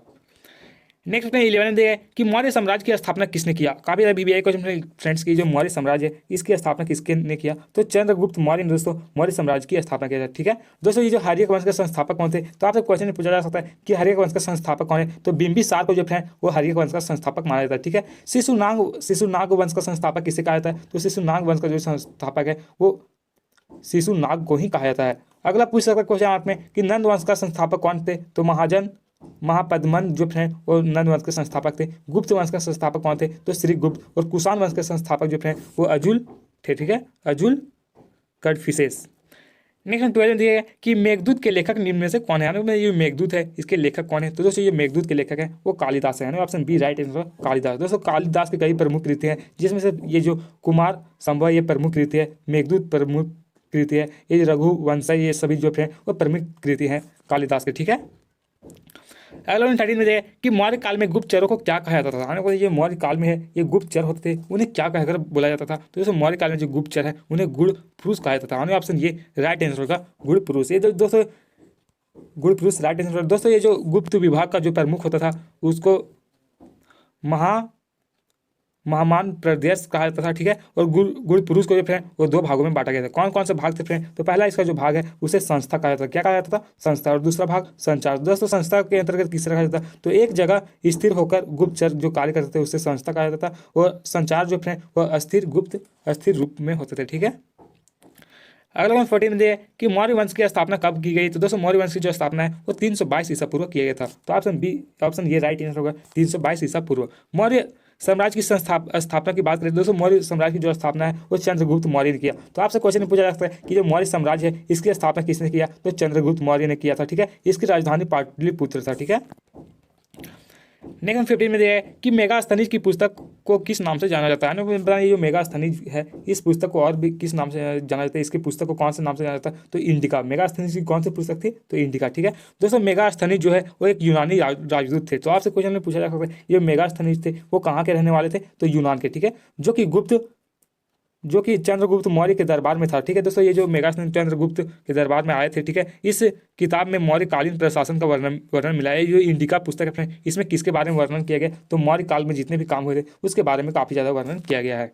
नेक्स्ट में 11 दिया है कि मौर्य साम्राज्य की स्थापना किसने किया। काफी ज्यादा BBI क्वेश्चन फ्रेंड्स की जो मौर्य साम्राज्य है इसकी स्थापना किसके ने किया। तो चंद्रगुप्त मौर्य ने दोस्तों मौर्य साम्राज्य की स्थापना किया था। ठीक है दोस्तों, ये जो हर्यक वंश के संस्थापक कौन थे। तो आपसे क्वेश्चन पूछा जा सकता है कि हर्यक वंश का संस्थापक कौन है। तो बिंबिसार को जो है वो हर्यक वंश का संस्थापक माना जाता है। ठीक है, शिशुनाग वंश का संस्थापक किसे कहा जाता है। तो शिशुनाग वंश का जो संस्थापक है वो शिशुनाग को ही कहा जाता है। अगला पूछ सकता है क्वेश्चन आप में कि नंद वंश का संस्थापक कौन थे। तो महापद्मन जो हैं वो नंद वंश के संस्थापक थे। गुप्त वंश का संस्थापक कौन थे। तो श्रीगुप्त। और कुषाण वंश के संस्थापक जो हैं वो अजुल थे। ठीक है, अजुल कडफिसेस। नेक्स्ट 12 दिया गया कि मेघदूत के लेखक निम्न में से कौन है। यानी ये मेघदूत है इसके लेखक कौन है। तो दोस्तों ये मेघदूत के लेखक है वो कालिदास है। Option B right answer Kalidasa. दोस्तों कालिदास की कई प्रमुख कृति हैं जिसमें से ये जो कुमार संभव ये प्रमुख कृति है, मेघदूत प्रमुख कृति है, ये रघुवंश ये सभी जो है वो प्रमुख कृति है कालिदास के। ठीक है, अगला 13 में दिया कि मौर्य काल में गुप्तचरों को क्या कहा जाता था। आने ये मौर्य काल में है ये गुप्तचर होते थे, उन्हें क्या कहकर बोला जाता था। तो जैसे मौर्य काल में जो गुप्तचर है उन्हें गुड़ पुरुष कहा जाता था। आने ऑप्शन ये राइट आंसर होगा गुड़ पुरुष। ये दोस्तों गुड़ पुरुष राइट आंसर। दोस्तों ये जो गुप्त विभाग का जो प्रमुख होता था उसको महामान प्रदेश कहा जाता था। ठीक है, और गुड़ पुरुष को जो है वो दो भागों में बांटा गया था। कौन कौन से भाग थे फ्रेंड। तो पहला इसका जो भाग है उसे संस्था कहा जाता था। क्या कहा जाता था, संस्था। और दूसरा भाग संचार। दोस्तों संस्था के अंतर्गत किस तरह कहा जाता था। तो एक जगह स्थिर होकर गुप्तचर जो कार्य करते थे उसे संस्था कहा जाता था। और संचार जो है वह अस्थिर रूप में होते थे। ठीक है, अगला 14 में दिया कि मौर्य वंश की स्थापना कब की गई। तो दोस्तों मौर्य वंश की जो स्थापना है वो 322 ईसा पूर्व किया गया था। तो ऑप्शन ये राइट आंसर होगा 322 ईसा पूर्व। मौर्य साम्राज्य की स्थापना की बात करें दोस्तों मौर्य साम्राज्य की जो स्थापना है वो चंद्रगुप्त मौर्य ने किया। तो आपसे क्वेश्चन पूछा जा सकता है कि जो मौर्य साम्राज्य है इसकी स्थापना किसने किया। तो चंद्रगुप्त मौर्य ने किया था। ठीक है, इसकी राजधानी पाटलिपुत्र था। ठीक है, नेक्स्ट 15 में दिया है कि मेगास्थनीज की पुस्तक को किस नाम से जाना जाता है। बताइए जो मेगास्थनीज है इस पुस्तक को और भी किस नाम से जाना जाता है। इसकी पुस्तक को कौन से नाम से जाना जाता है। तो इंडिका। मेगास्थनीज की कौन सी पुस्तक थी। तो इंडिका। ठीक है दोस्तों, मेगास्थनीज जो है वो एक यूनानी राजदूत थे। तो आपसे क्वेश्चन में पूछा जा सकता है ये मेगास्थनीज थे वो कहाँ के रहने वाले थे। तो यूनान के। ठीक है, जो कि चंद्रगुप्त मौर्य के दरबार में था। ठीक है दोस्तों, ये जो मेगास्थनीज चंद्रगुप्त के दरबार में आए थे। ठीक है, इस किताब में मौर्यकालीन प्रशासन का वर्णन मिला है। जो इंडिका पुस्तक है इसमें किसके बारे में वर्णन किया गया। तो मौर्य काल में जितने भी काम हुए थे उसके बारे में काफी ज्यादा वर्णन किया गया है।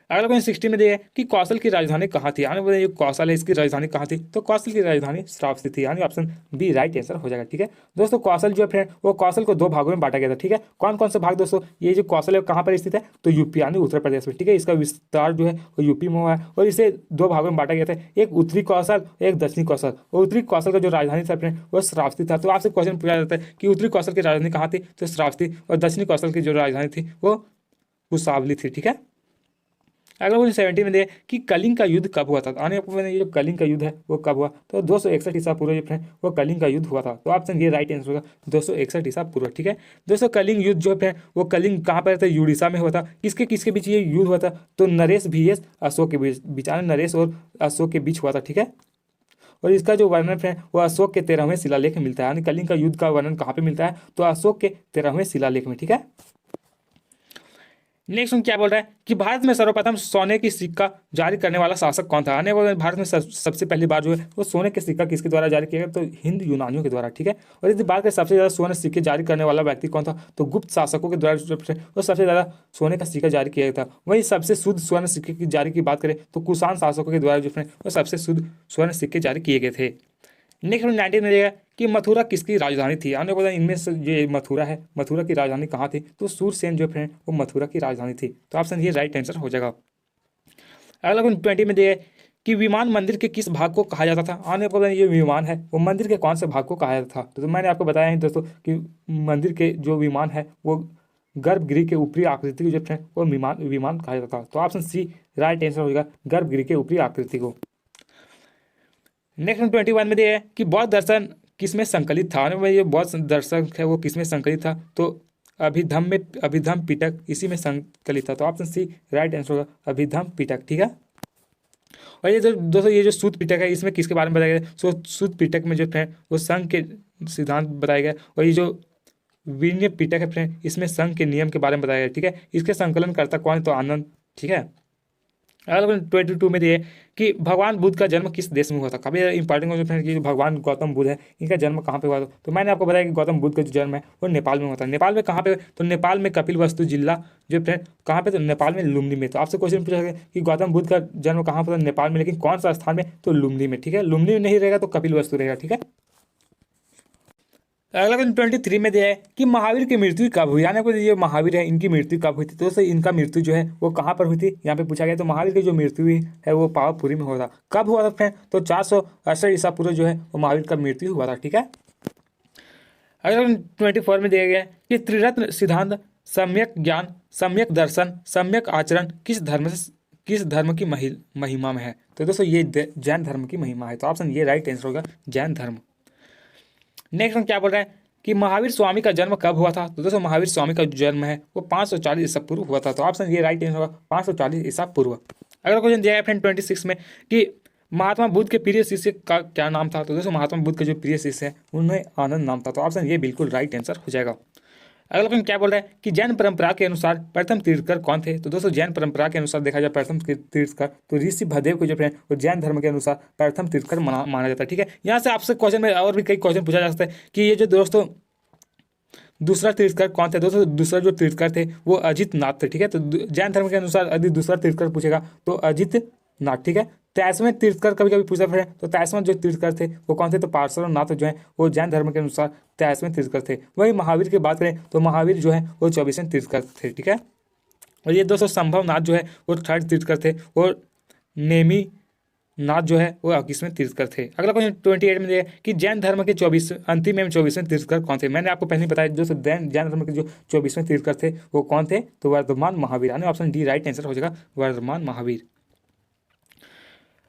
अगला क्वेश्चन 60 में दिया है कि कौशल की राजधानी कहाँ थी। यानी बताइए कौशल है इसकी राजधानी कहाँ थी। तो कौशल की राजधानी श्रावस्ती थी। यानी ऑप्शन बी राइट आंसर हो जाएगा। ठीक है दोस्तों, कौशल जो है वो कौशल को दो भागों में बांटा गया था। ठीक है, कौन कौन से भाग दोस्तों। ये जो कौशल है कहाँ पर स्थित है। तो यूपी यानी उत्तर प्रदेश में। ठीक है, इसका विस्तार जो है वो यूपी में हुआ है और इसे दो भागों में बांटा गया था, एक उत्तरी कौशल एक दक्षिणी कौशल। और उत्तरी कौशल का जो राजधानी था वो श्रावस्ती था। तो आपसे क्वेश्चन पूछा जाता है कि उत्तरी कौशल की राजधानी कहाँ थी। तो श्रावस्ती। और दक्षिणी कौशल की जो राजधानी थी वो भुसावली थी। ठीक है, अगर वो 70 में दे कि कलिंग का युद्ध कब हुआ था। आने आपको ये जो कलिंग का युद्ध है वो कब हुआ। तो 261 ईसा पूर्व जो है वो कलिंग का युद्ध हुआ था। तो ऑप्शन ये राइट आंसर होगा 261 ईसा पूर्व। ठीक है दोस्तों, कलिंग युद्ध जो है वो कलिंग कहाँ पर था। उड़ीसा में हुआ था। किसके बीच ये युद्ध हुआ था। तो नरेश vs अशोक के बीच नरेश और अशोक के बीच हुआ था। ठीक है, और इसका जो वर्णन है वो अशोक के 13वें शिलालेख में मिलता है। यानी कलिंग का युद्ध का वर्णन कहाँ पे मिलता है। तो अशोक के 13वें शिलालेख में। ठीक है, नेक्स्ट क्या बोल रहा है कि भारत में सर्वप्रथम सोने की सिक्का जारी करने वाला शासक कौन था। आने वाले भारत में सबसे पहली बार जो है वो सोने के सिक्का किसके द्वारा जारी किया गया। तो हिंद यूनानियों के द्वारा। ठीक है, और यदि बात करें सबसे ज्यादा सोने सिक्के जारी करने वाला व्यक्ति कौन था। तो गुप्त शासकों के द्वारा वो सबसे ज्यादा सोने का सिक्का जारी किया गया था। वहीं सबसे शुद्ध स्वर्ण सिक्के की जारी की बात करें तो कुषाण शासकों के द्वारा जो है वो सबसे शुद्ध स्वर्ण सिक्के जारी किए गए थे। नेक्स्ट 19 में देगा कि मथुरा किसकी राजधानी थी। आने को इनमें से जो मथुरा है मथुरा की राजधानी कहाँ थी। तो सूरसेन जो फ्रेंड वो मथुरा की राजधानी थी। तो ऑप्शन ये राइट आंसर हो जाएगा। अगला 20 में दिया कि विमान मंदिर के किस भाग को कहा जाता था। आने को ये विमान है वो मंदिर के कौन से भाग को कहा जाता था। तो मैंने आपको बताया है दोस्तों कि मंदिर के जो विमान है वो गर्भगृह के ऊपरी आकृति को जो है वो विमान कहा जाता था। तो ऑप्शन सी राइट आंसर होगा गर्भगृह के ऊपरी आकृति को। नेक्स्ट 21 में दिया है कि बौद्ध दर्शन किसमें संकलित था। भाई ये बौद्ध दर्शन है वो किसमें संकलित था, तो अभिधम्म पिटक इसी में संकलित था। तो ऑप्शन सी राइट आंसर होगा, अभिधम्म पिटक। ठीक है, और ये जो दोस्तों ये जो सूत पिटक है इसमें किसके बारे में बताया गया, सो सूत पिटक में जो फ्रेंड वो संघ के सिद्धांत बताया गया, और ये जो विनय पिटक है फ्रेंड इसमें संघ के नियम के बारे में बताया गया। ठीक है, इसके संकलन करता कौन है, तो आनंद। ठीक है, अगला 22 में दिए कि भगवान बुद्ध का जन्म किस देश में हुआ था। काफी इंपॉर्टेंट क्वेश्चन है कि भगवान गौतम बुद्ध है इनका जन्म कहाँ पे हुआ था। तो मैंने आपको बताया कि गौतम बुद्ध का जो जन्म है वो नेपाल में हुआ था। नेपाल में कहाँ पे, तो नेपाल में कपिलवस्तु जिला जो फ्रेंड कहाँ पे, तो नेपाल में लुम्बिनी में। तो आपसे क्वेश्चन पूछा गया कि गौतम बुद्ध का जन्म कहाँ पर था, नेपाल में, लेकिन कौन सा स्थान में, तो लुम्बिनी में। ठीक है, लुम्बिनी में नहीं रहेगा तो कपिलवस्तु रहेगा। ठीक है, अगला क्वेश्चन 23 में दिया है कि महावीर की मृत्यु कब हुई, यानी कि ये महावीर है इनकी मृत्यु कब हुई थी। तो दोस्तों इनका मृत्यु जो है वो कहाँ पर हुई थी, यहाँ पे पूछा गया। तो महावीर की जो मृत्यु हुई है वो पावापुरी में हुआ था। कब हुआ था फ्रेंड, तो 468 ईसा पूर्व जो है वो महावीर का मृत्यु हुआ था। ठीक है, अगला 24 में दिया गया है कि त्रिरत्न सिद्धांत सम्यक ज्ञान, सम्यक दर्शन, सम्यक आचरण किस धर्म की महिमा में है। तो दोस्तों ये जैन धर्म की महिमा है। तो ऑप्शन ये राइट आंसर होगा, जैन धर्म। नेक्स्ट हम क्या बोल रहे हैं कि महावीर स्वामी का जन्म कब हुआ था। तो दोस्तों महावीर स्वामी का जो जन्म है वो 540 ईसा पूर्व हुआ था। तो ऑप्शन ये राइट आंसर होगा, 540 ईसा पूर्व। अगला क्वेश्चन दिया है फ्रेंड 26 में कि महात्मा बुद्ध के प्रिय शिष्य का क्या नाम था। तो दोस्तों महात्मा बुद्ध के जो प्रिय शिष्य है उनमें आनंद नाम था। तो ऑप्शन ये बिल्कुल राइट आंसर हो जाएगा। अगला क्वेश्चन क्या बोल रहा है कि जैन परंपरा के अनुसार प्रथम तीर्थकर कौन थे। तो दोस्तों जैन परंपरा के अनुसार देखा जाए प्रथम तीर्थकर तो ऋषि भदेव को जो है वो जैन धर्म के अनुसार प्रथम तीर्थकर माना जाता है। ठीक है, यहाँ से आपसे क्वेश्चन में और भी कई क्वेश्चन पूछा जा सकता है कि ये जो दोस्तों दूसरा तीर्थकर कौन थे। दोस्तों दूसरा जो तीर्थकर थे वो अजित नाथ थे। ठीक है, तो जैन धर्म के अनुसार यदि दूसरा तीर्थकर पूछेगा तो अजित नाथ। ठीक है, 23वें तीर्थकर कभी कभी पूछा फिर, तो 23वें जो तीर्थकर थे वो कौन थे, तो पार्श्वनाथ जो है वो जैन धर्म के अनुसार 23वें तीर्थकर थे। वही महावीर की बात करें तो महावीर जो है वो 24वें तीर्थकर थे। ठीक है, और ये दोस्तों संभवनाथ जो है वो 3rd तीर्थकर थे, और नेमी नाथ जो है वो 21वें तीर्थकर थे। अगला क्वेश्चन 28 में दिया कि जैन धर्म के 24वें तीर्थकर कौन थे। मैंने आपको पहले बताया जो जैन धर्म के जो 24वें तीर्थकर थे वो कौन थे, तो वर्धमान महावीर। यानी ऑप्शन डी राइट आंसर हो जाएगा, वर्धमान महावीर।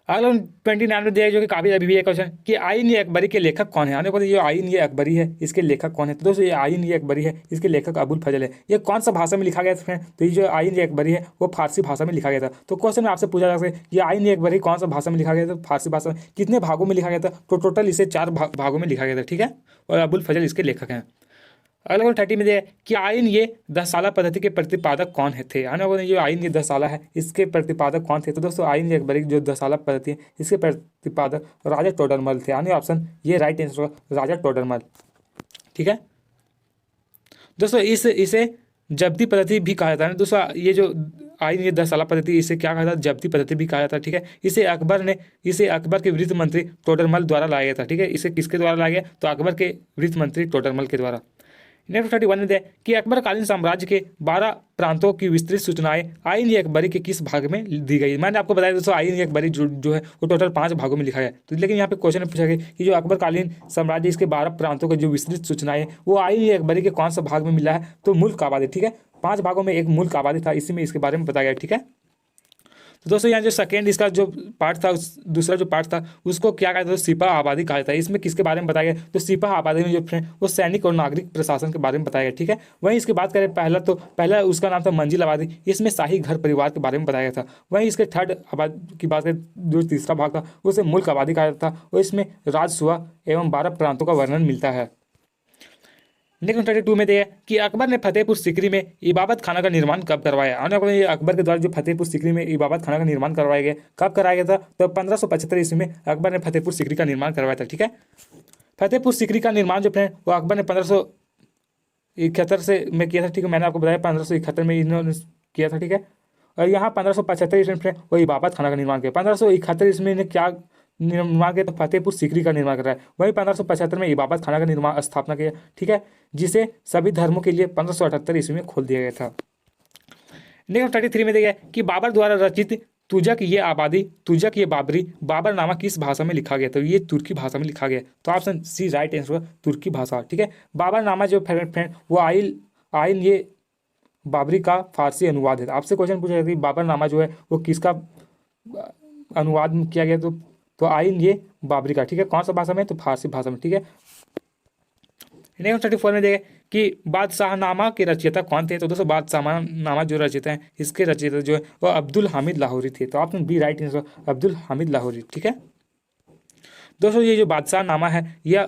अगला 29 में दिया जो कि काफी अभी भी है क्वेश्चन कि आईन ये अकबरी के लेखक कौन है। आने को जो आईन ये अकबरी है इसके लेखक कौन है। तो दोस्तों ये आईन ये अकबरी है इसके लेखक अबुल फजल है। ये कौन सा भाषा में लिखा गया था फ्रेंड, तो ये जो आईन ये अकबरी है वो फारसी भाषा में लिखा गया था। तो क्वेश्चन में आपसे पूछा जा सकता है ये आईन ये अकबरी कौन सा भाषा में लिखा गया था, फारसी भाषा में। कितने भागों में लिखा गया था, तो टोटल इसे 4 भागों में लिखा गया था। ठीक है, और अबुल फजल इसके लेखक हैं। अगला 30 में दिया है कि आइन ये 10 साला पद्धति के प्रतिपादक कौन है थे। आने वाले जो आइन ये 10 साला है इसके प्रतिपादक कौन थे। तो दोस्तों आइन ये अकबरी जो 10 साला पद्धति है इसके प्रतिपादक राजा टोडरमल थे। यानी ऑप्शन ये राइट आंसर होगा, राजा टोडरमल। ठीक है दोस्तों, इसे जब्ती पद्धति भी कहा जाता है। दोस्तों ये जो आइन ये 10 साला पद्धति इसे क्या कहा जाता है, जब्ती पद्धति भी कहा जाता है। ठीक है, इसे अकबर के वित्त मंत्री टोडरमल द्वारा लाया गया था। ठीक है, इसे किसके द्वारा लाया गया, तो अकबर के वित्त मंत्री टोडरमल के द्वारा। नेक्स्ट 31 में दिया कि अकबरकालीन साम्राज्य के 12 प्रांतों की विस्तृत सूचनाएं आइन ये अकबरी के किस भाग में दी गई। मैंने आपको बताया दोस्तों आइन ये अकबरी जो है वो टोटल 5 भागों में लिखा गया। तो लेकिन यहाँ पे क्वेश्चन पूछा गया कि जो अकबरकालीन साम्राज्य इसके 12 प्रांतों की जो विस्तृत सूचनाएं वो आइन ये अकबरी के कौन सा भाग में मिला है, तो मुल्क आबादी। ठीक है, 5 भागों में एक मुल्क आबादी था, इसी में इसके बारे में बताया गया। ठीक है, तो दोस्तों यहाँ जो सेकेंड इसका जो पार्ट था दूसरा जो पार्ट था उसको क्या कहता था, सिपाह आबादी कहा जाता है। इसमें किसके बारे में बताया गया, तो सिपाह आबादी में जो फ्रेंड वो सैनिक और नागरिक प्रशासन के बारे में बताया गया। ठीक है, वहीं इसकी बात करें पहला उसका नाम था मंजिल आबादी, इसमें शाही घर परिवार के बारे में बताया गया था। वहीं इसके 3rd आबादी की बात करें जो तीसरा भाग था उसे मुल्क आबादी कहा जाता था, और इसमें राजसुआ एवं 12 प्रांतों का वर्णन मिलता है। नेक्स्ट 32 में दिया कि अकबर ने फतेहपुर सीकरी में इबादत खाना का निर्माण कब करवाया। आने वाले ये अकबर के द्वारा जो फतेहपुर सीकरी में इबादत खाना का निर्माण करवाया गया, कब कराया गया था, तो 1575 ईस्वी में अकबर ने फतेहपुर सीकरी का निर्माण करवाया था। ठीक है, फतेहपुर सीकरी का निर्माण जो फ्रेंड वो अकबर ने 1571 से में किया था। ठीक है, मैंने आपको बताया 1571 में इन्होंने किया था। ठीक है, और यहाँ 1575 ईस्वी में वो इबादत खाना का निर्माण किया। 1571 ईस्वी में क्या निर्माण किया, तो फतेहपुर सीकरी का निर्माण कर रहा है। वहीं 1575 में इबादत खाना का निर्माण स्थापना किया। ठीक है, जिसे सभी धर्मों के लिए 1578 ईस्वी में खोल दिया गया था। नेक्स्ट 33 में देखिए कि बाबर द्वारा रचित तुजक ये बाबरी बाबरनामा किस भाषा में लिखा गया, तो ये तुर्की भाषा में लिखा गया। तो ऑप्शन सी राइट आंसर होगा, तुर्की भाषा। ठीक है, बाबरनामा जो फ्रेंड वो आइन ये बाबरी का फारसी अनुवाद है। आपसे क्वेश्चन पूछा जाता है कि बाबरनामा जो है वो किसका अनुवाद किया गया, तो तो आइन ये बाबरी का, ठीक है। कौन सा भाषा में? तो फारसी भाषा में, ठीक है। 1934 में देखें कि बादशाहनामा के रचयिता कौन थे? तो दोस्तों बादशाहनामा जो रचयिता हैं, इसके रचयिता जो है वो अब्दुल हामिद लाहौरी थे। तो option B right answer, Abdul Hamid Lahori, ठीक है। दोस्तों ये जो बादशाहनामा है यह,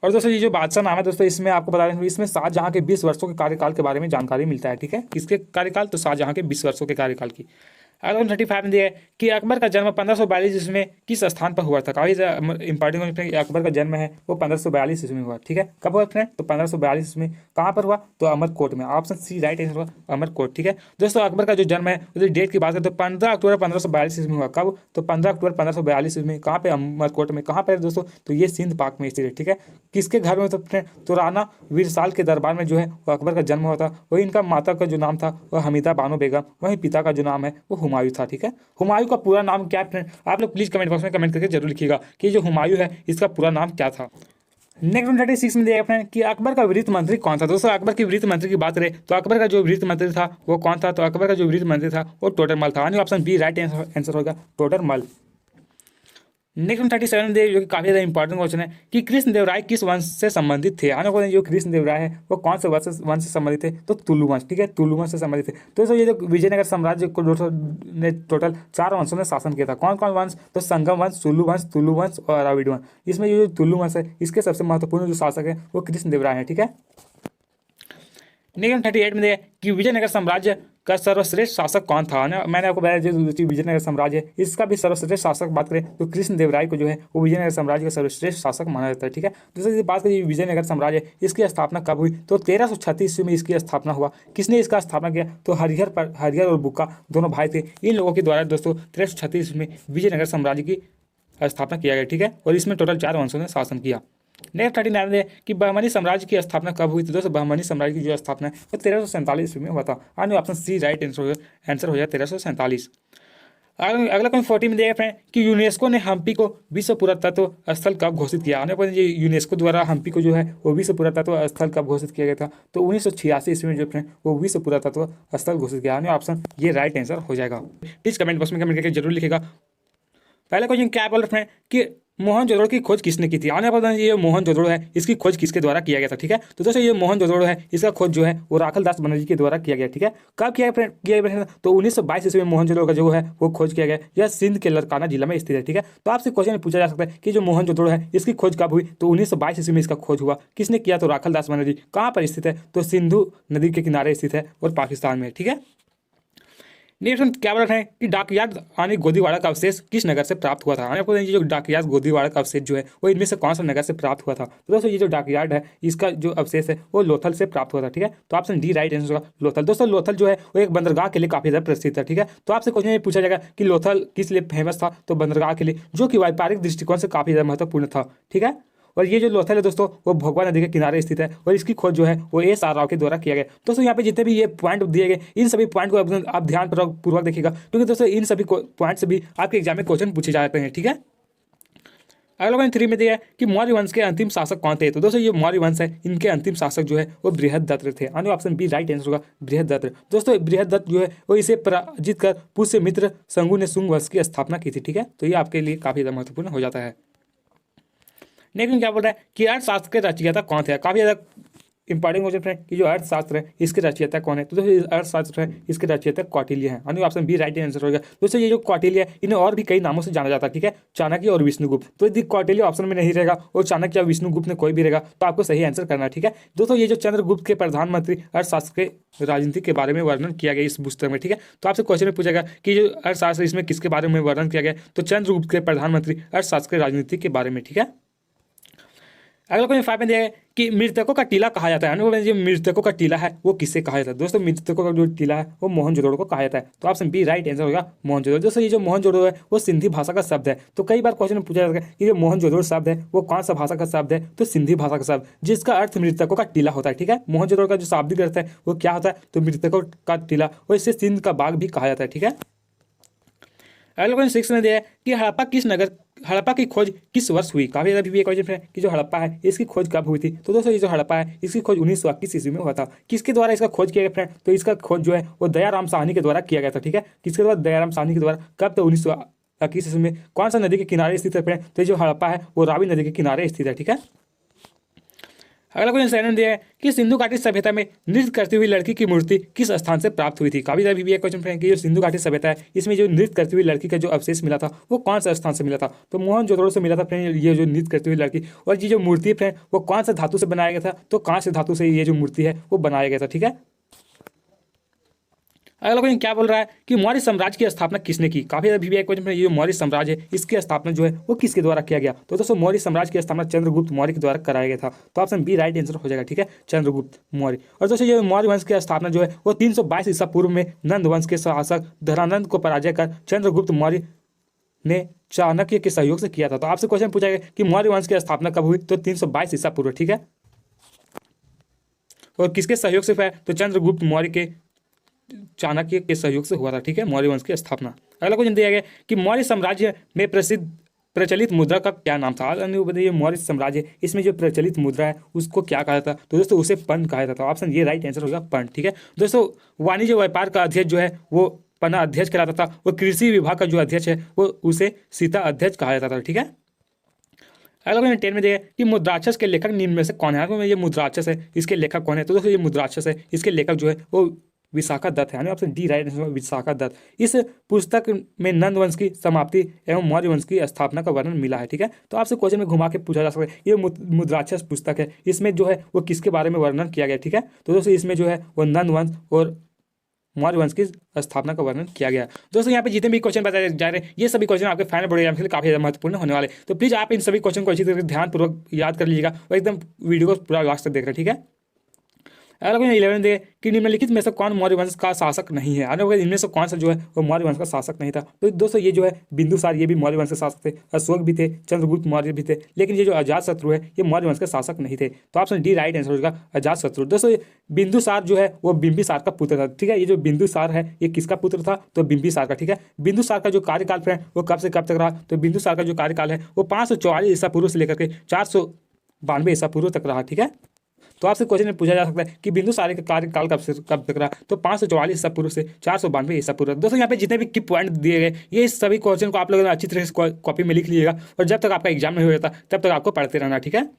और दोस्तों ये जो बादशाहनामा है दोस्तों, इसमें आपको बता दें इसमें शाहजहां के 20 वर्षों के कार्यकाल के बारे में जानकारी मिलता है, ठीक है। किसके कार्यकाल? तो शाहजहां के 20 वर्षों के कार्यकाल की। अगला 35 में दिया है कि अकबर का जन्म 1542 ईस्वी में किस स्थान पर हुआ था? काफी इंपॉर्टेंट है। अकबर का जन्म है वो 1542 ईस्वी में हुआ, ठीक है। कब हुआ फ्रेंड? तो 1542 ईस्वी में। कहाँ पर हुआ? तो अमरकोट में। ऑप्शन सी राइट आंसर हुआ, अमरकोट, ठीक है। दोस्तों अकबर का जो जन्म है उसकी डेट की बात करें तो 15 अक्टूबर 1542 ईस्वी में हुआ। कब? तो 15 अक्टूबर 1542 ईस्वी में। कहाँ पे? अमरकोट में। कहाँ पर दोस्तों? तो ये सिंध पाक में स्थित है, ठीक है। किसके घर में? तो राणा वीरसाल के दरबार में जो है वो अकबर का जन्म हुआ था। वही इनका माता का जो नाम था वह हमीदा बानो बेगम, वहीं पिता का जो नाम है वो हुमायूं था, ठीक है। हुमायूं का पूरा नाम क्या है? आप लोग प्लीज कमेंट बॉक्स में कमेंट करके जरूर लिखिएगा कि जो हुमायूं है इसका पूरा नाम क्या था। नेक्स्ट 36 में दिया है कि अकबर का वित्त मंत्री कौन था? दोस्तों अकबर की वित्त मंत्री की बात करें तो अकबर का जो वित्त मंत्री था वो कौन था? तो अकबर का जो वित्त मंत्री था वो टोडरमल था। ऑप्शन बी राइट आंसर होगा, टोडरमल। नेक्स्ट 37 में जो कि काफी ज्यादा इंपॉर्टेंट क्वेश्चन है कि कृष्णदेवराय किस वंश से संबंधित थे? आने को जो कृष्णदेवराय है वो कौन से वंश से संबंधित थे? तो तुलु वंश, ठीक है, तुलु वंश से संबंधित थे। तो दोस्तों ये जो विजयनगर साम्राज्य को ने टोटल 4 वंशों ने शासन किया था। कौन कौन वंश? तो संगम वंश, तुलु वंश और अराविड वंश। इसमें ये जो तुलु वंश है इसके सबसे महत्वपूर्ण जो शासक है वो कृष्णदेवराय है, ठीक है। नेक्स्ट 38 में दिया कि विजयनगर साम्राज्य का सर्वश्रेष्ठ शासक कौन था? ना मैंने आपको बताया जो विजयनगर साम्राज्य है इसका भी सर्वश्रेष्ठ शासक बात करें तो कृष्णदेवराय को जो है वो विजयनगर साम्राज्य का सर्वश्रेष्ठ शासक माना जाता है, ठीक है। दूसरी बात करें विजयनगर साम्राज्य इसकी स्थापना कब हुई? तो 1336 ईस्वी में इसकी स्थापना हुआ। किसने इसका स्थापना किया? तो हरिहर और बुक्का दोनों भाई थे। इन लोगों के द्वारा दोस्तों 1336 ईस्वी में विजयनगर साम्राज्य की स्थापना किया गया, ठीक है। और इसमें टोटल 4 वंशों ने शासन किया। नेक्स्ट 39 है कि बहमनी साम्राज्य की स्थापना कब हुई थी? दोस्तों बहमनी साम्राज्य की जो स्थापना है वो 1347 ईस्वी में हुआ था। आने ऑप्शन सी राइट आंसर हो जाए 1347। अगला क्वेश्चन 40 में दिया फ्रेंड कि यूनेस्को ने हम्पी को विश्व पुरातत्व स्थल कब घोषित किया? आने पर यूनेस्को द्वारा हम्पी को जो है वो विश्व पुरातत्व स्थल कब घोषित किया गया था? तो 1986 ईस्वी में जो फ्रेंड वो विश्व पुरातत्व स्थल घोषित किया। आने ऑप्शन ये राइट आंसर हो जाएगा। प्लीज कमेंट बॉक्स में कमेंट करके जरूर लिखेगा। पहला क्वेश्चन क्या बोल रहे हैं कि मोहनजोदड़ो की खोज किसने की थी? आने पर ये मोहनजोदड़ो है इसकी खोज किसके द्वारा किया गया था, ठीक है। तो दोस्तों ये मोहनजोदड़ो है इसका खोज जो है वो राखल दास बनर्जी के द्वारा किया गया, ठीक है। कब किया गया? तो 1922 ईस्वी में मोहनजोदड़ो का जो है वो खोज किया गया। यह सिंध के लरकाना जिला में स्थित है, ठीक है। तो आपसे क्वेश्चन पूछा जा सकता है कि जो मोहनजोदड़ो है इसकी खोज कब हुई? तो 1922 ईस्वी में इसका खोज हुआ। किसने किया? तो राखल दास बनर्जी। कहाँ पर स्थित है? तो सिंधु नदी के किनारे स्थित है और पाकिस्तान में, ठीक है। नेक्स्ट क्या बोल रहे हैं कि डाकयार्ड यानी गोदीवाड़ा का अवशेष किस नगर से प्राप्त हुआ था? आपको जो डाकयार्ड गोदीवाड़ा का अवशेष जो है वो इनमें से कौन सा नगर से प्राप्त हुआ था? तो दोस्तों ये जो डाकयार्ड है इसका जो अवशेष है वो लोथल से प्राप्त हुआ था, ठीक है। तो ऑप्शन डी राइट आंसर होगा, लोथल। दोस्तों लोथल जो है वो एक बंदरगाह के लिए काफी ज्यादा प्रसिद्ध है, ठीक है। तो आपसे क्वेश्चन ये पूछा जाएगा कि लोथल किस लिए फेमस था? तो बंदरगाह के लिए, जो कि व्यापारिक दृष्टिकोण से काफी ज्यादा महत्वपूर्ण था, ठीक है। और ये जो लोथल है दोस्तों वो भोगवा नदी के किनारे स्थित है और इसकी खोज जो है वो एस.आर. राव के द्वारा किया गया। दोस्तों यहाँ पे जितने भी ये पॉइंट दिए गए इन सभी पॉइंट को आप ध्यान पूर्वक देखिएगा, क्योंकि दोस्तों इन सभी पॉइंट से भी आपके एग्जाम में क्वेश्चन पूछे जाते हैं, ठीक है। अगला क्वेश्चन 3 में दिया है कि मौर्य वंश के अंतिम शासक कौन थे? तो दोस्तों ये मौर्य वंश है इनके अंतिम शासक जो है वो बृहदत्त थे। आने ऑप्शन बी राइट आंसर होगा, बृहदत्त। दोस्तों बृहदत्त जो है वो इसे पराजित कर पुष्य मित्र शंगु ने शुंग वंश की स्थापना की थी, ठीक है। तो ये आपके लिए काफी ज्यादा महत्वपूर्ण हो जाता है। लेकिन क्या बोल रहा है कि अर्थशास्त्र के रचयिता कौन थे? काफी ज्यादा इंपॉर्टेंट क्वेश्चन है कि जो अर्थशास्त्र है इसके रचयिता कौन है? तो दोस्तों अर्थशास्त्र है इसके रचयिता कौटिल्य है। यानी ऑप्शन बी राइट आंसर होगा। दोस्तों ये जो कौटिल्य है इन्हें और भी कई नामों से जाना जाता है, ठीक है। चाणक्य और विष्णुगुप्त। तो यदि कौटिल्य ऑप्शन में नहीं रहेगा और चाणक्य या विष्णुगुप्त में कोई भी रहेगा तो आपको सही आंसर करना है, ठीक है। दोस्तों ये जो चंद्रगुप्त के प्रधानमंत्री अर्थशास्त्र के राजनीति के बारे में वर्णन किया गया इस पुस्तक में, ठीक है। तो आपसे क्वेश्चन में पूछेगा कि जो अर्थशास्त्र इसमें किसके बारे में वर्णन किया गया? तो चंद्रगुप्त के प्रधानमंत्री अर्थशास्त्र के राजनीति के बारे में, ठीक है। अगला क्वेश्चन 5 में दिया है कि मृतकों का टीला कहा जाता है। जो मृतकों का टीला है वो किससे कहा जाता है? दोस्तों मृतकों का जो टीला है वो मोहनजोदड़ो को कहा जाता है। तो ऑप्शन बी राइट आंसर होगा, मोहनजोदड़ो। दोस्तों ये जो मोहनजोदड़ो है वो सिंधी भाषा का शब्द है। तो कई बार क्वेश्चन में पूछा जाता है कि जो मोहनजोदड़ो शब्द है वो कौन सा भाषा का शब्द है? तो सिंधी भाषा का शब्द, जिसका अर्थ मृतकों का टीला होता है, ठीक है। मोहनजोदड़ो का जो शाब्दिक अर्थ है वो क्या होता है? तो मृतकों का टीला, और इसे सिंध का बाग भी कहा जाता है, ठीक है। अगला क्वेश्चन 6 में दिया है कि हड़प्पा किस नगर हड़प्पा की खोज किस वर्ष हुई? काफी ज़्यादा भी ये क्वेश्चन है कि जो हड़प्पा है इसकी खोज कब हुई थी? तो दोस्तों ये जो हड़प्पा है इसकी खोज 1921 ईस्वी में हुआ था। किसके द्वारा इसका खोज किया गया फ्रेंड? तो इसका खोज जो है वो दयाराम साहनी के द्वारा किया गया था, ठीक है। किसके द्वारा? दयाराम साहनी के द्वारा। कब? तो 1921 ईस्वी में। कौन सा नदी के किनारे स्थित है फ्रेंड? तो ये जो हड़प्पा है वो रावी नदी के किनारे स्थित है, ठीक है। अगला क्वेश्चन सेवन दिया है कि सिंधु घाटी सभ्यता में नृत्य करती हुई लड़की की मूर्ति किस स्थान से प्राप्त हुई थी? काफी ज्यादा भी क्वेश्चन फ्रेंड कि जो सिंधु घाटी सभ्यता है इसमें जो नृत्य करती हुई लड़की का जो अवशेष मिला था वो कौन सा स्थान से मिला था? तो मोहनजोदड़ो से मिला था फ्रेंड ये जो नृत्य करती हुई लड़की। और ये जो मूर्ति है फ्रेंड वो कौन सा धातु से बनाया गया था? तो कांस्य धातु से ये जो मूर्ति है वो बनाया गया था, ठीक है। अगला क्वेश्चन क्या बोल रहा है कि मौर्य साम्राज्य की स्थापना किसने की? काफी ज्यादा भी क्वेश्चन है ये जो मौर्य साम्राज्य है इसकी स्थापना जो है वो किसके द्वारा किया गया? तो दोस्तों मौर्य साम्राज्य की स्थापना चंद्रगुप्त मौर्य के द्वारा कराया गया था। तो ऑप्शन बी राइट आंसर हो जाएगा, ठीक है, चंद्रगुप्त मौर्य। और दोस्तों ये मौर्य वंश की स्थापना जो है वो 322 ईसा पूर्व में नंद वंश के शासक धरानंद को पराजय कर चंद्रगुप्त मौर्य ने चाणक्य के सहयोग से किया था। तो आपसे क्वेश्चन पूछा गया कि मौर्य वंश की स्थापना कब हुई? तो 322 ईसा पूर्व, ठीक है। और किसके सहयोग से हुआ? तो चंद्रगुप्त मौर्य के चाणक्य के सहयोग से हुआ था, ठीक है, मौर्य वंश की स्थापना। अगला क्वेश्चन दिया गया कि मौर्य साम्राज्य में प्रचलित मुद्रा का क्या नाम था? बताइए मौर्य साम्राज्य इसमें जो प्रचलित मुद्रा है उसको क्या कहा था? तो दोस्तों उसे पर्ण कहा जाता था। ऑप्शन ये राइट आंसर होगा, पर्ण, ठीक है। दोस्तों वाणिज्य व्यापार का अध्यक्ष जो है वो पन्ना अध्यक्ष कहलाता था। वो कृषि विभाग का जो अध्यक्ष है वो उसे सीता अध्यक्ष कहा जाता था, ठीक है। अगला क्वेश्चन 10 में दिया कि मुद्राक्षस के लेखक निम्न में से कौन है? ये मुद्राक्षस है इसके लेखक कौन है? तो दोस्तों ये मुद्राक्षस है इसके लेखक जो है वो विशाखा दत्त है, option D right answer, Vishakha Datta. इस पुस्तक में नंद वंश की समाप्ति एवं मौर्य वंश की स्थापना का वर्णन मिला है, ठीक है। तो आपसे क्वेश्चन में घुमा के पूछा जा सकता है ये मुद्राक्षस पुस्तक है इसमें जो है वो किसके बारे में वर्णन किया गया, ठीक है। तो दोस्तों इसमें जो है वो नंद वंश और मौर्य वंश की स्थापना का वर्णन किया गया। दोस्तों यहाँ पे जितने भी क्वेश्चन बताए जा रहे हैं ये सभी क्वेश्चन आपके फाइनल बोर्ड एग्जाम के लिए काफी ज्यादा महत्वपूर्ण होने वाले। तो प्लीज आप इन सभी क्वेश्चन को अच्छी तरह से ध्यानपूर्वक याद कर लीजिएगा और एकदम वीडियो को पूरा लास्ट तक देख रहे हैं, ठीक है। अगला क्वेश्चन 11 दे कि निम्नलिखित में से कौन मौर्य वंश का शासक नहीं है? इनमें से कौन सा जो है वो मौर्य वंश का शासक नहीं था? तो दोस्तों ये जो है बिंदुसार ये भी मौर्य वंश के शासक थे, अशोक भी थे, चंद्रगुप्त मौर्य भी थे, लेकिन ये जो अजातशत्रु है ये मौर्य वंश के शासक नहीं थे। तो ऑप्शन डी राइट आंसर होगा, अजातशत्रु। दोस्तों बिंदुसार जो है वो बिंबिसार का पुत्र था, ठीक है। ये जो बिंदुसार है ये किसका पुत्र था? तो बिंबिसार का, ठीक है। बिंदुसार का जो कार्यकाल है वो कब से कब तक रहा? तो बिंदुसार का जो कार्यकाल है वो 544 ईसा पूर्व से लेकर के 492 ईसा पूर्व तक रहा, ठीक है। तो आपसे क्वेश्चन में पूछा जा सकता है कि बिंदुसार का कार्यकाल कब से कब तक रहा? तो 544 ईसा पूर्व से 492 ईसा पूर्व। दोस्तों यहाँ पे जितने भी की पॉइंट दिए गए ये सभी क्वेश्चन को आप लोग अच्छी तरह से कॉपी में लिख लीजिएगा और जब तक आपका एग्जाम नहीं हो जाता तब तक आपको पढ़ते रहना, ठीक है।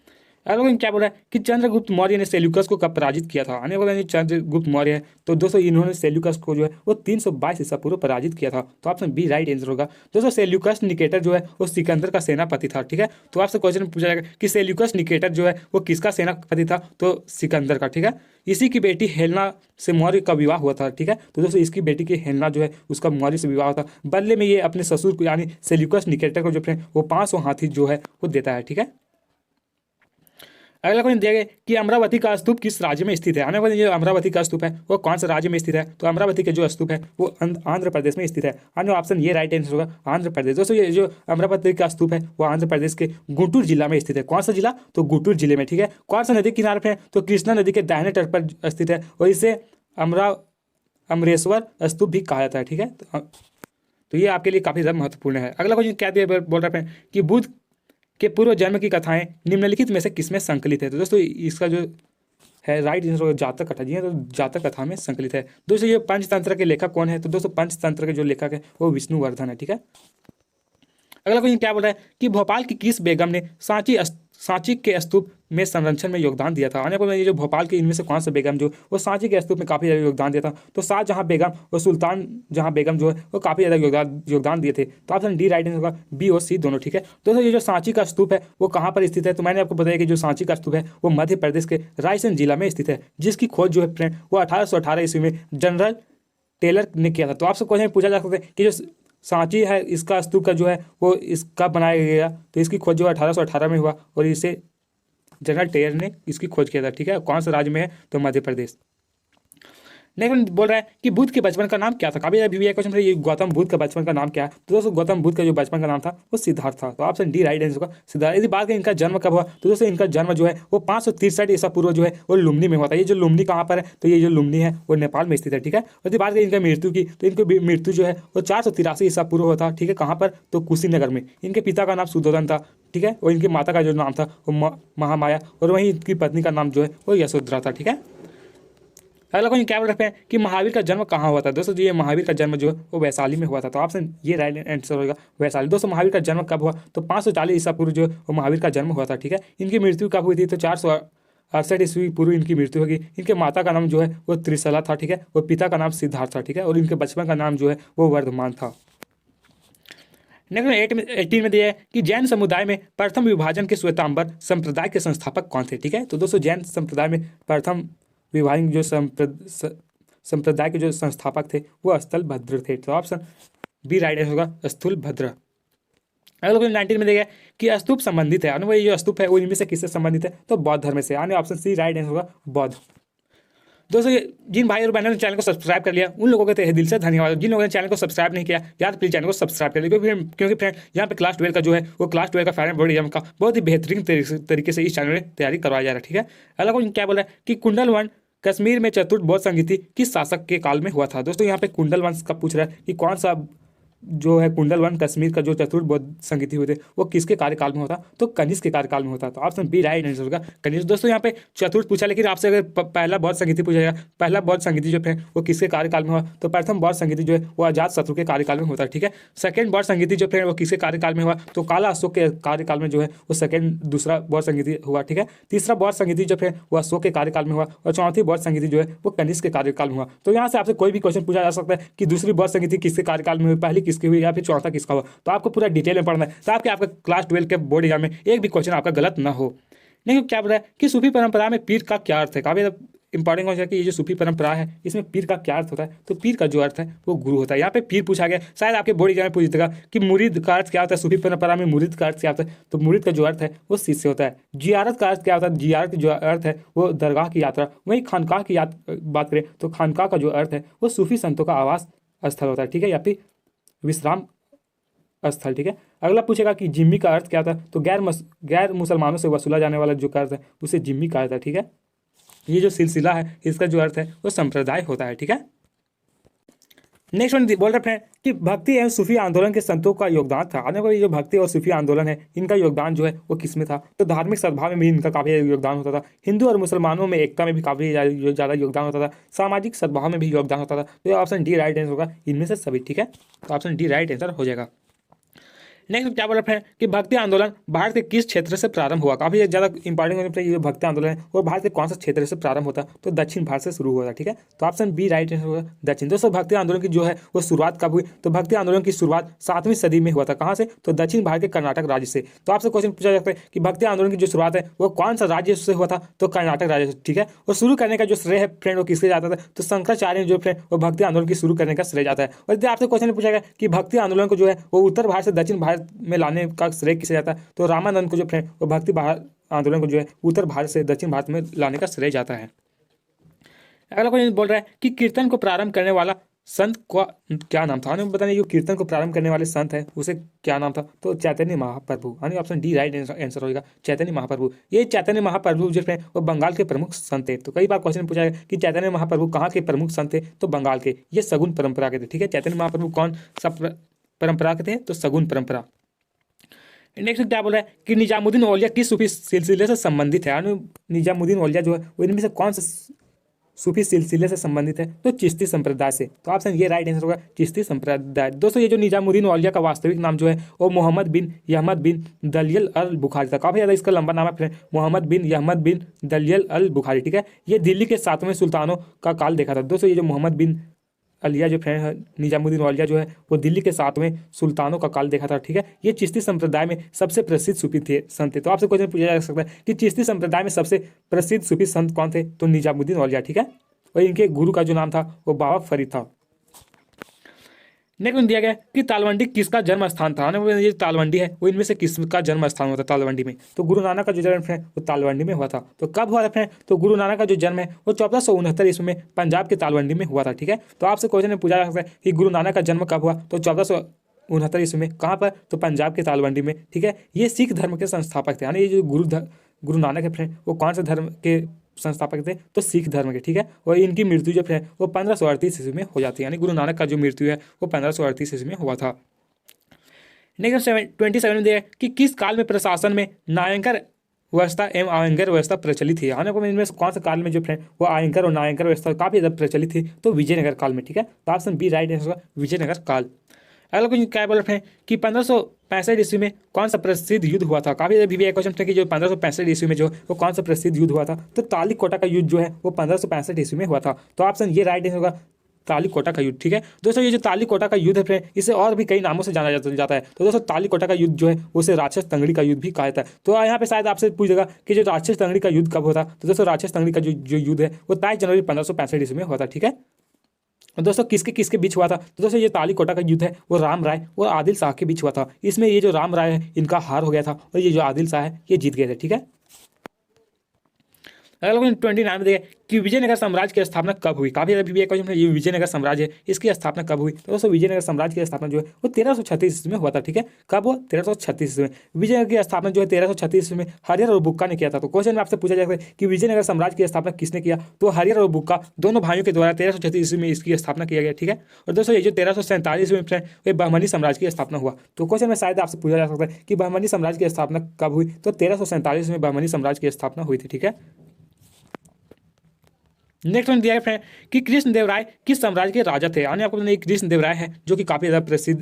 अगला क्या बोल रहा है कि चंद्रगुप्त मौर्य ने सेल्यूकस को कब पराजित किया था? आने वाला चंद्रगुप्त मौर्य है तो दोस्तों इन्होंने सेल्यूकस को जो है वो 322 ईसा पूर्व पराजित किया था। तो ऑप्शन बी राइट आंसर होगा। दोस्तों सेल्यूकस निकेटर जो है वो सिकंदर का सेनापति था, ठीक है। तो आपसे क्वेश्चन पूछा जाएगा कि सेल्यूकस निकेटर जो है वो किसका सेनापति था? तो सिकंदर का, ठीक है। इसी की बेटी हेलेना से मौर्य का विवाह हुआ था, ठीक है। तो दोस्तों इसकी बेटी की हेलेना जो है उसका मौर्य से विवाह था। बदले में ये अपने ससुर को यानी सेल्यूकस निकेटर को जो फ्रेंड वो 500 हाथी जो है वो देता है, ठीक है। अगला क्वेश्चन दिया गया कि अमरावती का स्तूप किस राज्य में स्थित है? आने वाले जो अमरावती का स्तूप है वो कौन सा राज्य में स्थित है? तो अमरावती का जो स्तूप है वो आंध्र प्रदेश में स्थित है। अन्य ऑप्शन ये राइट आंसर होगा, आंध्र प्रदेश। दोस्तों ये जो अमरावती का स्तूप है वो आंध्र प्रदेश के गुंटूर जिला में स्थित है। कौन सा जिला? तो गुंटूर जिले में, ठीक है। कौन सा नदी किनारे पर है? तो कृष्णा नदी के दाहिने तट पर स्थित है और इसे अमरेश्वर स्तूप भी कहा जाता है, ठीक है। तो ये आपके लिए काफी ज्यादा महत्वपूर्ण है। अगला क्वेश्चन क्या दिया बोल रहे हैं कि बुद्ध के पूर्व जन्म की कथाएं निम्नलिखित में से किसमें संकलित है? तो दोस्तों इसका जो है राइट आंसर जातक कथा, जी है, तो जातक कथा में संकलित है। दोस्तों ये पंचतंत्र के लेखक कौन है? तो दोस्तों पंचतंत्र के जो लेखक है वो विष्णुवर्धन है, ठीक है। अगला क्वेश्चन क्या बोल रहा है कि भोपाल की किस बेगम ने सांची के स्तूप में संरक्षण में योगदान दिया था? आने पर ये जो भोपाल के इनमें से कौन सा बेगम जो वो सांची के स्तूप में काफी ज्यादा योगदान दिया था? तो शाहजहां बेगम और सुल्तान जहां बेगम जो है वो काफी ज्यादा योगदान दिए थे। तो ऑप्शन डी राइट होगा, बी और सी दोनों, ठीक है। दोस्तों ये जो सांची का स्तूप है वो कहाँ पर स्थित है? तो मैंने आपको बताया कि जो सांची का स्तूप है वो मध्य प्रदेश के रायसेन जिला में स्थित है, जिसकी खोज जो है फ्रेंड वो 1818 ईस्वी में जनरल टेलर ने किया था। तो आपसे क्वेश्चन पूछा जा सकता है कि जो सांची है इसका स्तूप का जो है वो इसका बनाया गया, तो इसकी खोज जो 1818 में हुआ और इसे जनरल टेलर ने इसकी खोज किया था, ठीक है। कौन सा राज्य में है? तो मध्य प्रदेश। नेक्स्ट बोल रहा है कि बुद्ध के बचपन का नाम क्या था। काफी अभी क्वेश्चन ये गौतम बुद्ध का बचपन का नाम क्या है। तो दोस्तों गौतम बुद्ध का जो बचपन का नाम था वो सिद्धार्थ था। तो ऑप्शन डी राइट आंसर होगा सिद्धार्थ। यदि बात करें इनका जन्म कब हुआ तो दोस्तों इनका जन्म जो है वो 563 ईसा पूर्व जो है वो लुम्बिनी में हुआ था। ये जो लुम्बिनी कहाँ पर है तो ये जो लुम्बिनी है वो नेपाल में स्थित है, ठीक है। यदि बात करें इनका मृत्यु की तो इनकी मृत्यु जो है वो 483 ईसा पूर्व हुआ था, ठीक है। कहाँ पर तो कुशीनगर में। इनके पिता का नाम सुद्धोधन था, ठीक है, और इनकी माता का जो नाम था वो महामाया, और वहीं इनकी पत्नी का नाम जो है वो यशोधरा था, ठीक है। अगला क्वेश्चन क्या बोल रहे हैं कि महावीर का जन्म कहाँ हुआ था। दोस्तों ये महावीर का जन्म जो है वो वैशाली में हुआ था। तो ऑप्शन ये राइट आंसर होगा वैशाली। दोस्तों महावीर का जन्म कब हुआ तो 540 ईसा पूर्व जो है वो महावीर का जन्म हुआ था, ठीक है। इनकी मृत्यु कब हुई थी तो 468 ईस्वी पूर्व इनकी मृत्यु होगी। इनके माता का नाम जो है वो त्रिशला था, ठीक है, और पिता का नाम सिद्धार्थ था, ठीक है, और इनके बचपन का नाम जो है वो वर्धमान था। नेक्स्ट 18 में दिया है कि जैन समुदाय में प्रथम विभाजन के श्वेतांबर संप्रदाय के संस्थापक कौन थे, ठीक है। तो दोस्तों जैन संप्रदाय में प्रथम विभाजन जो संप्रदाय के जो संस्थापक थे वो स्थल भद्र थे। तो ऑप्शन बी राइट आंसर होगा स्थूल भद्र। अगला क्वेश्चन 19 में दिया कि स्तूप संबंधित है, यानी ये जो स्तूप है वो इनमें से किससे संबंधित है तो बौद्ध धर्म से, यानी ऑप्शन सी राइट आंसर होगा बौद्ध। दोस्तों जिन भाई और बहनों ने चैनल को सब्सक्राइब कर लिया उन लोगों के तहे दिल से धन्यवाद। जिन लोगों ने चैनल को सब्सक्राइब नहीं किया यार प्लीज चैनल को सब्सक्राइब कर लीजिए, क्योंकि फ्रेंड यहाँ पे क्लास 12 का जो है वो क्लास 12 का फाइनल बोर्ड एग्जाम का बहुत ही बेहतरीन तरीके से इस चैनल में तैयारी करवाया जा रहा है, ठीक है। अगला क्वेश्चन क्या बोला है कि कुंडल वंश कश्मीर में चतुर्थ बौद्ध संगीति किस शासक के काल में हुआ था। दोस्तों यहाँ पे कुंडल वंश का पूछ रहा है कि कौन सा जो है कुंडल वंश कश्मीर का जो चतुर्थ बौद्ध संगीति हुए थे वो किसके कार्यकाल में होता तो कनिष्क के कार्यकाल में होता। तो ऑप्शन बी राइट आंसर होगा कनिष्क। दोस्तों यहाँ पे चतुर्थ पूछा, लेकिन आपसे अगर पहला बौद्ध संगीति पूछा जाएगा, पहला बौद्ध संगीति जो है वो किसके कार्यकाल में हुआ तो प्रथम बौद्ध संगीति जो है वो अजात शत्रु के कार्यकाल में होता है, ठीक है। सेकंड बौद्ध संगीति जो है वो किसके कार्यकाल में हुआ तो काला अशोक के कार्यकाल में जो है वो दूसरा बौद्ध संगीति हुआ, ठीक है। तीसरा बौद्ध संगीति जो है वो अशोक के कार्यकाल में हुआ, और चौथी बौद्ध संगीति जो है वो कनिष्क के कार्यकाल में हुआ। तो यहाँ से आपसे कोई भी क्वेश्चन पूछा जा सकता है कि दूसरी बौद्ध संगीति किसके कार्यकाल में हुई, पहली किसकी हुई या फिर चौथा किसका हुआ। तो आपको पूरा डिटेल में पढ़ना है ताकि आपका क्लास 12 के बोर्ड एग्जाम में एक भी क्वेश्चन आपका गलत ना हो। नहीं क्या बोल रहा है कि सूफी परंपरा में पीर का क्या अर्थ है। काफी इंपॉर्टेंट क्वेश्चन है कि ये जो सूफी परंपरा है इसमें पीर का क्या अर्थ होता है तो पीर का जो अर्थ है वो गुरु होता है। यहाँ पे पीर पूछा गया, शायद आपके बोर्ड एग्जाम में पूछ देगा कि मुरीद का अर्थ क्या होता है, सूफी परंपरा में मुरीद का अर्थ क्या होता है तो मुरीद का जो अर्थ है वो शिष्य होता है। जियारत का अर्थ क्या होता है, जियारत का जो अर्थ है वो दरगाह की यात्रा। वहीं खानकाह की बात करें तो खानकाह का जो अर्थ है वो सूफी संतों का आवास स्थल होता है, ठीक है, या फिर विश्राम स्थल, ठीक है। अगला पूछेगा कि जिम्मी का अर्थ क्या था तो गैर मुसलमानों से वसूला जाने वाला जो कर्ज है उसे जिम्मी कहा जाता है, ठीक है। ये जो सिलसिला है इसका जो अर्थ है वो संप्रदाय होता है, ठीक है। नेक्स्ट वन बोल रहे हैं कि भक्ति एवं सूफी आंदोलन के संतों का योगदान था। आने वाली जो भक्ति और सूफी आंदोलन है इनका योगदान जो है वो किसमें था तो धार्मिक सद्भाव में भी इनका काफी योगदान होता था। हिंदू और मुसलमानों में एकता में भी काफी ज्यादा योगदान होता था। सामाजिक सद्भाव में भी योगदान होता था। तो ऑप्शन डी राइट आंसर होगा इनमें से सभी, ठीक है। तो ऑप्शन डी राइट आंसर हो जाएगा। नेक्स्ट क्या बोल रहे हैं कि भक्ति आंदोलन भारत के किस क्षेत्र से प्रारंभ हुआ। काफी ज्यादा इंपॉर्टेंट ये भक्ति आंदोलन है और भारत के कौन सा क्षेत्र से प्रारंभ होता तो दक्षिण भारत से शुरू हुआ था, ठीक है। तो ऑप्शन बी राइट आंसर होगा दक्षिण। दोस्तों भक्ति आंदोलन की जो है वो शुरुआत कब हुई तो भक्ति आंदोलन की शुरुआत 7वीं सदी में हुआ था। कहाँ से तो दक्षिण भारत के कर्नाटक राज्य से। तो आपसे क्वेश्चन पूछा जाता है कि भक्ति आंदोलन की जो शुरुआत है वो कौन सा राज्य से हुआ था तो कर्नाटक राज्य से, ठीक है। और शुरू करने का जो श्रेय है फ्रेंड वो किसके जाता था तो शंकराचार्य जो फ्रेंड वो भक्ति आंदोलन की शुरू करने का श्रेय जाता है। और यदि आपसे क्वेश्चन पूछा गया कि भक्ति आंदोलन को जो है वो उत्तर भारत से दक्षिण भारत में लाने का श्रेय किसे जाता है तो रामानंद को जो फ्रेंड वो भक्ति आंदोलन को जो है उत्तर भारत से दक्षिण भारत में लाने का श्रेय जाता है। अगला कोई बोल रहा है कि कीर्तन को प्रारंभ करने वाला संत का क्या नाम था। हमें बताने जो कीर्तन को प्रारंभ करने वाले संत है उसे क्या नाम था तो चैतन्य महाप्रभु, यानी ऑप्शन डी राइट आंसर होगा चैतन्य महाप्रभु। ये चैतन्य महाप्रभु जो है वो बंगाल के प्रमुख संत थे। तो कई बार क्वेश्चन पूछा गया कि चैतन्य महाप्रभु कहाँ के प्रमुख संत थे तो बंगाल के, ये सगुन परंपरा के थे, ठीक है। चैतन्य महाप्रभु कौन सा परंपरा के थे तो सगुन परंपरा। नेक्स्ट क्या बोल रहा है कि निजामुद्दीन औलिया किस सूफी सिलसिले से संबंधित है। निजामुद्दीन औलिया जो है वो इनमें से कौन से सूफी सिलसिले से संबंधित है तो चिश्ती संप्रदाय से। तो ऑप्शन ये राइट आंसर होगा चिश्ती संप्रदाय। दोस्तों ये जो निजामुद्दीन औलिया का वास्तविक नाम जो है वो मोहम्मद बिन अहमद बिन दलियल अल बुखारी था। काफी ज्यादा इसका लंबा नाम है मोहम्मद बिन अहमद बिन दलियल अल बुखारी, ठीक है। ये दिल्ली के 7वें सुल्तानों का काल देखा था। दोस्तों ये जो मोहम्मद बिन अलिया जो फ्रेंड है निजामुद्दीन औलिया जो है वो दिल्ली के 7वें सुल्तानों का काल देखा था, ठीक है। ये चिश्ती संप्रदाय में सबसे प्रसिद्ध सूफी थे संत थे। तो आपसे क्वेश्चन पूछा जा सकता है कि चिश्ती संप्रदाय में सबसे प्रसिद्ध सूफी संत कौन थे तो निजामुद्दीन औलिया, ठीक है। और इनके गुरु का जो नाम था वो बाबा फरीद था। नेक्स्ट दिया गया कि तालवंडी किसका जन्म स्थान था। ये तालवंडी है वो इनमें से किसका जन्म स्थान हुआ था तालवंडी में। तो गुरु नानक का जो जन्म है वो तालवंडी में हुआ था। तो कब हुआ था? तो गुरु नानक का जो जन्म है वो 1469 ईस्वी में पंजाब के तालवंडी में हुआ था। ठीक है, तो आपसे क्वेश्चन में पूछा जा सकता है कि गुरु नानक का जन्म कब हुआ? तो 1469 ईस्वी में। कहाँ पर? तो पंजाब के तालवंडी में। ठीक है, ये सिख धर्म के संस्थापक थे। यानी ये जो गुरु नानक है फ्रेंड वो कौन से धर्म के संस्थापक थे? तो सिख धर्म के। ठीक है, और इनकी मृत्यु जो है वो 1538 ईस्वी में हो जाती है। यानी गुरु नानक का जो मृत्यु है वो 1538 ईस्वी में हुआ था। नेक्स्ट 27 में दिया कि किस काल में प्रशासन में नायंकर व्यवस्था एवं आयंकर व्यवस्था प्रचलित थी। हालांकि इनमें से कौन से काल में जो फ्रेंड वो आयंकर और नायंकर व्यवस्था काफी ज्यादा प्रचलित थी? तो विजयनगर काल में। ठीक है, तो ऑप्शन बी राइट आंसर होगा विजयनगर काल। अगला क्वेश्चन क्या बोल रहे हैं कि 1565 ईस्वी में कौन सा प्रसिद्ध युद्ध हुआ था। काफी भी क्वेश्चन था कि जो 1565 ईस्वी में जो वो कौन सा प्रसिद्ध युद्ध हुआ था। तो तालीकोटा का युद्ध जो है वो 1565 ईस्वी में हुआ था। तो ऑप्शन ये राइट आंसर होगा तालीकोटा का युद्ध। ठीक है दोस्तों, ये जो तालीकोटा का युद्ध है फ्रेंड इसे और भी कई नामों से जाना जाता है। तो दोस्तों तालीकोटा का युद्ध जो है उसे राक्षस तंगड़ी का युद्ध भी कहा जाता है। तो यहाँ पे शायद आपसे पूछेगा कि जो राक्षस तंगड़ी का युद्ध कब होता। तो दोस्तों राक्षस तंगड़ी का जो युद्ध है वो 23 जनवरी 1565 ईस्वी में हुआ था। ठीक है, और दोस्तों किसके किसके बीच हुआ था? तो दोस्तों ये तालीकोटा का युद्ध है वो राम राय और आदिल शाह के बीच हुआ था। इसमें ये जो राम राय है इनका हार हो गया था और ये जो आदिल शाह है ये जीत गए थे। ठीक है, अगला क्वेश्चन 29 में देखिए कि विजयनगर साम्राज्य की स्थापना कब हुई। काफी क्वेश्चन है, ये विजयनगर साम्राज्य है इसकी स्थापना कब हुई। तो दोस्तों विजयनगर साम्राज्य की स्थापना जो है वो 1336 ईस्वी में हुआ था। ठीक है, कब हुआ? 1336 ईस्वी में। विजयनगर की स्थापना जो है 1336 ईस्वी में हरिहर और बुक्का ने किया था। तो क्वेश्चन में आपसे पूछा जाएगा कि विजयनगर साम्राज्य की स्थापना किसने किया? तो हरिहर और बुक्का दोनों भाइयों के द्वारा 1336 ईस्वी में इसकी स्थापना किया गया। ठीक है, और दोस्तों ये जो 1347 ईस्वी में ये बहमनी साम्राज्य की स्थापना हुआ। तो क्वेश्चन में शायद आपसे पूछा जा सकता है कि बहमनी साम्राज्य की स्थापना कब हुई। तो 1347 में बहमनी साम्राज्य की स्थापना हुई थी। ठीक है, नेक्स्ट वन दिया है कि कृष्णदेवराय किस साम्राज्य के राजा थे। यानी आपको कृष्णदेवराय है जो कि काफी ज्यादा प्रसिद्ध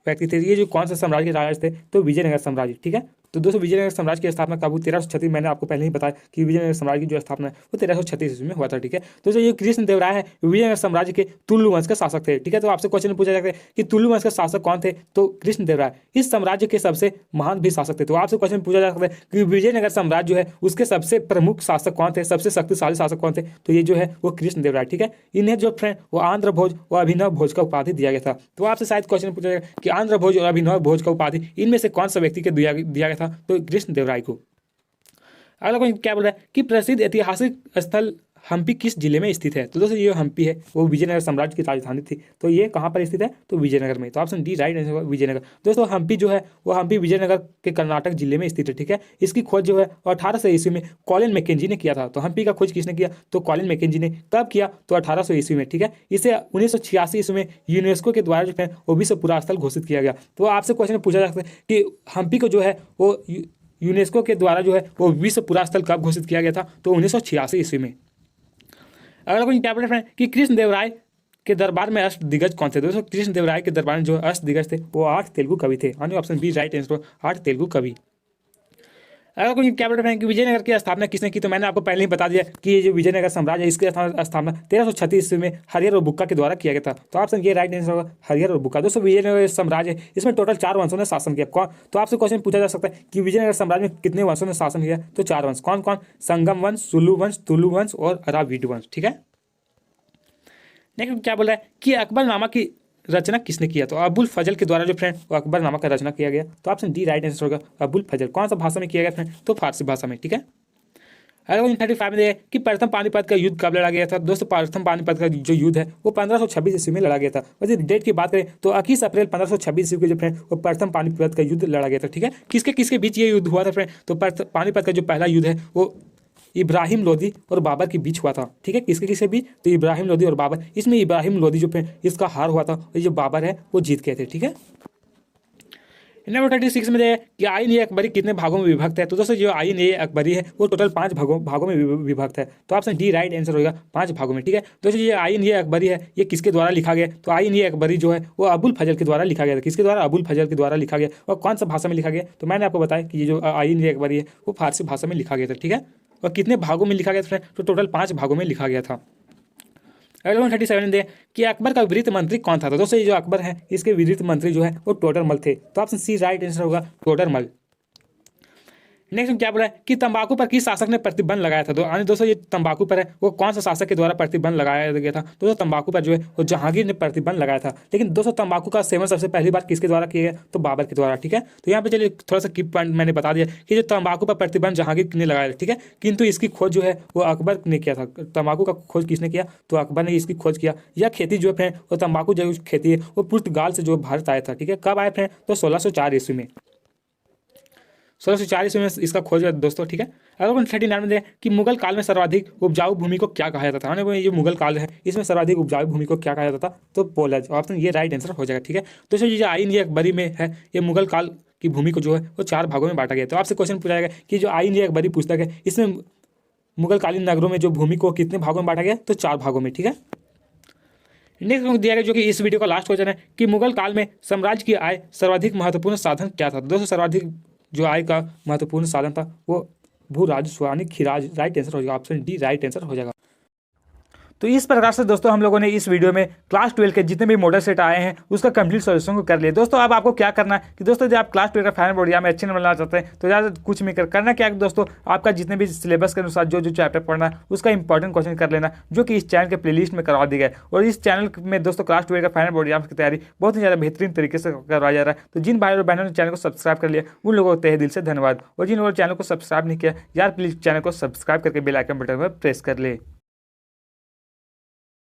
व्यक्ति थे। ये जो कौन सा साम्राज्य के राजा थे? तो विजयनगर साम्राज्य। ठीक है, तो दोस्तों विजयनगर साम्राज्य की स्थापना कब हुई? 1336। मैंने आपको पहले ही बताया कि विजयनगर साम्राज्य की जो स्थापना है वो 1336 ईस्वी में हुआ था। ठीक है, दोस्तों ये कृष्णदेवराय है विजयनगर साम्राज्य के तुलु वंश के शासक थे। ठीक है, तो आपसे क्वेश्चन पूछा जाता है कि तुलु वंश के शासक कौन थे? तो कृष्णदेवराय इस साम्राज्य के सबसे महान भी शासक थे। तो आपसे क्वेश्चन पूछा जा सकता है कि विजयनगर साम्राज्य जो है उसके सबसे प्रमुख शासक कौन थे, सबसे शक्तिशाली शासक कौन थे? तो ये जो है वो कृष्णदेवराय। ठीक है, इन्हें जो फ्रेंड वो आंध्र भोज और अभिनव भोज का उपाधि दिया गया था। तो आपसे शायद क्वेश्चन पूछा जाएगा कि आंध्र भोज और अभिनव भोज का उपाधि इनमें से कौन सा व्यक्ति के दिया गया था? तो कृष्णदेवराय को। अगला क्वेश्चन क्या बोल रहा है कि प्रसिद्ध ऐतिहासिक स्थल हम्पी किस जिले में स्थित है। तो दोस्तों ये हम्पी है वो विजयनगर साम्राज्य की राजधानी थी। तो ये कहाँ पर स्थित है? तो विजयनगर में। तो option D right answer Vijayanagara. दोस्तों हम्पी जो है वो हम्पी विजयनगर के कर्नाटक जिले में स्थित है। ठीक है, इसकी खोज जो है 1800 ईस्वी में कॉलिन मैकेंजी ने किया था। तो हम्पी का खोज किसने किया? तो कॉलिन मैकेंजी ने। कब किया? तो 1800 ईस्वी में। ठीक है, इसे 1986 ईस्वी में यूनेस्को के द्वारा जो है वो विश्व पुरातत्व स्थल घोषित किया गया। तो आपसे क्वेश्चन पूछा जा सकता है कि हम्पी को जो है वो यूनेस्को के द्वारा जो है वो विश्व पुरातत्व स्थल कब घोषित किया गया था? तो 1986 ईस्वी में। अगला क्वेश्चन क्या बोल रहे हैं कि कृष्णदेवराय के दरबार में अष्टदिग्गज कौन थे। दोस्तों कृष्णदेवराय के दरबार में जो अष्टदिग्गज थे वो 8 तेलुगु कवि थे। यानी option B right answer 8 Telugu कवि। अगला क्वेश्चन क्या बोल रहे हैं कि विजयनगर की स्थापना किसने की। तो मैंने आपको पहले ही बता दिया कि ये जो विजयनगर साम्राज्य है इसकी स्थापना 1336 ईस्वी में हरिहर और बुक्का के द्वारा किया गया था। तो ऑप्शन ये राइट आंसर होगा हरिहर और बुक्का। दोस्तों विजयनगर साम्राज्य है इसमें टोटल 4 वंशों ने शासन किया। कौन? तो आपसे क्वेश्चन पूछा जा सकता है कि विजयनगर साम्राज्य में कितने वंशों ने शासन किया। तो 4 वंश। कौन कौन? संगम वंश, सुलु वंश, तुलु वंश और अराविड वंश। ठीक है, नेक्स्ट क्या बोल रहा है कि अकबरनामा की रचना किसने किया। तो अबुल फजल के द्वारा जो फ्रेंड वो अकबरनामा का रचना किया गया। तो ऑप्शन डी राइट आंसर होगा अबुल फजल। कौन सा भाषा में किया गया फ्रेंड? तो फारसी भाषा में। ठीक है, अगला 35 में कि प्रथम पानीपत का युद्ध कब लड़ा गया था। दोस्तों प्रथम पानीपत का जो युद्ध है वो 1526 ईस्वी में लड़ा गया था। वैसे डेट की बात करें तो 21 अप्रैल 1526 ईस्वी के जो फ्रेंड वो प्रथम पानीपत का युद्ध लड़ा गया था। ठीक है, किसके किसके बीच ये युद्ध हुआ था फ्रेंड? तो पानीपत का जो पहला युद्ध है वो इब्राहिम लोदी और बाबर के बीच हुआ था। ठीक है, किसके किसके बीच? तो इब्राहिम लोदी और बाबर। इसमें इब्राहिम लोदी जो इसका हार हुआ था और जो बाबर है वो जीत गए थे। ठीक है, नंबर 36 में है कि आइन ए अकबरी कितने भागों में विभक्त है। तो दोस्तों जो आइन ए अकबरी है वो टोटल 5 भागों में विभक्त है। तो ऑप्शन डी राइट आंसर होगा 5 भागों में। ठीक है, दोस्तों ये आइन ए अकबरी है ये किसके द्वारा लिखा गया? तो आइन ए अकबरी जो है वो अबुल फजल के द्वारा लिखा गया था। किसके द्वारा? अबुल फजल के द्वारा लिखा गया। और कौन सा भाषा में लिखा गया? तो मैंने आपको बताया कि ये जो आइन ए अकबरी है वो फारसी भाषा में लिखा गया था। ठीक है, और कितने भागों में लिखा गया था? तो टोटल 5 भागों में लिखा गया था। अगला 37 दे कि अकबर का वित्त मंत्री कौन था। तो दोस्तों ये जो अकबर है इसके वित्त मंत्री जो है वो टोडरमल थे। तो ऑप्शन सी राइट आंसर होगा टोडरमल। नेक्स्ट क्या बोला है कि तंबाकू पर किस शासक ने प्रतिबंध लगाया था। दोस्तों ये तंबाकू पर है वो कौन सा शासक के द्वारा प्रतिबंध लगाया गया था। दोस्तों तंबाकू पर जो है वो जहांगीर ने प्रतिबंध लगाया था। लेकिन दोस्तों तंबाकू का सेवन सबसे पहली बार किसके द्वारा किया गया, तो बाबर के द्वारा। ठीक है, तो यहाँ पे चलिए थोड़ा सा की पॉइंट मैंने बता दिया कि जो तंबाकू पर प्रतिबंध जहांगीर ने लगाया। ठीक है, किंतु इसकी खोज जो है वो अकबर ने किया था। तंबाकू का खोज किसने किया, तो अकबर ने इसकी खोज किया। यह खेती जो है वो तंबाकू जो खेती है वो पुर्तगाल से जो भारत आया था। ठीक है, कब आए थे, तो 1604 ईस्वी में, 1604 ईस्वी में इसका खोज है दोस्तों। ठीक है, अगर 39 में देखें कि मुगल काल में सर्वाधिक उपजाऊ भूमि को क्या कहा जाता था। ये मुगल काल है, इसमें सर्वाधिक उपजाऊ भूमि को क्या कहा जाता था, तो पोलज। ऑप्शन ये राइट आंसर हो जाएगा। ठीक है, दोस्तों ये जो आइन ये अकबरी में है, ये मुगल काल की भूमि को जो है वो 4 भागों में बांटा गया। तो आपसे क्वेश्चन पूछा जाएगा कि जो आइन ये अकबरी पुस्तक है इसमें मुगलकालीन नगरों में जो भूमि को कितने भागों में बांटा गया, तो 4 भागों में। ठीक है, नेक्स्ट दिया गया जो कि इस वीडियो का लास्ट क्वेश्चन है कि मुगल काल में साम्राज्य की आय सर्वाधिक महत्वपूर्ण साधन क्या था। दोस्तों सर्वाधिक जो आय का महत्वपूर्ण साधन था वो भू राजस्व यानी खिराज। राइट आंसर हो जाएगा, ऑप्शन डी राइट आंसर हो जाएगा। तो इस प्रकार से दोस्तों हम लोगों ने इस वीडियो में क्लास 12 के जितने भी मॉडल सेट आए हैं उसका कंप्लीट सॉल्यूशन को कर लिया। दोस्तों अब आपको क्या करना है कि दोस्तों जब आप क्लास 12 का फाइनल बोर्ड या में अच्छे नंबर लाना चाहते हैं तो ज़्यादा कुछ नहीं करना क्या है दोस्तों, आपका जितने भी सिलेबस के अनुसार जो जो चैप्टर पढ़ना है उसका इंपॉर्टेंट क्वेश्चन कर लेना, जो कि इस चैनल के प्लेलिस्ट में करवा दिया गया है। और इस चैनल में दोस्तों क्लास 12 का फाइनल बोर्ड एग्जाम की तैयारी बहुत ही ज़्यादा बेहतरीन तरीके से करवाया जा रहा है। तो जिन भाई और बहनों ने चैनल को सब्सक्राइब कर लिया उन लोगों को तहे दिल से धन्यवाद, और जिन लोगों ने चैनल को सब्सक्राइब नहीं किया यार प्लीज़ चैनल को सब्सक्राइब करके बेल आइकन बटन पर प्रेस कर ले।